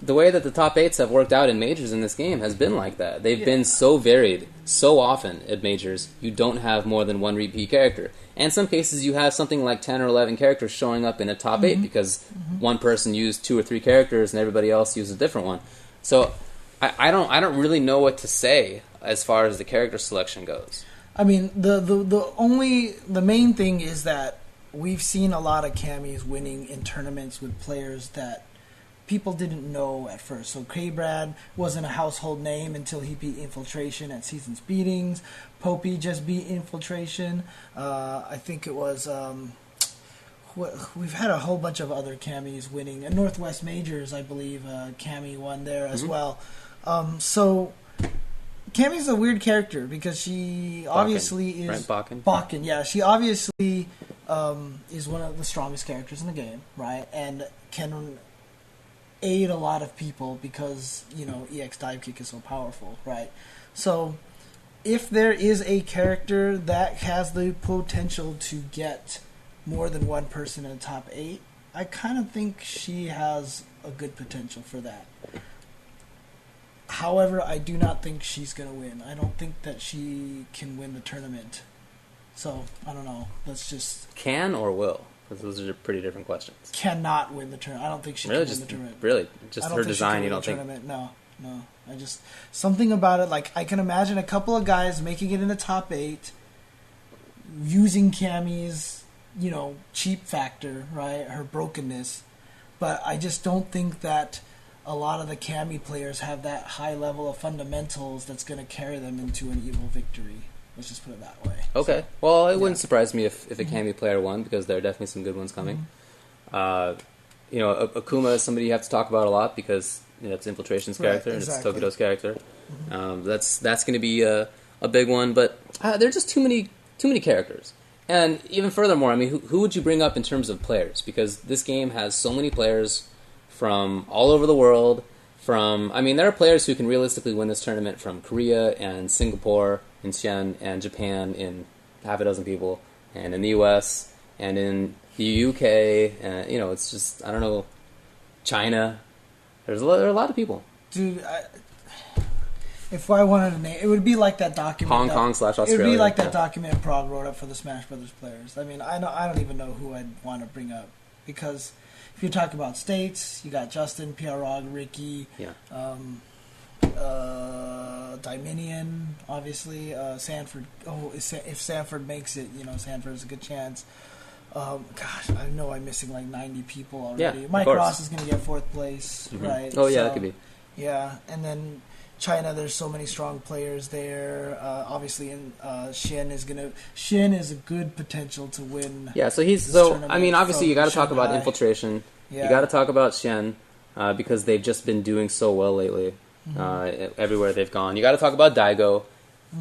[SPEAKER 1] The way that the top 8s have worked out in majors in this game has been like that. They've been so varied, so often at majors, you don't have more than one repeat character. And in some cases, you have something like 10 or 11 characters showing up in a top 8 because one person used 2 or 3 characters and everybody else used a different one. So I don't really know what to say as far as the character selection goes.
[SPEAKER 2] I mean, the main thing is that we've seen a lot of camis winning in tournaments with players that people didn't know at first. So K-Brad wasn't a household name until he beat Infiltration at Seasons Beatings. Popey just beat Infiltration. I think it was... we've had a whole bunch of other camis winning. At Northwest Majors, I believe, Cami won there as well. So Cami's a weird character because she obviously is...
[SPEAKER 1] Right,
[SPEAKER 2] Bakken, yeah. She obviously is one of the strongest characters in the game, right? And can aid a lot of people because, EX Dive Kick is so powerful, right? So if there is a character that has the potential to get more than one person in the top 8, I kind of think she has a good potential for that. However, I do not think she's going to win. I don't think that she can win the tournament. So, I don't know. Let's just...
[SPEAKER 1] Can or will? Because those are pretty different questions.
[SPEAKER 2] Cannot win the tournament. I don't think she can win the tournament.
[SPEAKER 1] Really? Just her design, you don't think?
[SPEAKER 2] No. I just... Something about it, like, I can imagine a couple of guys making it in the top 8, using Cammy's, cheap factor, right? Her brokenness. But I just don't think that a lot of the Cammy players have that high level of fundamentals that's going to carry them into an Evo victory. Let's just put it that way.
[SPEAKER 1] Okay. So, well, it wouldn't surprise me if a Cammy player won, because there are definitely some good ones coming. Akuma is somebody you have to talk about a lot because it's Infiltration's character and it's Tokido's character. That's going to be a big one, but there are just too many characters. And even furthermore, I mean, who would you bring up in terms of players? Because this game has so many players from all over the world. There are players who can realistically win this tournament from Korea and Singapore and Xi'an and Japan in half a dozen people, and in the US and in the UK, and it's just, I don't know, China. There are a lot of people.
[SPEAKER 2] Dude, if I wanted to name, it would be like that document.
[SPEAKER 1] Hong Kong/Australia.
[SPEAKER 2] It would be like that document Prague wrote up for the Smash Brothers players. I mean, I don't even know who I'd want to bring up, because if you talk about states, you got Justin, Pierrog, Ricky, Dominion, obviously, Sanford. Oh, if Sanford makes it, Sanford has a good chance. Gosh, I know I'm missing like 90 people already.
[SPEAKER 1] Yeah,
[SPEAKER 2] Mike Ross is going to get 4th place, right?
[SPEAKER 1] Oh, yeah, that could be.
[SPEAKER 2] Yeah, and then China, there's so many strong players there. Obviously, Shin is a good potential to win.
[SPEAKER 1] Yeah, so obviously you got to talk about Infiltration. Yeah. You got to talk about Shen because they've just been doing so well lately. Everywhere they've gone. You got to talk about Daigo.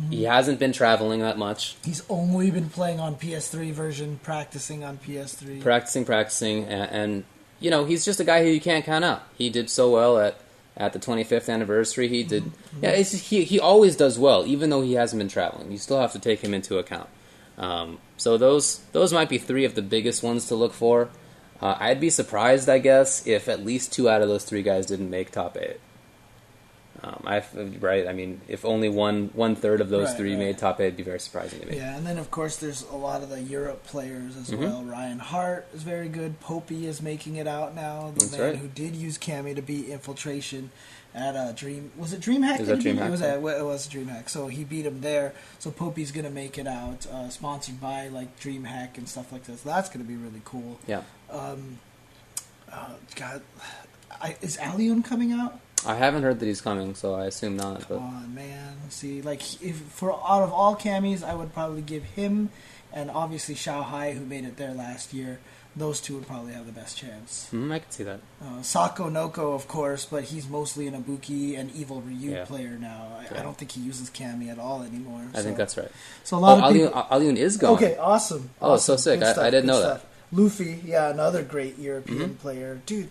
[SPEAKER 1] He hasn't been traveling that much.
[SPEAKER 2] He's only been playing on PS3 version, practicing on PS3.
[SPEAKER 1] Practicing, and he's just a guy who you can't count out. He did so well at at the 25th anniversary. He did. Yeah, he always does well, even though he hasn't been traveling. You still have to take him into account. So those might be 3 of the biggest ones to look for. I'd be surprised, I guess, if at least 2 out of those 3 guys didn't make top 8. Right? I mean, if only one third of those 3 made top 8, it'd be very surprising to me.
[SPEAKER 2] Yeah, and then of course there's a lot of the Europe players as well. Ryan Hart is very good. Popey is making it out now. The man who did use Cammy to beat Infiltration at Dream. Was it DreamHack?
[SPEAKER 1] It was DreamHack.
[SPEAKER 2] It was DreamHack. So he beat him there. So Popey's gonna make it out. Sponsored by like DreamHack and stuff like that. So that's gonna be really cool.
[SPEAKER 1] Yeah.
[SPEAKER 2] Is Allion coming out?
[SPEAKER 1] I haven't heard that he's coming, so I assume not. But.
[SPEAKER 2] Come on, man. See, like, out of all camis, I would probably give him and obviously Xiao Hai, who made it there last year. Those 2 would probably have the best chance.
[SPEAKER 1] I can see that.
[SPEAKER 2] Sako Noko, of course, but he's mostly an Ibuki and Evil Ryu player now. I don't think he uses Cami at all anymore.
[SPEAKER 1] I think that's right.
[SPEAKER 2] So a lot of people...
[SPEAKER 1] Allion is going.
[SPEAKER 2] Okay, awesome.
[SPEAKER 1] Oh, so sick. I didn't know that.
[SPEAKER 2] Luffy, another great European player. Dude...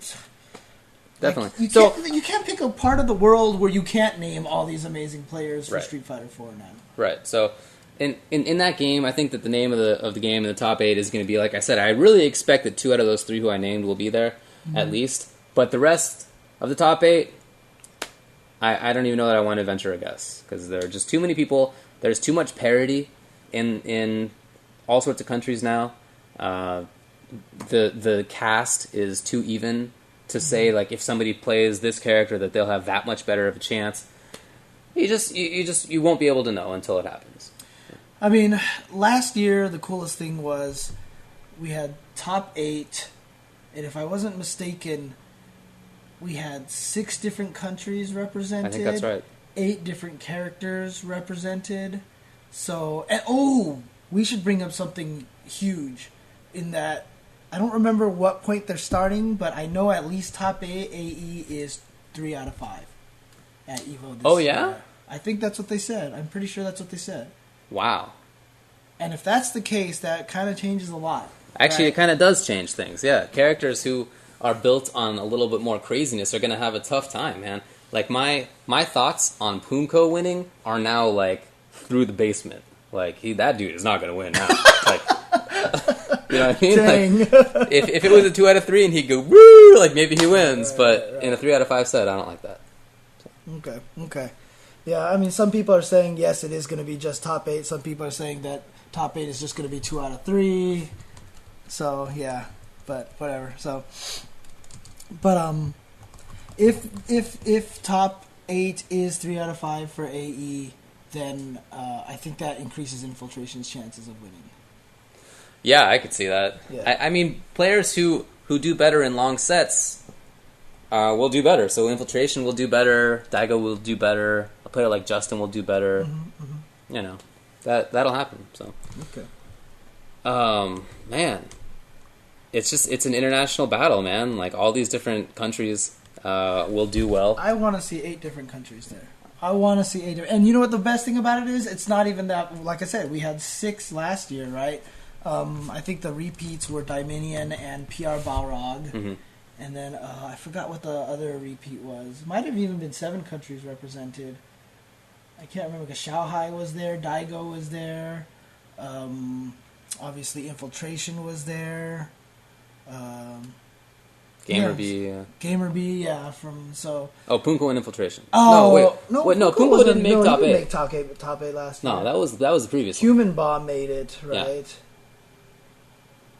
[SPEAKER 1] Definitely.
[SPEAKER 2] You can't pick a part of the world where you can't name all these amazing players for Street Fighter 4 now.
[SPEAKER 1] Right. So, in that game, I think that the name of the game in the top 8 is going to be, like I said, I really expect that 2 out of those 3 who I named will be there, at least. But the rest of the top 8, I don't even know that I want to venture a guess, because there are just too many people. There's too much parity in all sorts of countries now. The cast is too even to say, like, if somebody plays this character that they'll have that much better of a chance. You won't be able to know until it happens.
[SPEAKER 2] I mean, last year the coolest thing was we had top 8, and if I wasn't mistaken, we had 6 different countries represented.
[SPEAKER 1] I think that's right.
[SPEAKER 2] 8 different characters represented. So, we should bring up something huge in that. I don't remember what point they're starting, but I know at least top 8 AE is 3 out of 5 at EVO this year. I think that's what they said. I'm pretty sure that's what they said.
[SPEAKER 1] Wow.
[SPEAKER 2] And if that's the case, that kind of changes a lot.
[SPEAKER 1] Actually, it kind of does change things, yeah. Characters who are built on a little bit more craziness are going to have a tough time, man. Like, my thoughts on Punko winning are now, like, through the basement. Like, that dude is not going to win now. Like... You know what I mean?
[SPEAKER 2] Dang.
[SPEAKER 1] Like, if it was a 2 out of 3 and he'd go, woo, like maybe he wins, but in a 3 out of 5 set, I don't like that.
[SPEAKER 2] So. Okay. Yeah, I mean, some people are saying, yes, it is going to be just top 8. Some people are saying that top 8 is just going to be 2 out of 3. So, yeah, but whatever. So, but, if top 8 is 3 out of 5 for AE, then I think that increases Infiltration's chances of winning.
[SPEAKER 1] Yeah, I could see that.
[SPEAKER 2] Yeah.
[SPEAKER 1] I mean, players who do better in long sets will do better. So Infiltration will do better. Daigo will do better. A player like Justin will do better. You know, that'll happen. So okay. Man, it's an international battle, man. Like all these different countries will do well.
[SPEAKER 2] I want to see 8 different countries there. I want to see 8 different. And you know what the best thing about it is? It's not even that. Like I said, we had 6 last year, right? I think the repeats were Daiminian and PR Balrog. And then I forgot what the other repeat was. Might have even been 7 countries represented. I can't remember because Xiao Hai was there, Daigo was there, obviously Infiltration was there.
[SPEAKER 1] Gamer B.
[SPEAKER 2] Gamer B, yeah.
[SPEAKER 1] Punko and Infiltration.
[SPEAKER 2] Oh,
[SPEAKER 1] no, Punko didn't make top 8.
[SPEAKER 2] He didn't make top 8 last year.
[SPEAKER 1] No, that was the previous
[SPEAKER 2] Human Bomb made it, right?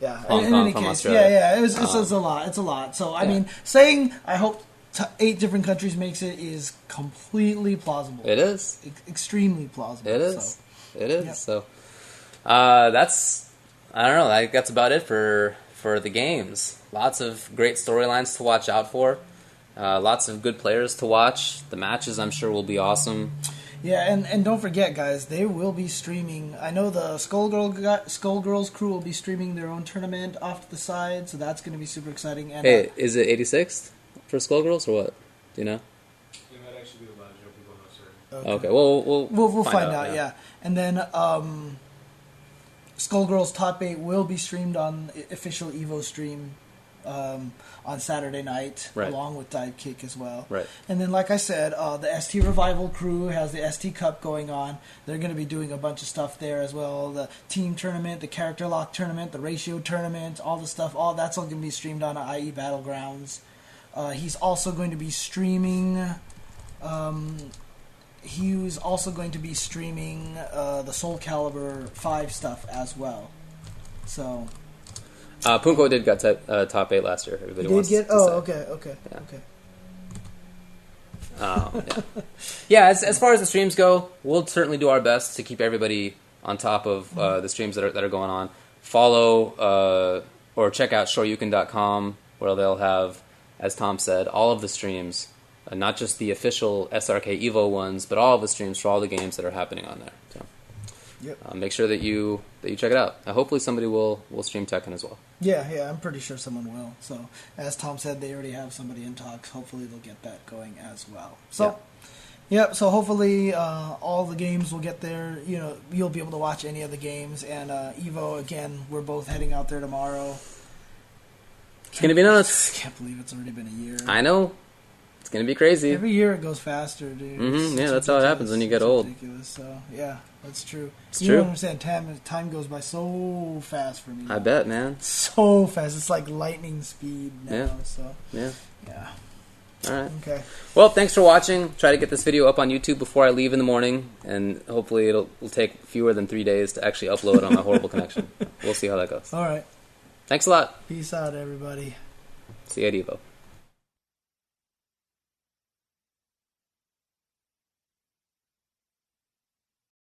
[SPEAKER 2] Yeah. In any case,
[SPEAKER 1] Australia.
[SPEAKER 2] It's a lot. It's a lot. So I mean, saying I hope 8 different countries makes it is completely plausible.
[SPEAKER 1] It is
[SPEAKER 2] extremely plausible.
[SPEAKER 1] It is.
[SPEAKER 2] So.
[SPEAKER 1] It is.
[SPEAKER 2] Yep.
[SPEAKER 1] So that's I don't know. That's about it for the games. Lots of great storylines to watch out for. Lots of good players to watch. The matches, I'm sure, will be awesome.
[SPEAKER 2] Yeah, and don't forget, guys, they will be streaming. I know the Skullgirls crew will be streaming their own tournament off to the side, so that's going to be super exciting. And,
[SPEAKER 1] hey, is it 86th for Skullgirls or what? Do you know?
[SPEAKER 4] It might actually be the last joke people know, sir.
[SPEAKER 1] Okay, well,
[SPEAKER 2] we'll find out, yeah. And then Skullgirls Top 8 will be streamed on official Evo stream on Saturday night,
[SPEAKER 1] Right.
[SPEAKER 2] along with Dive Kick as well.
[SPEAKER 1] Right.
[SPEAKER 2] And then, like I said, the ST Revival crew has the ST Cup going on. They're going to be doing a bunch of stuff there as well. The team tournament, the character lock tournament, the ratio tournament, all the stuff. All that's all going to be streamed on IE Battlegrounds. He's also going to be streaming. He was also going to be streaming the Soul Calibur 5 stuff as well. So.
[SPEAKER 1] Punko did got top 8 last year. Everybody
[SPEAKER 2] He
[SPEAKER 1] wants
[SPEAKER 2] did get.
[SPEAKER 1] to
[SPEAKER 2] Oh,
[SPEAKER 1] say.
[SPEAKER 2] okay.
[SPEAKER 1] Yeah. Yeah. As far as the streams go, we'll certainly do our best to keep everybody on top of the streams that are going on. Follow or check out shoryuken.com, where they'll have, as Tom said, all of the streams, not just the official SRK Evo ones, but all of the streams for all the games that are happening on there. So,
[SPEAKER 2] Yep.
[SPEAKER 1] make sure that you check it out. Hopefully, somebody will stream Tekken as well.
[SPEAKER 2] Yeah, I'm pretty sure someone will. So, as Tom said, they already have somebody in talks. Hopefully, they'll get that going as well. So, yep. So hopefully, all the games will get there. You know, you'll be able to watch any of the games. And Evo, again, we're both heading out there tomorrow.
[SPEAKER 1] It's gonna be nuts.
[SPEAKER 2] I can't believe it's already been a year.
[SPEAKER 1] I know. It's gonna be crazy.
[SPEAKER 2] Every year it goes faster, dude.
[SPEAKER 1] Yeah, that's how it happens when you get old.
[SPEAKER 2] Ridiculous. So yeah, that's true.
[SPEAKER 1] It's
[SPEAKER 2] you
[SPEAKER 1] true.
[SPEAKER 2] don't understand. Time goes by so fast for me.
[SPEAKER 1] I bet, man.
[SPEAKER 2] So fast. It's like lightning speed now.
[SPEAKER 1] Yeah.
[SPEAKER 2] So
[SPEAKER 1] Yeah. All right.
[SPEAKER 2] Okay.
[SPEAKER 1] Well, thanks for watching. Try to get this video up on YouTube before I leave in the morning, and hopefully it'll take fewer than 3 days to actually upload on my horrible connection. We'll see how that goes.
[SPEAKER 2] All right.
[SPEAKER 1] Thanks a lot.
[SPEAKER 2] Peace out, everybody.
[SPEAKER 1] See you at Evo.